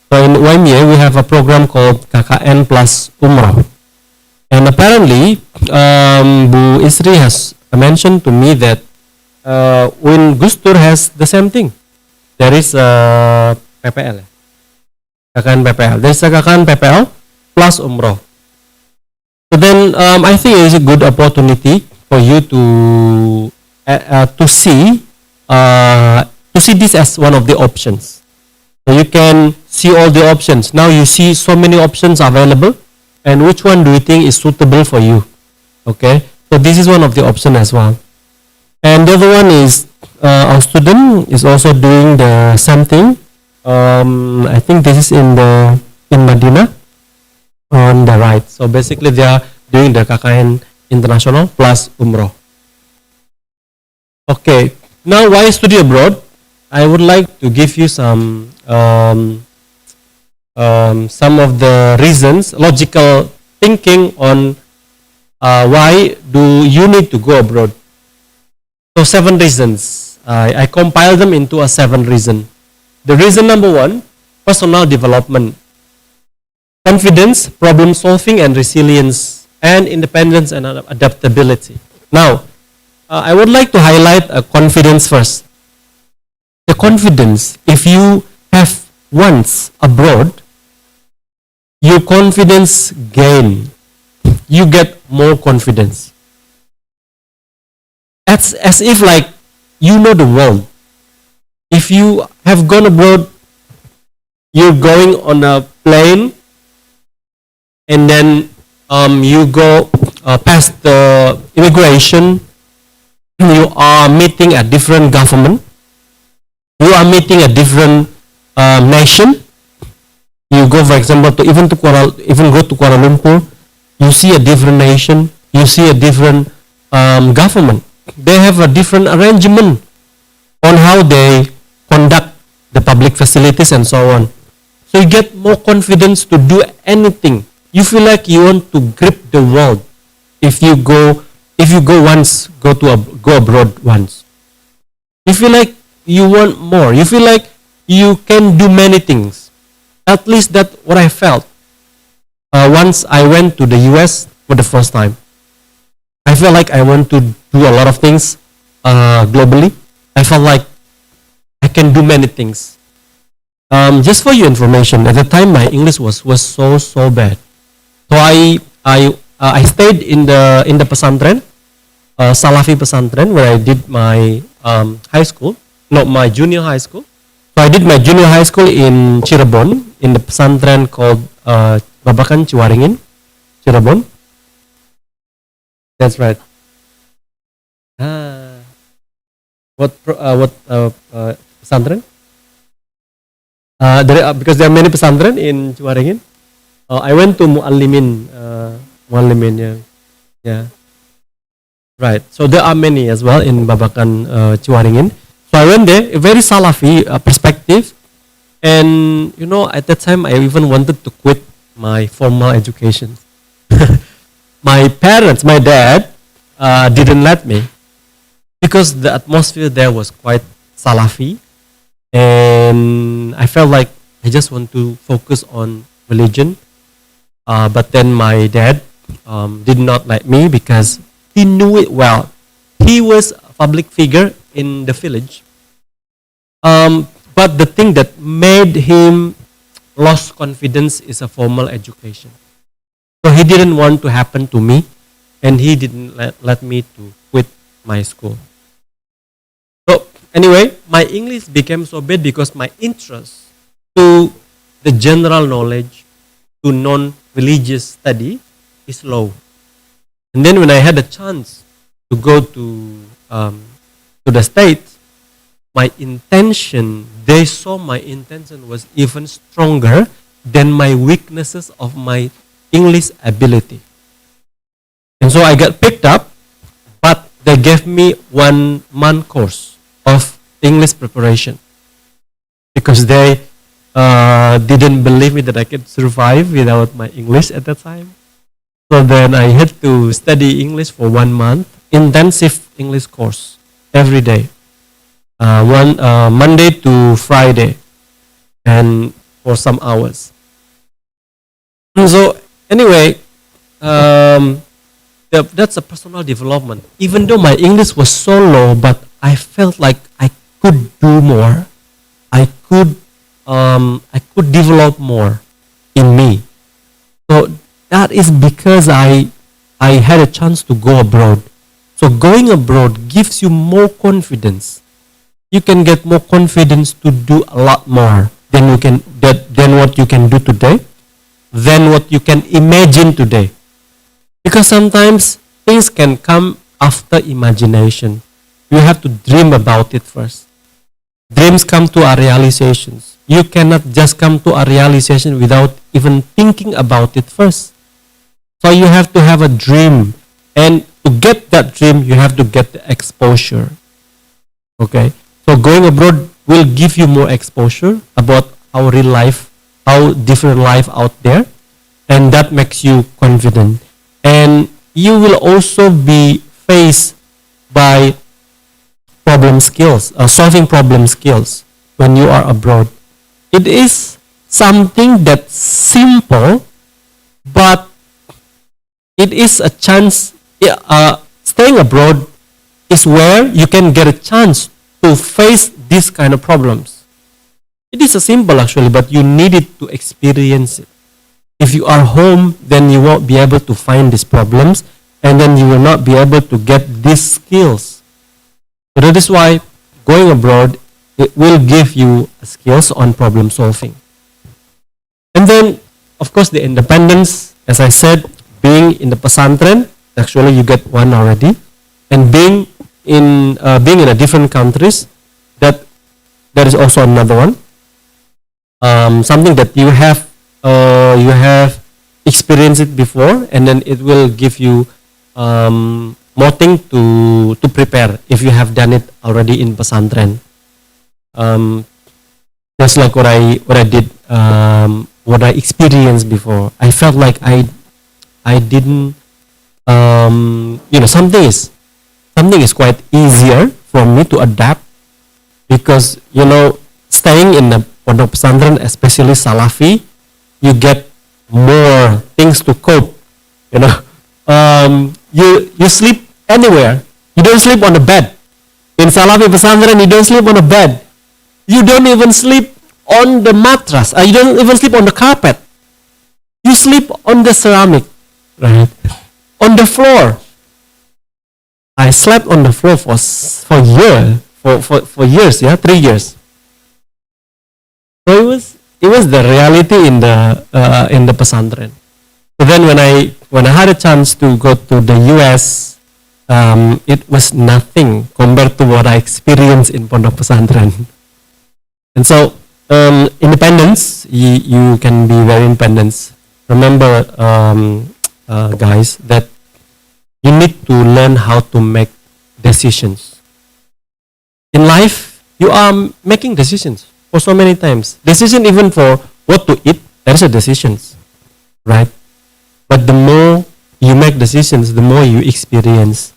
So in YMA we have a program called KKN plus Umrah, and apparently Bu Isri has mentioned to me that when Gustur has the same thing. There is a PPL, KKN PPL. There is a KKN PPL plus Umroh. So then I think it is a good opportunity for you to see this as one of the options. So you can see all the options. Now you see so many options available, and which one do you think is suitable for you? Okay, so this is one of the options as well. And the other one is our student is also doing the same thing. I think this is in Madinah on the right. So basically they are doing the KKN International plus Umroh. Okay, now why study abroad? I would like to give you some of the reasons, logical thinking on why do you need to go abroad. So 7 reasons. I compiled them into a 7 reason. The reason number 1, personal development, confidence, problem solving and resilience, and independence and adaptability. Now, I would like to highlight confidence first. The confidence, if you have once abroad, your confidence gain. You get more confidence. As if like you know the world. If you have gone abroad, you're going on a plane, and then you go past the immigration, you are meeting a different government, you are meeting a different nation. You go, for example, to go to Kuala Lumpur, you see a different nation, you see a different government. They have a different arrangement on how they conduct the public facilities and so on. So you get more confidence to do anything you feel like you want to grip the world if you go once, go abroad once. You feel like you want more. You feel like you can do many things. At least that's what I felt. Once I went to the US for the first time, I felt like I want to do a lot of things globally. I felt like I can do many things. Just for your information, at the time my English was so bad. So I stayed in the pesantren, Salafi pesantren, where I did my high school, not my junior high school. So I did my junior high school in Cirebon, in the pesantren called Babakan Ciwaringin, Cirebon. That's right. What pesantren? Because there are many pesantren in Ciwaringin. I went to Muallimin, yeah. Right. So there are many as well in Babakan Ciwaringin. So I went there, a very Salafi perspective, and at that time I even wanted to quit my formal education. My parents, my dad, didn't let me because the atmosphere there was quite Salafi, and I felt like I just want to focus on religion. But then my dad did not let me because he knew it well. He was a public figure in the village. But the thing that made him lost confidence is a formal education. So he didn't want to happen to me, and he didn't let me to quit my school. So anyway, my English became so bad because my interest to the general knowledge, to non-religious study is low. And then when I had a chance to go to the States, they saw my intention was even stronger than my weaknesses of my English ability. And so I got picked up, but they gave me 1 month course of English preparation because they didn't believe me that I could survive without my English at that time. So then I had to study English for 1 month, intensive English course every day, Monday to Friday, and for some hours. And so anyway, that's a personal development. Even though my English was so low, but I felt like I could do more. I could develop more in me. So that is because I had a chance to go abroad. So going abroad gives you more confidence. You can get more confidence to do a lot more than what you can do today, than what you can imagine today. Because sometimes things can come after imagination. You have to dream about it first. Dreams come to our realizations. You cannot just come to a realization without even thinking about it first. So you have to have a dream. And to get that dream, you have to get the exposure. Okay? So going abroad will give you more exposure about how real life, how different life out there. And that makes you confident. And you will also be faced by solving problem skills when you are abroad. It is something that's simple, but it is a chance. Staying abroad is where you can get a chance to face these kind of problems. It is a simple actually, but you need it to experience it. If you are home, then you won't be able to find these problems, and then you will not be able to get these skills. So that is why going abroad, it will give you skills on problem solving. And then, of course, the independence, as I said, being in the pesantren, actually you get one already, and being in a different countries, that is also another one. Something that you have experienced it before, and then it will give you more thing to prepare if you have done it already in pesantren. Just like what I did what I experienced before. I felt like I didn't, something is quite easier for me to adapt because, staying in the pondok pesantren, especially Salafi, you get more things to cope, you sleep anywhere. You don't sleep on the bed. In Salafi pesantren, you don't sleep on the bed. You don't even sleep on the mattress. You don't even sleep on the carpet. You sleep on the ceramic, right? On the floor. I slept on the floor for years, 3 years. So it was the reality in the pesantren. So then when I had a chance to go to the US, it was nothing compared to what I experienced in pondok pesantren. And so independence, you can be very independent. Remember, guys, that you need to learn how to make decisions. In life, you are making decisions for so many times. Decision even for what to eat, there is a decisions, right? But the more you make decisions, the more you experience.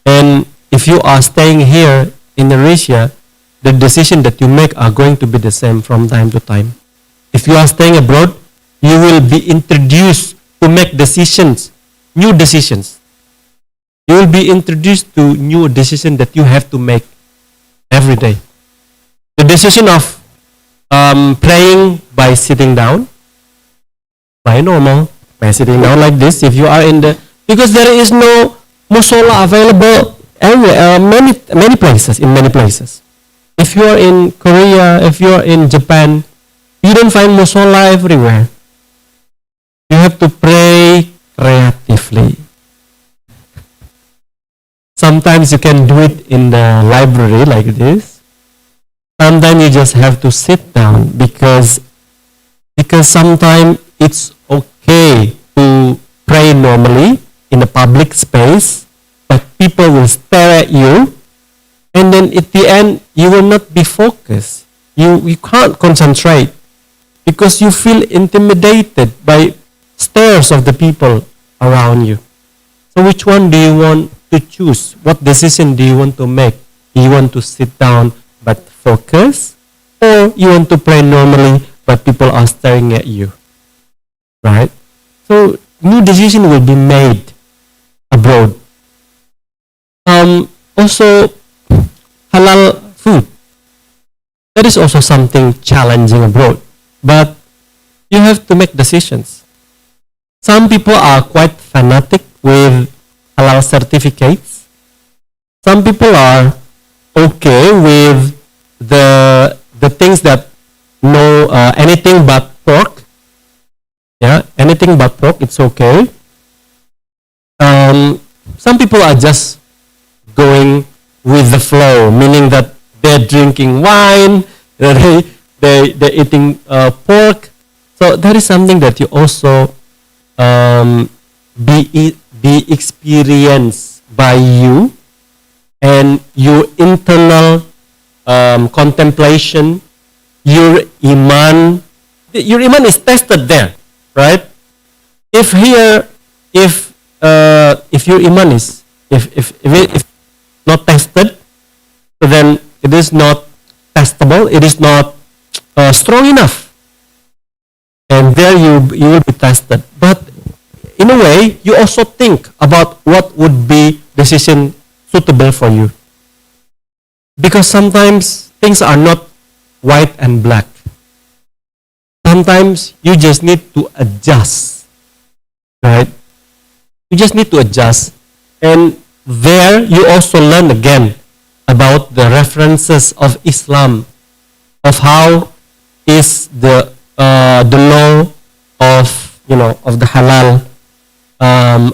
And if you are staying here in Indonesia, the decisions that you make are going to be the same from time to time. If you are staying abroad, you will be introduced to make decisions, new decisions. You will be introduced to new decisions that you have to make every day. The decision of praying by sitting down, by normal, by sitting down like this. If you are because there is no musola available everywhere, many places. If you are in Korea, if you are in Japan, you don't find musola everywhere. You have to pray creatively. Sometimes you can do it in the library like this. Sometimes you just have to sit down because sometimes it's okay to pray normally in a public space, but people will stare at you, and then at the end you will not be focused. You can't concentrate because you feel intimidated by stares of the people around you. So which one do you want to choose? What decision do you want to make? Do you want to sit down but focus, or you want to pray normally but people are staring at you, right? So new decision will be made abroad. Also, halal food. That is also something challenging abroad, but you have to make decisions. Some people are quite fanatic with halal certificates. Some people are okay with the things that no anything but pork. Yeah, anything but pork, it's okay. Some people are just going with the flow, meaning that they're drinking wine, they're eating pork. So that is something that you also be experienced by you, and your internal contemplation, your iman is tested there, right? If your iman is if not tested, then it is not testable. It is not strong enough, and there you will be tested. But in a way, you also think about what would be decision suitable for you, because sometimes things are not white and black. Sometimes you just need to adjust, right? You just need to adjust, and there you also learn again about the references of Islam, of how is the law of of the halal,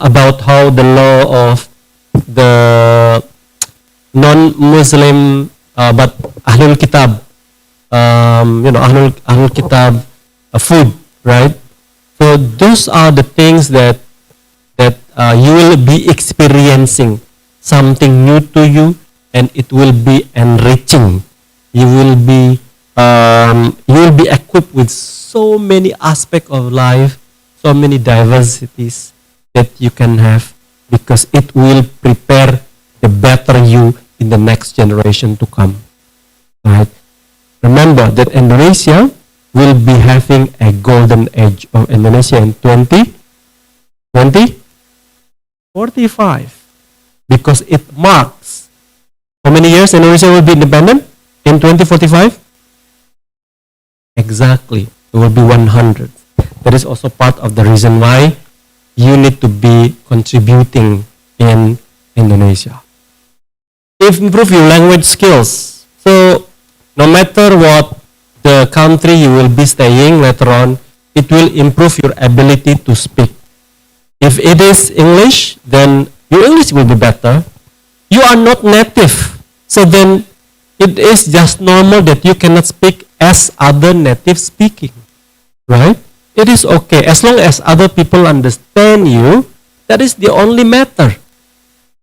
about how the law of the non-Muslim but Ahlul Kitab, Ahlul Kitab food, right? So those are the things that you will be experiencing something new to you, and it will be enriching. You will be you will be equipped with so many aspects of life, so many diversities that you can have, because it will prepare the better you in the next generation to come. Right? Remember that Indonesia will be having a golden age of Indonesia in 2045, because it marks how many years Indonesia will be independent in 2045? Exactly, it will be 100. That is also part of the reason why you need to be contributing in Indonesia. Improve your language skills. So no matter what the country you will be staying later on, it will improve your ability to speak. If it is English, then your English will be better. You are not native, so then it is just normal that you cannot speak as other native speaking, right? It is okay as long as other people understand you. That is the only matter.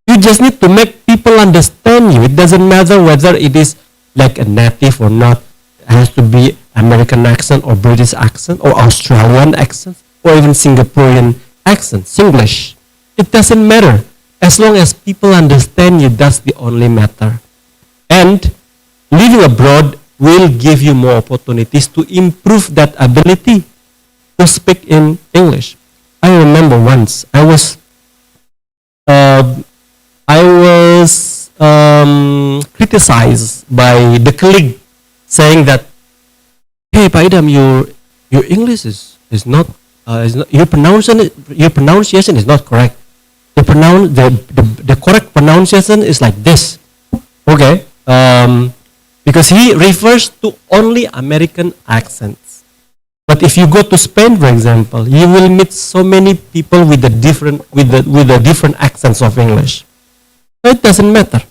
You just need to make people understand you. It doesn't matter whether it is like a native or not. It has to be American accent or British accent or Australian accent or even Singaporean accent, Singlish. It doesn't matter. As long as people understand you, that's the only matter. And living abroad will give you more opportunities to improve that ability to speak in English. I remember once I was criticized by the colleague saying that, "Hey, Pak Idam, your English is not your pronunciation is not correct. The correct pronunciation is like this." Okay, because he refers to only American accents. But if you go to Spain, for example, you will meet so many people with the different accents of English. It doesn't matter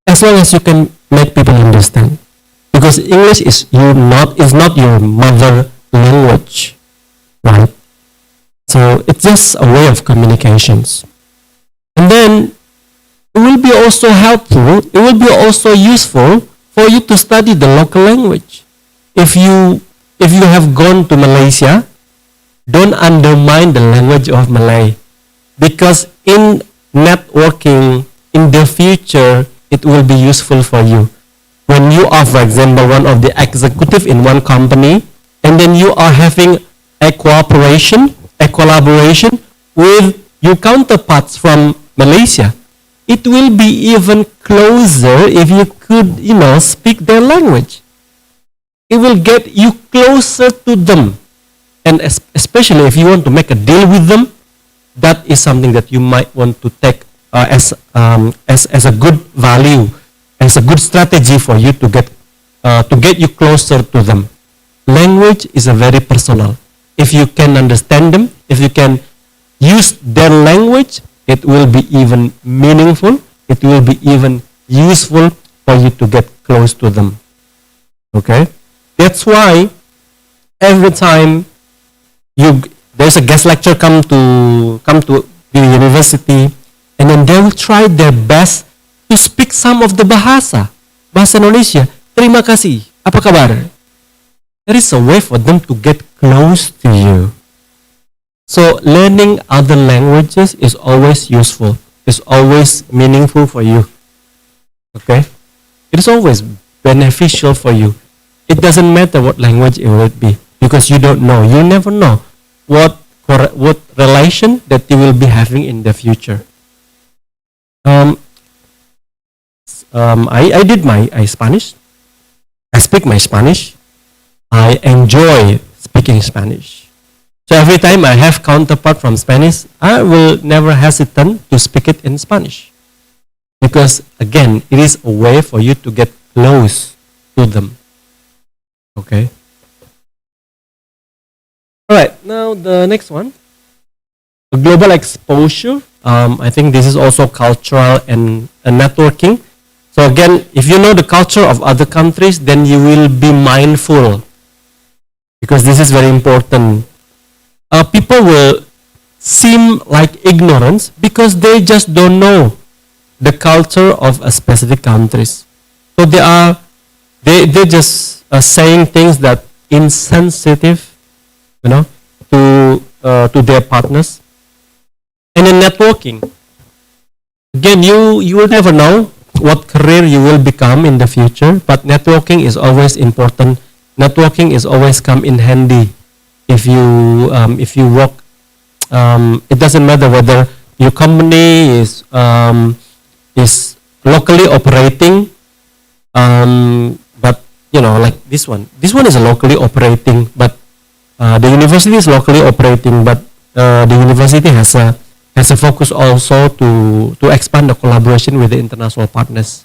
as long as you can make people understand, because English is not your mother language, right? So it's just a way of communications, and then it will be also helpful. It will be also useful for you to study the local language. If you have gone to Malaysia, don't undermine the language of Malay, because in networking in the future it will be useful for you. When you are, for example, one of the executive in one company, and then you are having a collaboration with your counterparts from Malaysia, it will be even closer if you could, speak their language. It will get you closer to them, and especially if you want to make a deal with them, that is something that you might want to take as a good value, as a good strategy for you to get you closer to them. Language is a very personal. If you can understand them, if you can use their language, it will be even meaningful. It will be even useful for you to get close to them. Okay, that's why every time there's a guest lecturer come to the university, and then they will try their best to speak some of the bahasa Indonesia. Terima kasih, apa kabar? There is a way for them to get close to you. So learning other languages is always useful. It's always meaningful for you. Okay? It is always beneficial for you. It doesn't matter what language it will be, because you don't know. You never know what relation that you will be having in the future. I did my Spanish. I speak my Spanish. I enjoy speaking Spanish. So every time I have counterpart from Spanish, I will never hesitate to speak it in Spanish. Because again, it is a way for you to get close to them. Okay? Alright, now the next one. The global exposure. I think this is also cultural and networking. So again, if you know the culture of other countries, then you will be mindful, because this is very important. People will seem like ignorance because they just don't know the culture of a specific countries. So they just saying things that insensitive, to their partners. And in networking, again, you will never know what career you will become in the future, but networking is always important. Networking is always come in handy if you work. It doesn't matter whether your company is locally operating, but like this one. This one is locally operating, but the university is locally operating, but the university has a focus also to expand the collaboration with the international partners.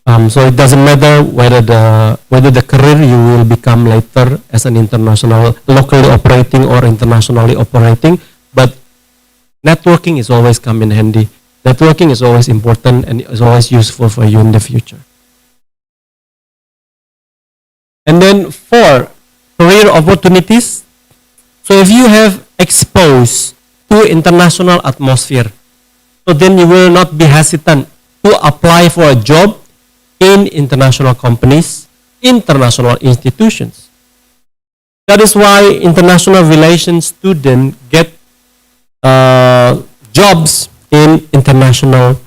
So it doesn't matter whether the career you will become later as an international, locally operating or internationally operating, but networking is always come in handy. Networking is always important and is always useful for you in the future. And then 4, career opportunities. So if you have exposed to international atmosphere, so then you will not be hesitant to apply for a job in international companies, international institutions. That is why international relations students get jobs in international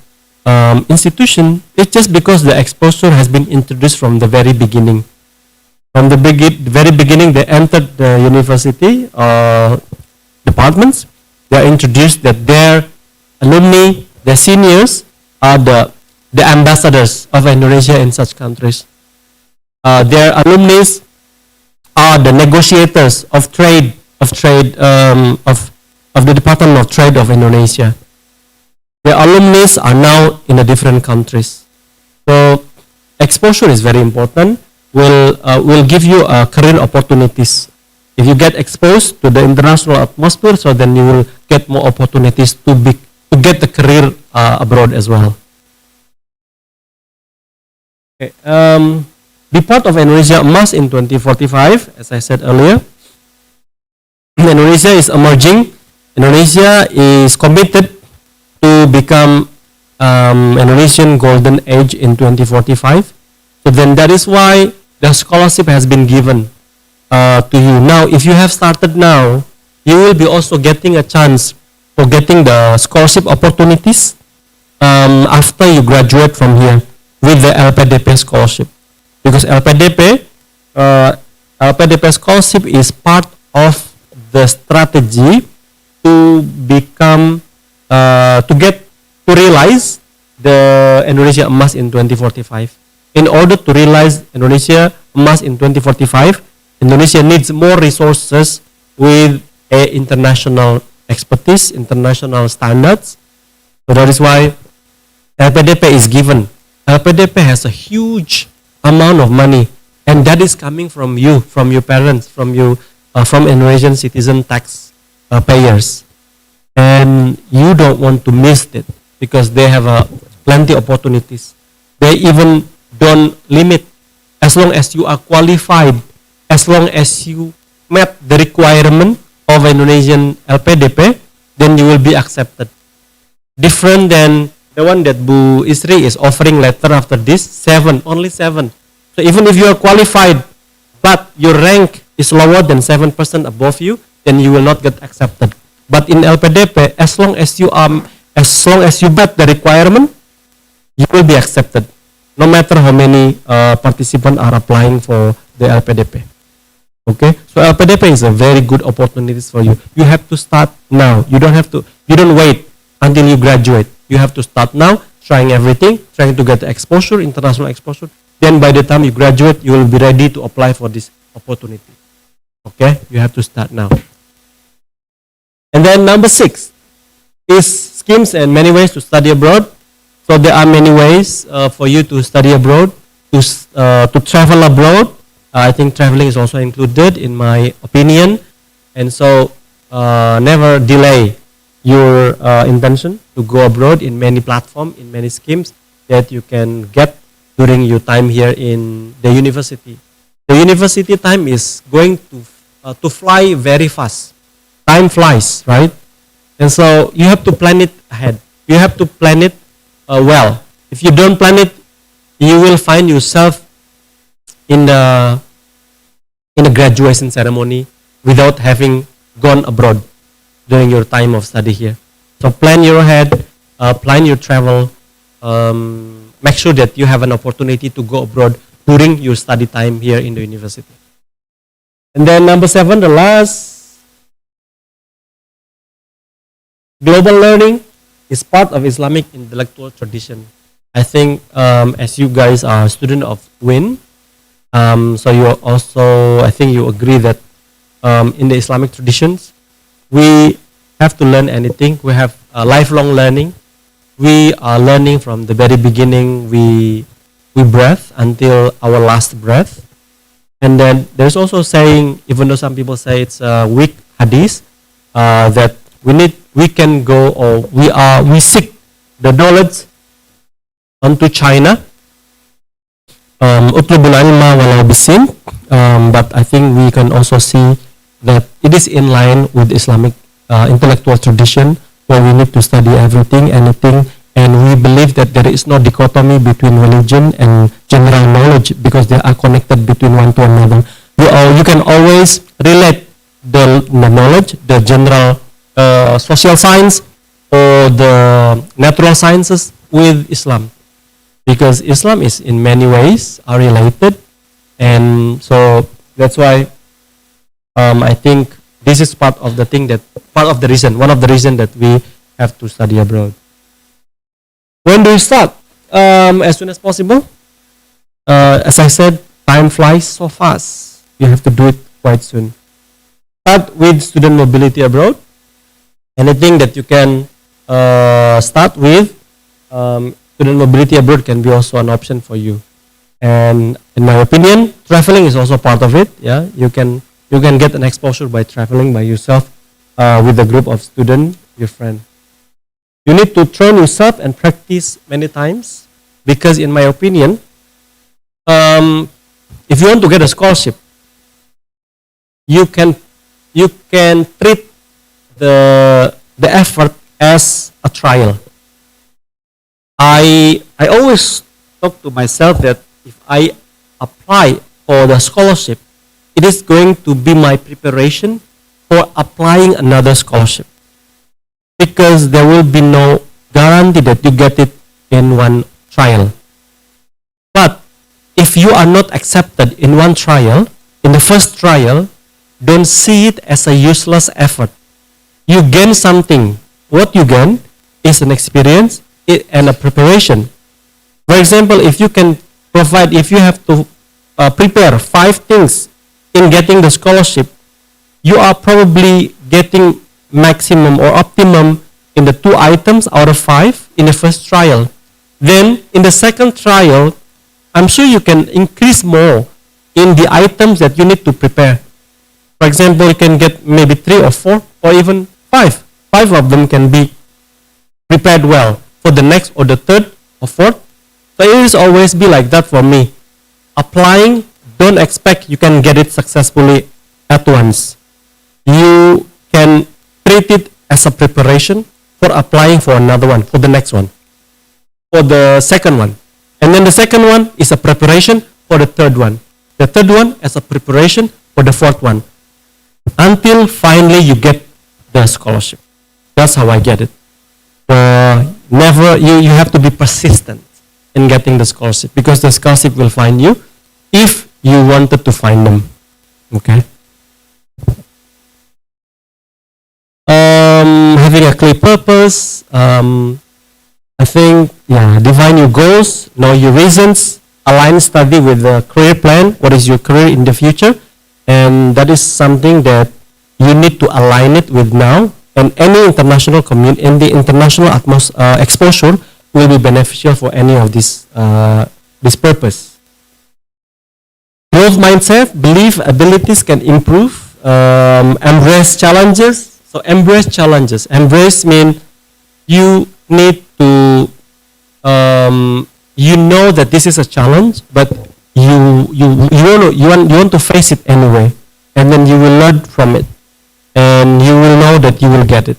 institution. It's just because the exposure has been introduced from the very beginning. From the very beginning, they entered the university departments. They are introduced that their alumni, their seniors, are the ambassadors of Indonesia in such countries. Their alumni are the negotiators of trade of the Department of Trade of Indonesia. Their alumni are now in the different countries. So exposure is very important. Will give you career opportunities. If you get exposed to the international atmosphere, so then you will get more opportunities to get the career abroad as well. Okay. Be part of Indonesia Emas in 2045, as I said earlier. Indonesia is emerging. Indonesia is committed to become Indonesian Golden Age in 2045. So then that is why the scholarship has been given to you. Now, if you have started now, you will be also getting a chance for getting the scholarship opportunities after you graduate from here with the LPDP scholarship. Because LPDP scholarship is part of the strategy to become, to realize the Indonesia Emas in 2045. In order to realize Indonesia Emas in 2045, Indonesia needs more resources with international expertise, international standards. So that is why LPDP is given. LPDP has a huge amount of money, and that is coming from you, from your parents, from Indonesian citizen tax payers. And you don't want to miss it because they have plenty opportunities. They even don't limit. As long as you are qualified, as long as you met the requirement of Indonesian LPDP, then you will be accepted. Different than the one that Bu Isri is offering later after this, only 7. So even if you are qualified, but your rank is lower than 7% above you, then you will not get accepted. But in LPDP, as long as you met the requirement, you will be accepted. No matter how many participants are applying for the LPDP. Okay, so LPDP is a very good opportunity for you. You have to start now. You don't wait until you graduate. You have to start now, trying everything, trying to get the exposure, international exposure. Then by the time you graduate, you will be ready to apply for this opportunity. Okay, you have to start now. And then number 6 is schemes and many ways to study abroad. So there are many ways for you to study abroad, to travel abroad. I think traveling is also included in my opinion. And so never delay your intention to go abroad in many platforms, in many schemes that you can get during your time here in the university. The university time is going to fly very fast. Time flies, right? And so you have to plan it ahead. You have to plan it well. If you don't plan it, you will find yourself in the graduation ceremony without having gone abroad during your time of study here. So plan your ahead, plan your travel, make sure that you have an opportunity to go abroad during your study time here in the university. And then number 7, the last, global learning is part of Islamic intellectual tradition. I think as you guys are a student of WIN, so you are also, I think you agree that in the Islamic traditions, we have to learn anything. We have lifelong learning. We are learning from the very beginning. We breathe until our last breath. And then there's also saying, even though some people say it's a weak hadith, that we can go, or we seek the knowledge onto China. Utlubul ilma walau bisin. But I think we can also see that it is in line with Islamic intellectual tradition, where we need to study everything, anything, and we believe that there is no dichotomy between religion and general knowledge, because they are connected between one to another. You can always relate the knowledge, the general social science or the natural sciences with Islam, because Islam is in many ways are related, and so that's why I think this is part of the reason, one of the reason that we have to study abroad. When do you start? As soon as possible. As I said, time flies so fast. You have to do it quite soon. Start with student mobility abroad. Anything that you can start with, student mobility abroad can be also an option for you. And in my opinion, traveling is also part of it. Yeah, you can get an exposure by traveling by yourself with a group of students, your friend. You need to train yourself and practice many times, because in my opinion, if you want to get a scholarship, you can treat the effort as a trial. I always talk to myself that if I apply for the scholarship, it is going to be my preparation for applying another scholarship, because there will be no guarantee that you get it in one trial. But if you are not accepted in one trial, in the first trial, don't see it as a useless effort. You gain something. What you gain is an experience and a preparation. For example, if you have to prepare 5 things in getting the scholarship, you are probably getting maximum or optimum in the 2 items out of 5 in the first trial. Then in the second trial, I'm sure you can increase more in the items that you need to prepare. For example, you can get maybe 3 or 4 or even 5. 5 of them can be prepared well for the next or the third or fourth. So it will always be like that for me. Applying, don't expect you can get it successfully at once. You can treat it as a preparation for applying for another one, for the next one, for the second one. And then the second one is a preparation for the third one. The third one as a preparation for the fourth one. Until finally you get the scholarship. That's how I get it. You have to be persistent in getting the scholarship, because the scholarship will find you if you wanted to find them. Okay. Having a clear purpose. I think, define your goals, know your reasons, align study with the career plan. What is your career in the future? And that is something that you need to align it with now. And any international exposure will be beneficial for any of this purpose. Growth mindset, believe abilities can improve. Embrace challenges. So embrace challenges. Embrace means you need to, you know that this is a challenge, but you want to face it anyway, and then you will learn from it, and you will know that you will get it.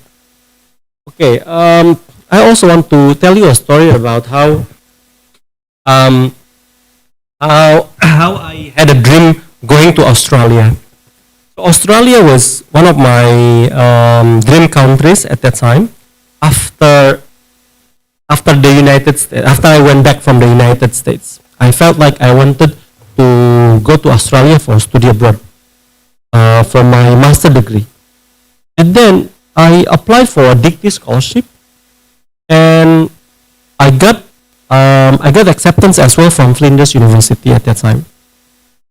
Okay. I also want to tell you a story about how how I had a dream going to Australia. Australia was one of my dream countries at that time. After the United States, after I went back from the United States, I felt like I wanted to go to Australia for study abroad for my master degree. And then I applied for a degree scholarship, and I got acceptance as well from Flinders University at that time,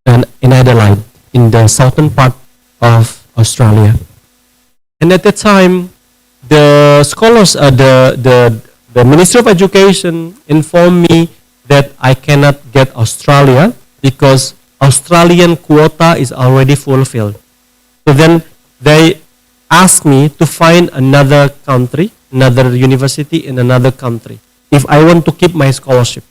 and in Adelaide, in the southern part of Australia. And at that time, the scholars, the Ministry of Education informed me that I cannot get Australia because Australian quota is already fulfilled. So then they asked me to find another country, another university in another country, if I want to keep my scholarship.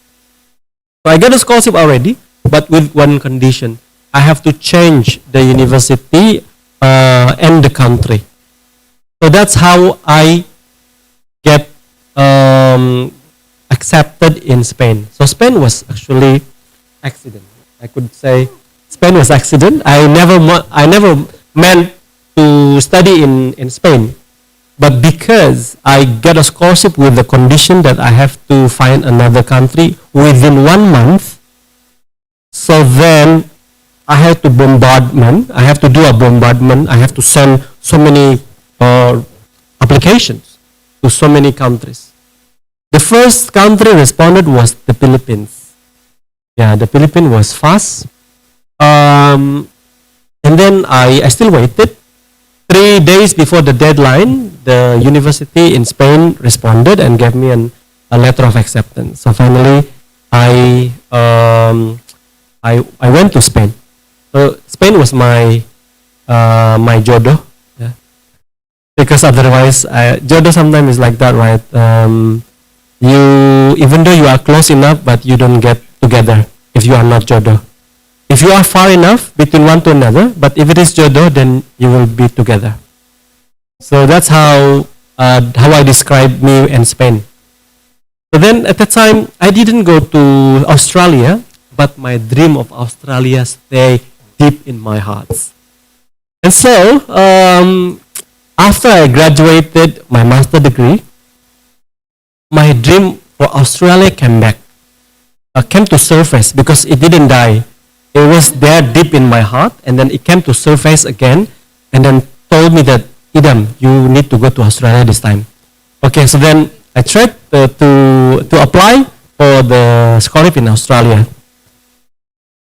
So I got a scholarship already, but with one condition. I have to change the university and the country. So that's how I get accepted in Spain. So Spain was actually accident. I could say Spain was accident. I never meant to study in Spain, but because I get a scholarship with the condition that I have to find another country within 1 month, so then I have to bombardment. I have to do a bombardment. I have to send so many applications to so many countries. The first country responded was the Philippines. Yeah, the Philippines was fast. And then I still waited. 3 days before the deadline, the university in Spain responded and gave me a letter of acceptance. So finally, I went to Spain. So Spain was my jodoh, yeah. Because otherwise, jodoh sometimes is like that, right? You, even though you are close enough, but you don't get together if you are not jodoh. If you are far enough between one to another, but if it is jodoh, then you will be together. So that's how I describe me and Spain. So then at that time, I didn't go to Australia, but my dream of Australia stayed deep in my heart. And so, after I graduated my master degree, my dream for Australia came back, came to surface because it didn't die. It was there deep in my heart, and then it came to surface again, and then told me that, Idam, you need to go to Australia this time. Okay, so then I tried to apply for the scholarship in Australia.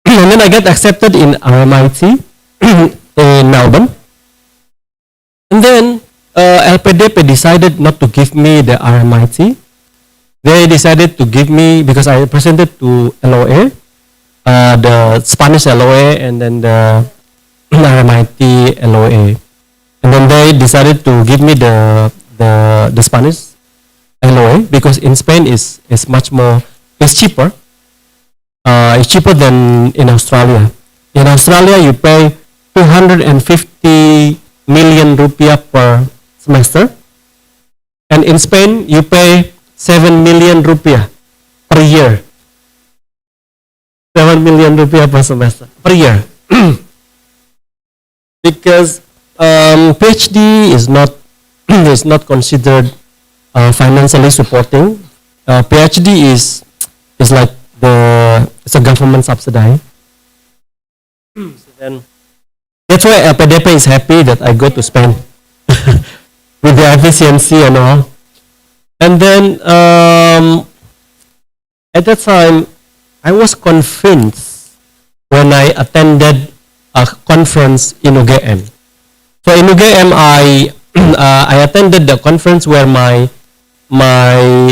And then I got accepted in RMIT in Melbourne. And then LPDP decided not to give me the RMIT. They decided to give me, because I presented to LOA, the Spanish LOA and then the RMIT LOA. And then they decided to give me the Spanish LOA because in Spain is much more, it's cheaper. It's cheaper than in Australia. In Australia, you pay 250 million rupiah per semester. And in Spain, you pay 7 million rupiah per year. 7 million rupiah per semester, per year. Because PhD is not considered financially supporting. PhD is like it's a government subsidy. So then that's why LPDP is happy that I go to Spain with the efficiency and all. And then at that time, I was convinced when I attended a conference in UGM. So in UGM, I attended the conference where my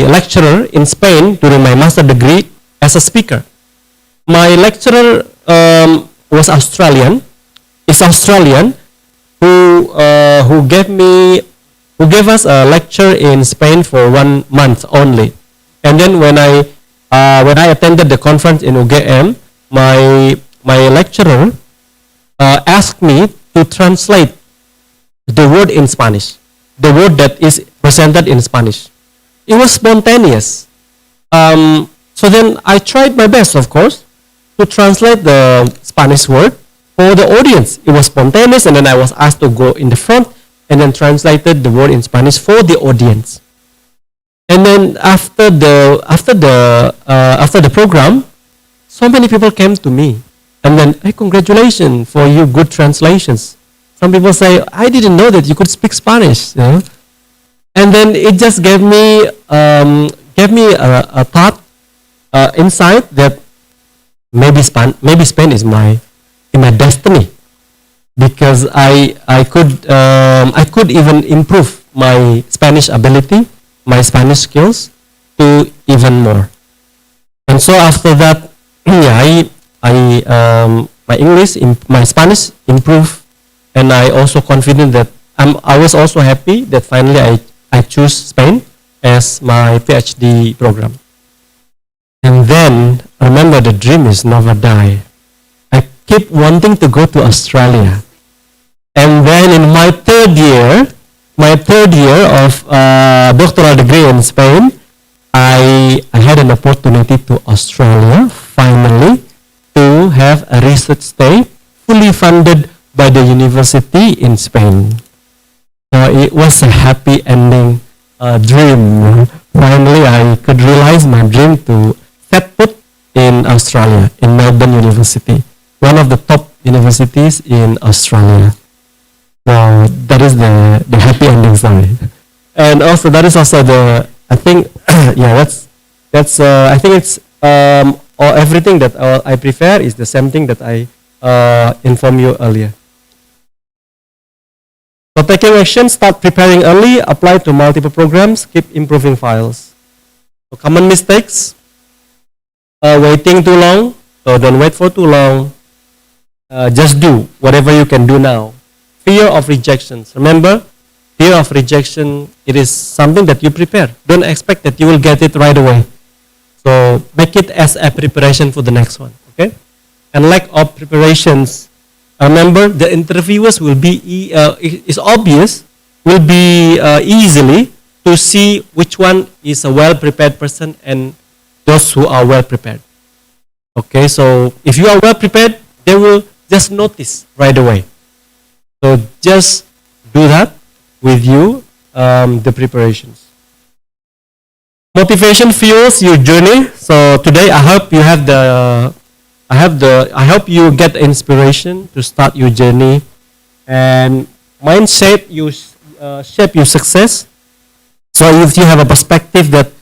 lecturer in Spain during my master degree as a speaker. My lecturer was Australian, is Australian, who gave us a lecture in Spain for 1 month only. And then when I attended the conference in UGM, my lecturer asked me to translate the word in Spanish, the word that is presented in Spanish. It was spontaneous. So then I tried my best, of course, to translate the Spanish word for the audience. It was spontaneous, and then I was asked to go in the front and then translated the word in Spanish for the audience. And then after the program, so many people came to me, and then, hey, congratulations for your good translations. Some people say, I didn't know that you could speak Spanish. You know? And then it just gave me a thought, insight that maybe Spain is my destiny, because I could even improve my Spanish ability, my Spanish skills to even more. And so after that, my Spanish improved, and I also confident that I was also happy that finally I choose Spain as my PhD program. And then remember, the dream is never die. I keep wanting to go to Australia. And then in my third year of doctoral degree in Spain, I had an opportunity to Australia finally to have a research stay fully funded by the university in Spain. So it was a happy ending dream. Finally, I could realize my dream to set foot in Australia, in Melbourne University, one of the top universities in Australia. So that is the happy ending story. And also that is also I think it's or everything that I prefer is the same thing that I informed you earlier. So taking action, start preparing early, apply to multiple programs, keep improving files. So common mistakes, waiting too long, so don't wait for too long. Just do whatever you can do now. Fear of rejections. Remember, fear of rejection, it is something that you prepare. Don't expect that you will get it right away. So make it as a preparation for the next one, okay? And lack of preparations, remember the interviewers will be, it's obvious, will be easily to see which one is a well-prepared person and those who are well-prepared. Okay, so if you are well-prepared, they will just notice right away. So just do that with you, the preparations. Motivation fuels your journey. So today I hope you have I hope you get inspiration to start your journey, and mindset you shape your success. So if you have a perspective that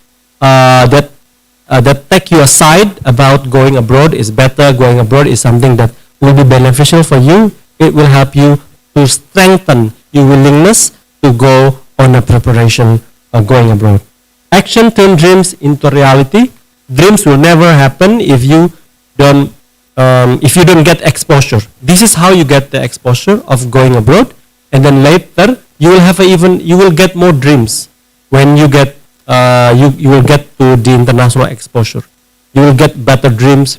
take you aside about going abroad is better, going abroad is something that will be beneficial for you, it will help you to strengthen your willingness to go on a preparation of going abroad. Action turn dreams into reality. Dreams will never happen if you don't get exposure. This is how you get the exposure of going abroad, and then later you will get more dreams when you get you will get to the international exposure. You will get better dreams.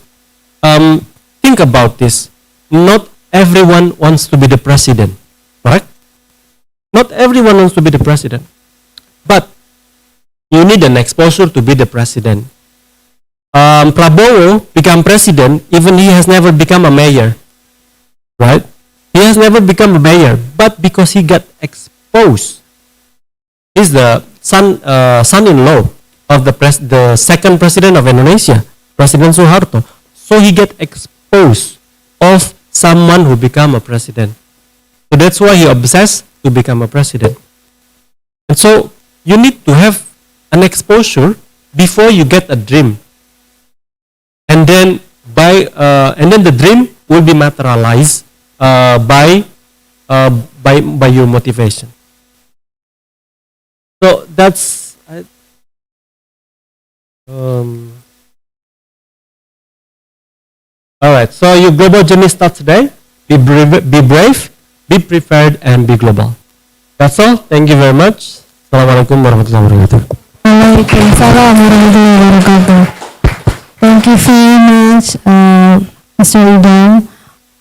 Think about this. Not everyone wants to be the president, right? Not everyone wants to be the president, but you need an exposure to be the president. Prabowo become president, even he has never become a mayor, right? He has never become a mayor, but because he got exposed, he's the son-in-law of the second president of Indonesia, President Soeharto. So he get exposed of someone who become a president. So that's why he obsessed to become a president. And so you need to have an exposure before you get a dream. And then the dream will be materialized by your motivation. So that's all right. So your global journey starts today. Be brave, be prepared, and be global. That's all. Thank you very much. Assalamualaikum warahmatullahi wabarakatuh. Waalaikumsalam warahmatullahi wabarakatuh. Thank you very much, Mr. Idam,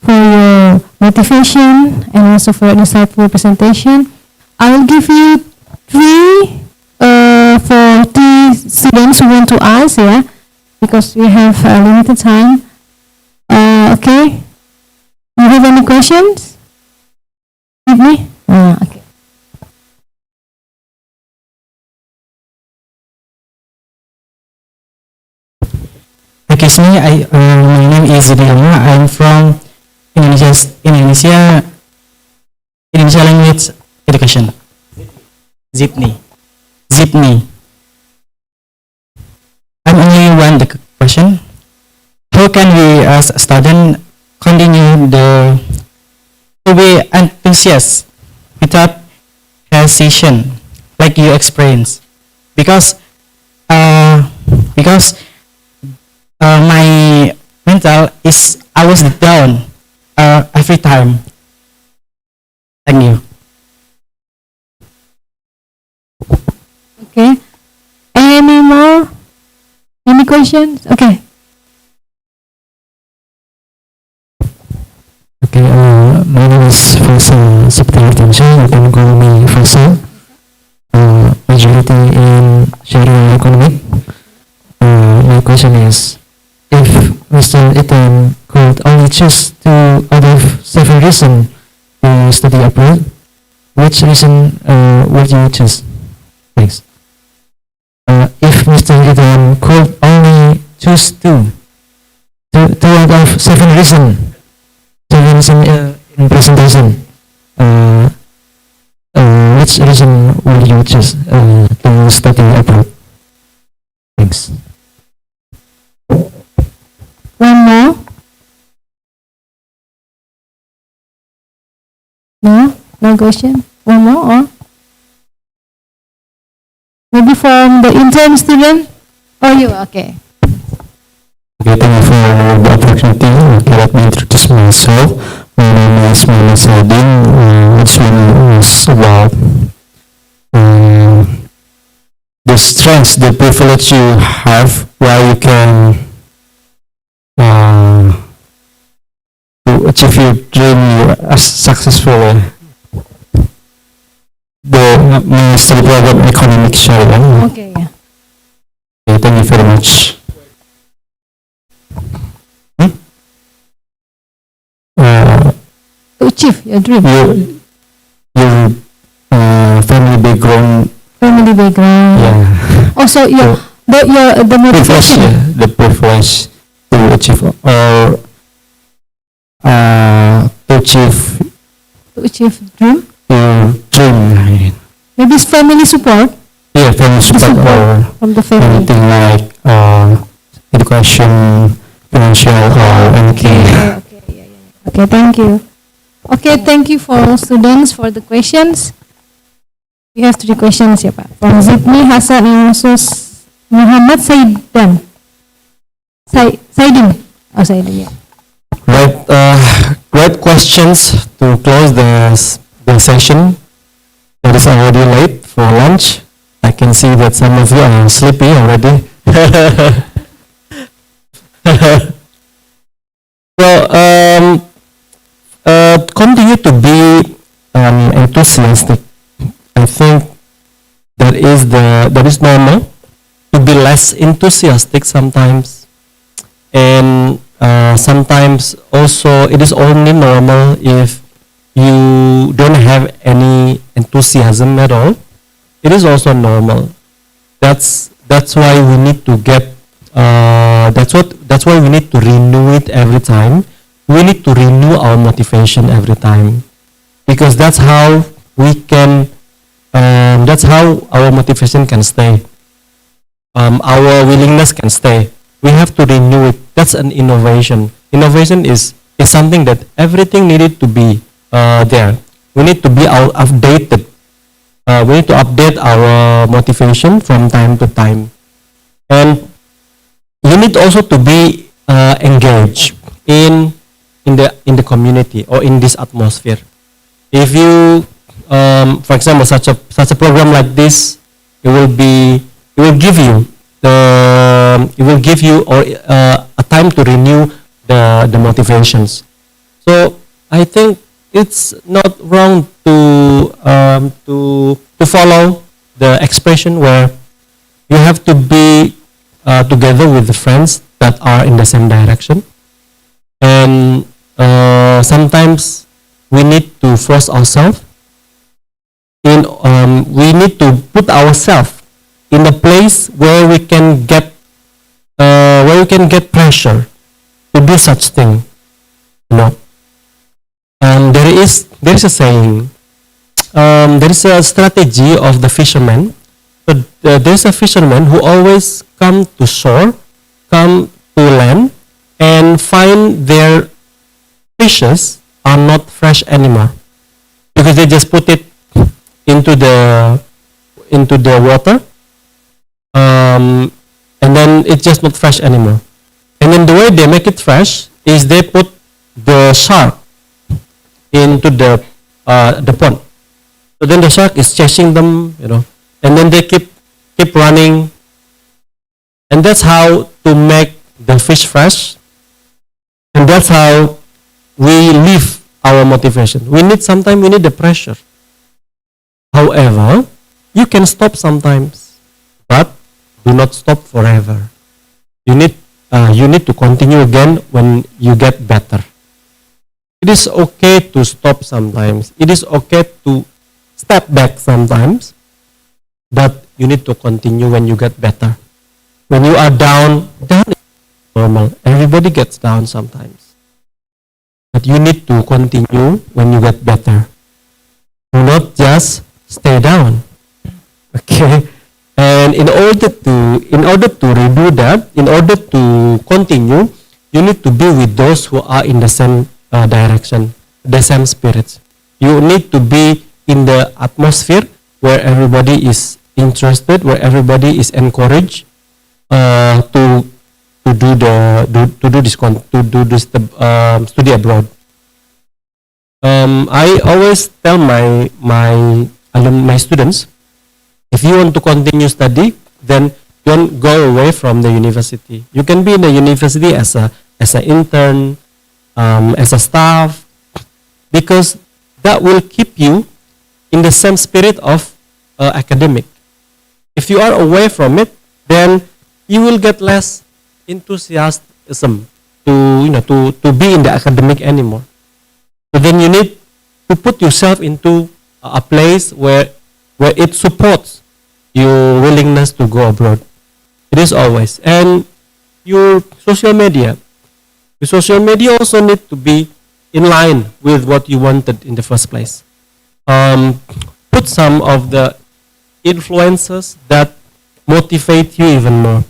for your motivation and also for an insightful presentation. I will give you three students who want to ask, because we have limited time. Okay. You have any questions? With me? Okay. Okay, so my name is Riyama. I'm from Indonesia Language Education. Zipni. I'm only one the question. How can we as a student continue to be enthusiastic without hesitation like you experience? Because my mental is I was down every time. Thank you. Okay. Any more? Any questions? Okay. Okay, my name is Faisal Septiartiansyah. You can call me Faisal. Majority in Sharia Economic. My question is, if Mr. Ethan could only choose two out of 7 reasons to study abroad, which reason would you choose? Thanks. If Mr. Ethan could only choose two out of 7 reasons, in presentation, which reason will you choose to study abroad? Thanks. One more? No? No question? One more or? Maybe from the intern student? Or you? Okay. Okay, thank you for the opportunity. Okay, let me introduce myself. My name is Muhammad Saudin. Which one is about the strengths, the privilege you have while you can to achieve your dream successfully. The study program economic sharing. Okay, yeah. Okay, thank you very much. To achieve your dream. Your family background. Family background. Yeah. Also, the motivation. The privilege to achieve or to achieve dream. Your dream. Maybe it's family support. Yeah, family support or from the family. anything like education, financial or anything. Okay, thank you. Okay, thank you for all students for the questions. We have 3 questions, ya Pak. From Zidni, Hasan, and also Muhammad Saidan. Saidin. Oh, Saidin, yeah. Right, great questions to close the session. It is already late for lunch. I can see that some of you are sleepy already. So, continue to be enthusiastic. I think that is normal to be less enthusiastic sometimes, and sometimes also it is only normal if you don't have any enthusiasm at all. It is also normal. That's why we need to get. That's why we need to renew it every time. We need to renew our motivation every time, because that's how we can. That's how our motivation can stay. Our willingness can stay. We have to renew it. That's an innovation. Innovation is something that everything needed to be there. We need to be updated. We need to update our motivation from time to time, and you need also to be engaged in the community or in this atmosphere. If you, for example, such a program like this, it will give you a time to renew the motivations. So I think it's not wrong to follow the expression where you have to be together with the friends that are in the same direction, and sometimes we need to force ourselves we need to put ourselves in a place where we can get pressure to do such thing. You know, there is a saying, there is a strategy of the fisherman. So there is a fisherman who always come to land, and find their fishes are not fresh anymore, because they just put it into the water, and then it's just not fresh anymore. And then the way they make it fresh is they put the shark into the pond. So then the shark is chasing them, and then they keep running, and that's how to make the fish fresh, and that's how we live our motivation. Sometimes we need the pressure. However, you can stop sometimes, but do not stop forever. You need to continue again when you get better. It is okay to stop sometimes. It is okay to step back sometimes, but you need to continue when you get better. When you are down is normal. Everybody gets down sometimes. But you need to continue when you get better. Do not just stay down. Okay? And in order to redo that, in order to continue, you need to be with those who are in the same direction, the same spirits. You need to be in the atmosphere where everybody is interested, where everybody is encouraged to do this study abroad. I always tell my students, if you want to continue study, then don't go away from the university. You can be in the university as an intern, as a staff, because that will keep you in the same spirit of academic. If you are away from it, then you will get less enthusiasm to be in the academic anymore. So then you need to put yourself into a place where it supports your willingness to go abroad. It is always. And your social media also need to be in line with what you wanted in the first place. Put some of the influences that motivate you even more.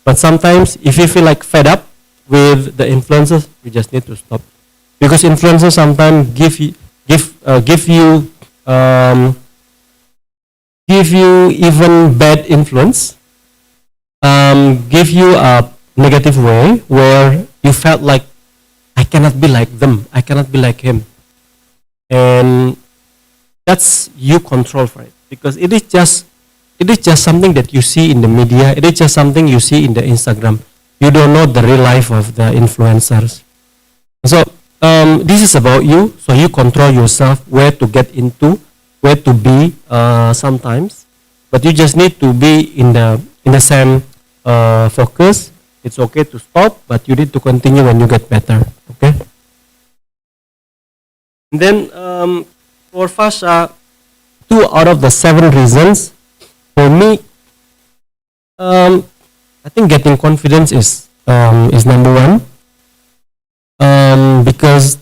But sometimes if you feel like fed up with the influences, you just need to stop. Because influencers sometimes give you even bad influence, give you a negative way where you felt like, I cannot be like them, I cannot be like him. And that's you control for it, because it is just something that you see in the media, it is just something you see in the Instagram. You don't know the real life of the influencers. So this is about you, so you control yourself where to get into, where to be sometimes, but you just need to be in the same focus. It's okay to stop, but you need to continue when you get better. Okay. And then for Fasha, 2 out of the 7 reasons for me, I think getting confidence is number 1, because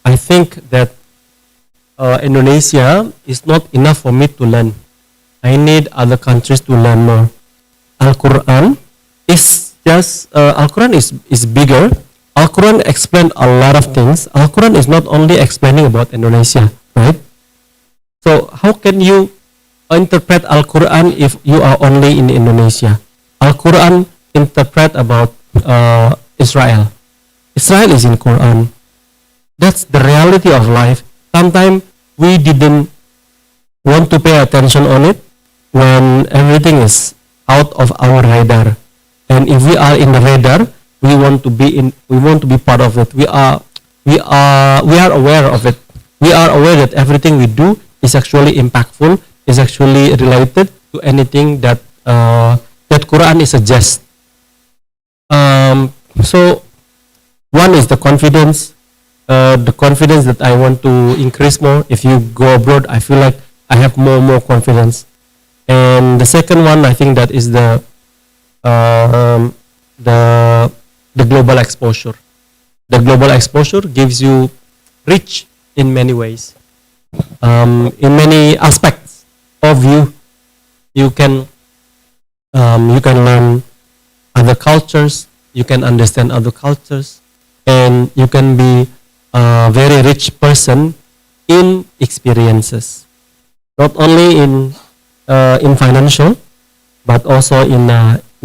I think that Indonesia is not enough for me to learn. I need other countries to learn more. Al-Quran is bigger. Al-Quran explains a lot of things. Al-Quran is not only explaining about Indonesia, right? So how can you interpret Al-Quran if you are only in Indonesia? Al-Quran interpret about Israel. Israel is in Quran. That's the reality of life. Sometimes we didn't want to pay attention on it when everything is out of our radar. And if we are in the radar, we want to be part of it. We are aware of it. We are aware that everything we do is actually impactful, is actually related to anything that Quran is suggests. So One is the confidence that I want to increase more. If you go abroad, I feel like I have more confidence. And the second one, I think that is um, the global exposure. The global exposure gives you reach in many ways, in many aspects of you. You can learn other cultures. You can understand other cultures, and you can be a very rich person in experiences, not only in financial, but also in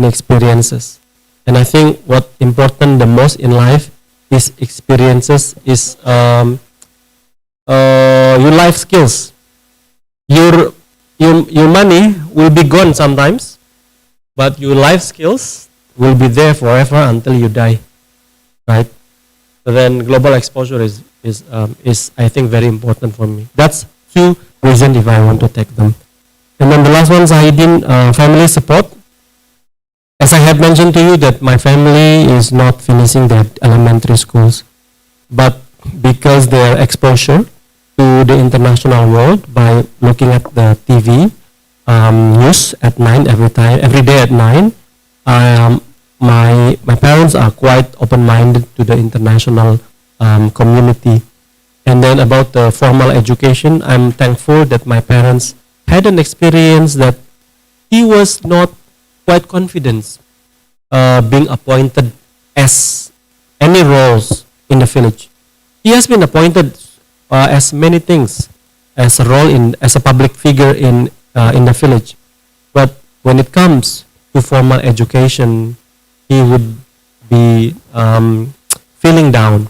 experiences. And I think what important the most in life is experiences, is your life skills. Your money will be gone sometimes, but your life skills will be there forever until you die, right? So then global exposure is I think very important for me. That's two reasons if I want to take them. And then the last one is family support. As I have mentioned to you that my family is not finishing their elementary schools, but because their exposure to the international world by looking at the TV news at 9 every day at 9, my parents are quite open-minded to the international community. And then about the formal education, I'm thankful that my parents had an experience that he was not quite confident being appointed as any roles in the village. He has been appointed as many things, as a role as a public figure in the village, but when it comes to formal education, he would be feeling down.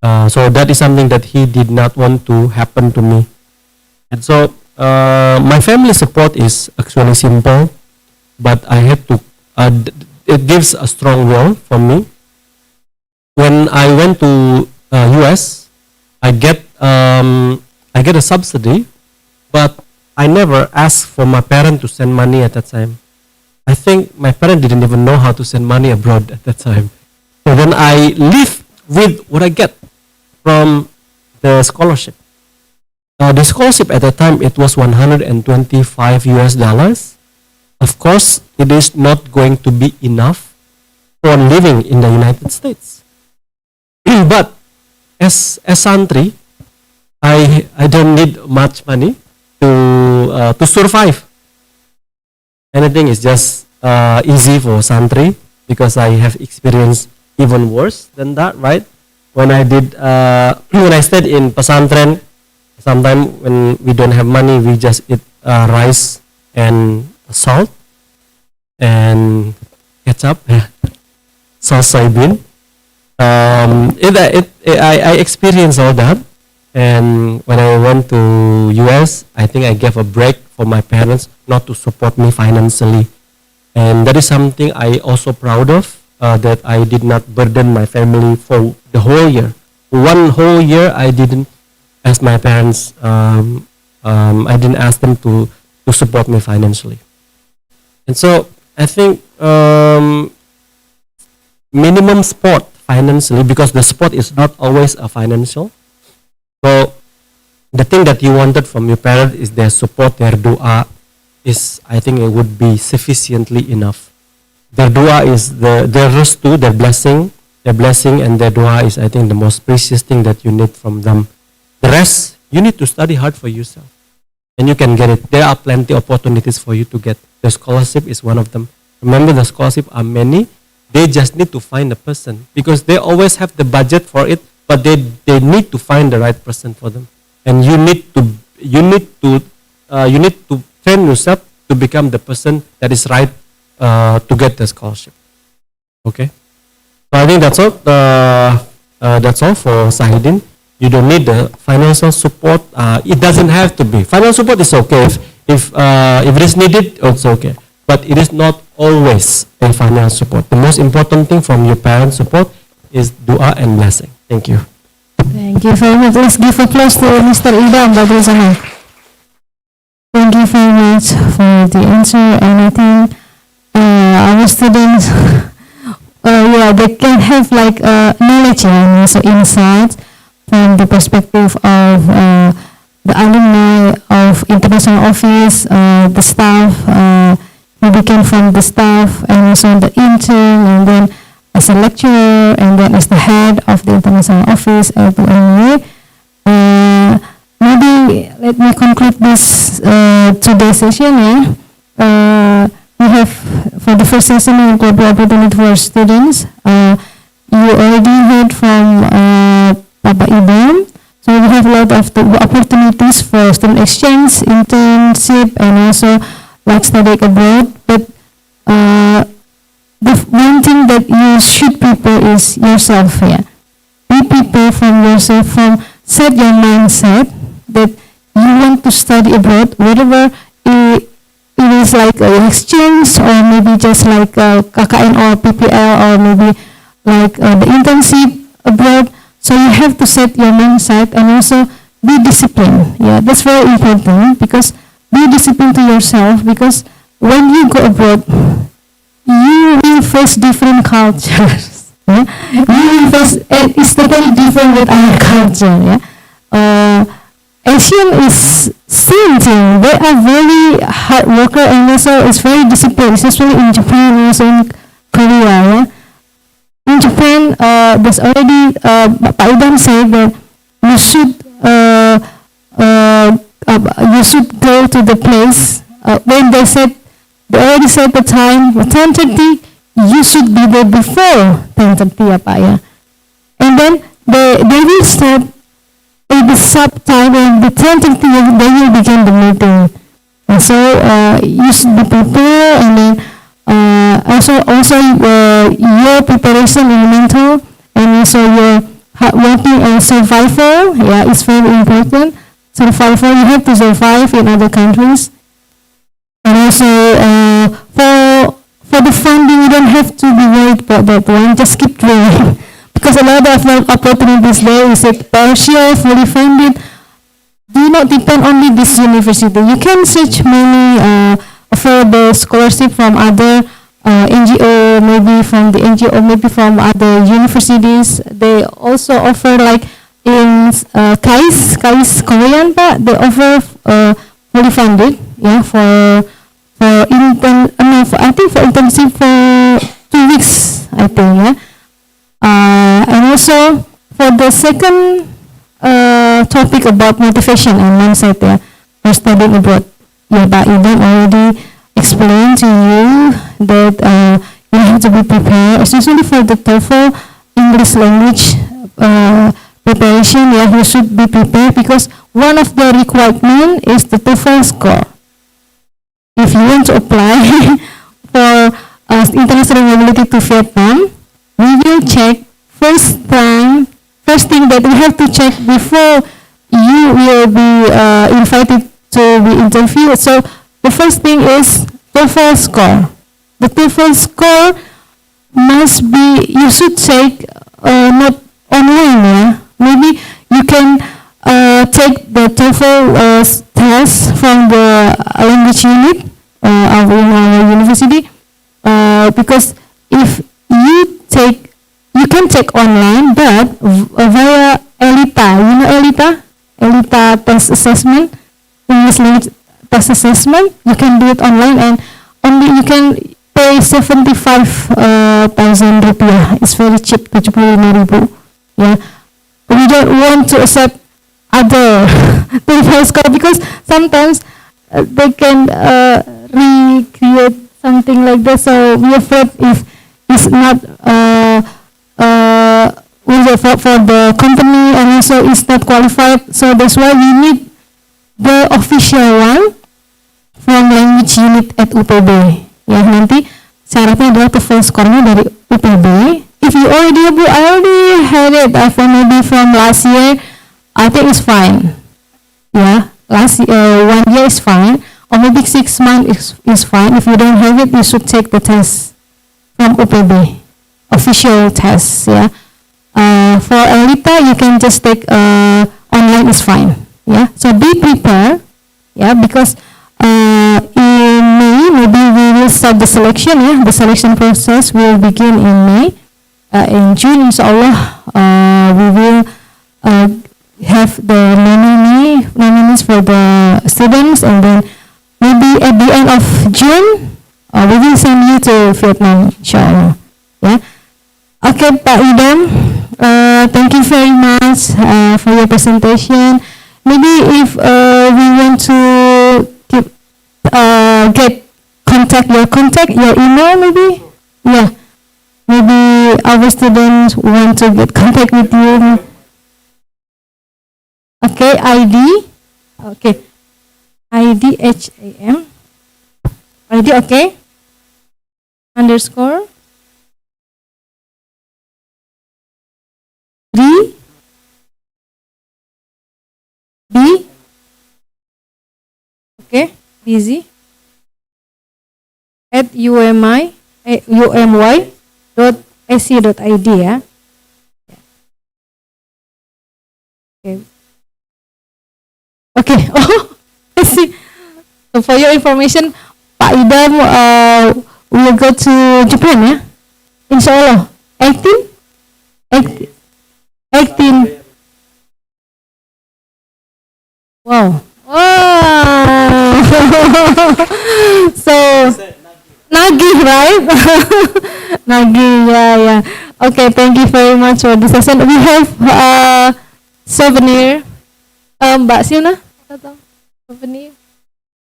So that is something that he did not want to happen to me. And so my family support is actually simple, but I had to. It gives a strong will for me. When I went to US, I get a subsidy, but I never asked for my parent to send money at that time. I think my parent didn't even know how to send money abroad at that time. So then I live with what I get from the scholarship. The scholarship at that time, it was 125 US dollars. Of course, it is not going to be enough for living in the United States. But as santri, I don't need much money to survive. Anything is just easy for santri because I have experienced even worse than that, right? When I stayed in pesantren, sometimes when we don't have money, we just eat rice and salt and ketchup, sauce soybean. I experienced all that, and when I went to US, I think I gave a break for my parents not to support me financially, and that is something I also proud of. That I did not burden my family for the whole year. 1 whole year, I didn't ask my parents. I didn't ask them to support me financially, and so I think minimum support financially, because the support is not always a financial. So the thing that you wanted from your parents is their support, their dua is, I think it would be sufficiently enough. Their dua is their restu, their blessing, and their dua is, I think, the most precious thing that you need from them. The rest, you need to study hard for yourself, and you can get it. There are plenty of opportunities for you to get. The scholarship is one of them. Remember, the scholarship are many. They just need to find a person, because they always have the budget for it, but they need to find the right person for them. And you need to train yourself to become the person that is right to get the scholarship. Okay. So I think that's all. That's all for Sahidin. You don't need the financial support. It doesn't have to be. Financial support is okay if it is needed. It's okay, but it is not always a financial support. The most important thing from your parents' support is dua and blessing. Thank you. Thank you very much. Let's give applause to Mr. Idam Badrul Zaman. Thank you very much for the answer, and I think our students, yeah, they can have like knowledge and also insights from the perspective of the alumni of international office, the staff, who became from the staff, and also the intern, and then as a lecturer, and then as the head of the international office at the MBA. Maybe let me conclude this today's session. Yeah. We have, for the first session, in global opportunity for students. You already heard from Papa Idam. So we have a lot of the opportunities for student exchange, internship, and also like studying abroad. But the one thing that you should prepare is yourself. Yeah. Be prepared from yourself, set your mindset that you want to study abroad, whatever it is, like an exchange, or maybe just like KKN or PPL, or maybe like the internship abroad. So you have to set your mindset and also be disciplined. Yeah, that's very important, because be disciplined to yourself, because when you go abroad, you will face different cultures. Yeah? You will face, and it's totally different with our culture. Yeah. Asian is same thing. They are very hard worker, and also it's very disciplined, especially in Japan and also in Korea. Yeah? In Japan, there's already Pak Idam said that you should go to the place when they already set the time 10:30. You should be there before 10:30, ya Pak, ya. And then they will start at the sub time, and the 10:30 they will begin the meeting. And so you should be prepared, and then also your preparation in mental, and also your hard working and survival. Yeah, it's very important. Survival, you have to survive in other countries. And also for the funding, you don't have to be worried about that one. Just keep doing. Because a lot of opportunities there is partial, fully funded. Do not depend only this university. You can search many for the scholarship from other NGO, maybe from the NGO, maybe from other universities. They also offer, like in KAIS Korean, but they offer fully funded, yeah, for intern. I think for internship for 2 weeks, I think, yeah. And also for the second topic about motivation and mindset, yeah, for studying abroad, yeah, Pak Idam already explained to you that you have to be prepared, especially for the TOEFL English language preparation. Yeah, you should be prepared, because one of the requirements is the TOEFL score. If you want to apply for international mobility to Vietnam, we will check first thing that we have to check before you will be invited to be interviewed. So the first thing is TOEFL score. The TOEFL score must be, you should check not online. Yeah? Maybe you can take the TOEFL test from the language unit of our university, because if you can take online, but via ELITA. You know ELITA? ELITA test assessment, English language test assessment. You can do it online, and only you can pay 75,000 rupiah. It's very cheap, 75,000. Yeah, we don't want to accept other TOEFL score, because sometimes they can recreate something like that. So we are afraid if it's not for the company, and also it's not qualified. So that's why we need the official one from language unit at UPB. Ya, nanti syaratnya adalah TOEFL score-nya dari UPB. If you already had it maybe from last year, I think it's fine. Yeah, last year, 1 year is fine, or maybe 6 months is fine. If you don't have it, you should take the test from UPB, official test. Yeah. For ELITA, you can just take online is fine. Yeah. So be prepared. Yeah, because in May maybe we will start the selection. Yeah, the selection process will begin in May. in June, inshallah, we will have the nominees for the students, and then maybe at the end of June, we will send you to Vietnam, inshallah. Yeah. Okay, Pak Idam, thank you very much for your presentation. Maybe if we want to get your email, maybe, yeah. Maybe our students want to get contact with you. Okay, ID. Okay, IDHAM. ID, okay. Underscore. 3. B. Okay, busy. At umy.ac.id ya. Okay. Okay. Oh, I see. So for your information, Pak Idam will go to Japan ya. Insya Allah. 18. Wow. Wow. So Nagih, right? Nagih, yeah. Okay, thank you very much for this session. We have souvenir. Mbak Siuna, souvenir,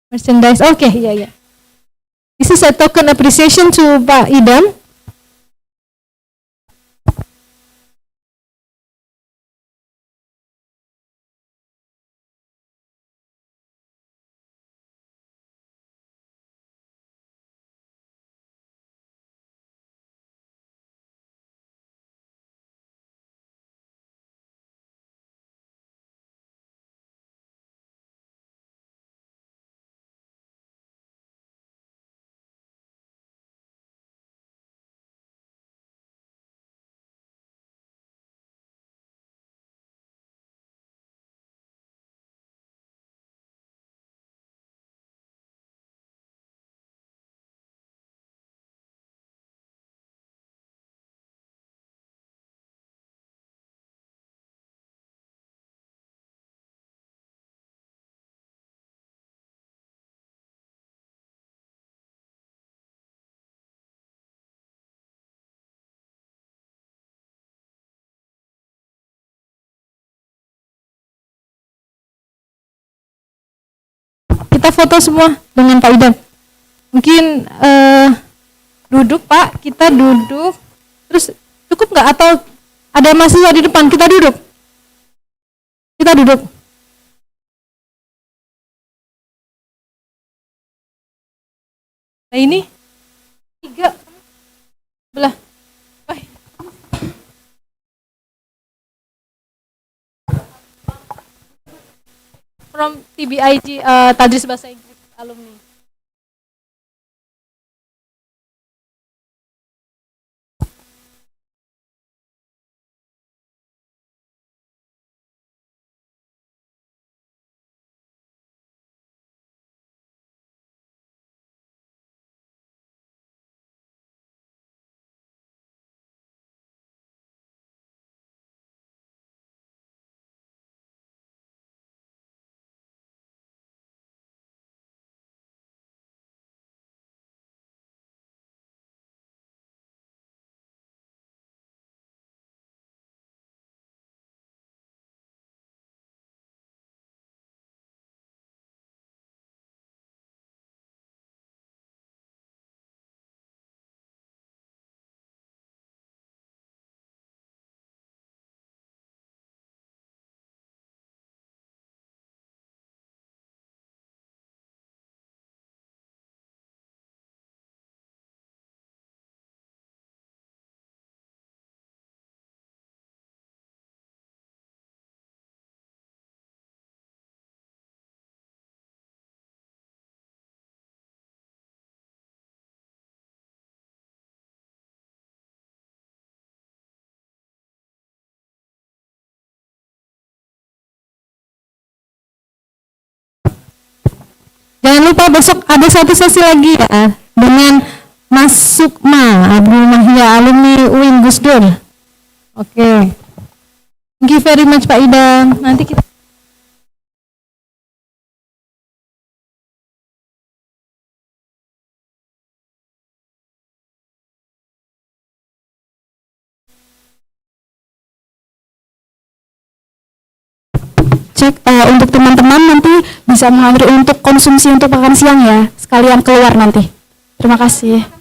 merchandise. Okay, yeah. This is a token appreciation to Pak Idam. Kita foto semua dengan Pak Idam. Mungkin duduk Pak, kita duduk. Terus cukup nggak atau ada mahasiswa di depan? Kita duduk. Nah ini 3 belah. From TBIG, Tadris Bahasa Inggris alumni. Jangan lupa besok ada satu sesi lagi ya dengan Mas Sukma Abdul Mahya alumni UIN Gus Dur Betul? Oke. Thank you very much Pak Idam. Nanti kita cek untuk teman-teman nanti bisa mengantri untuk konsumsi untuk makan siang ya. Sekalian keluar nanti. Terima kasih.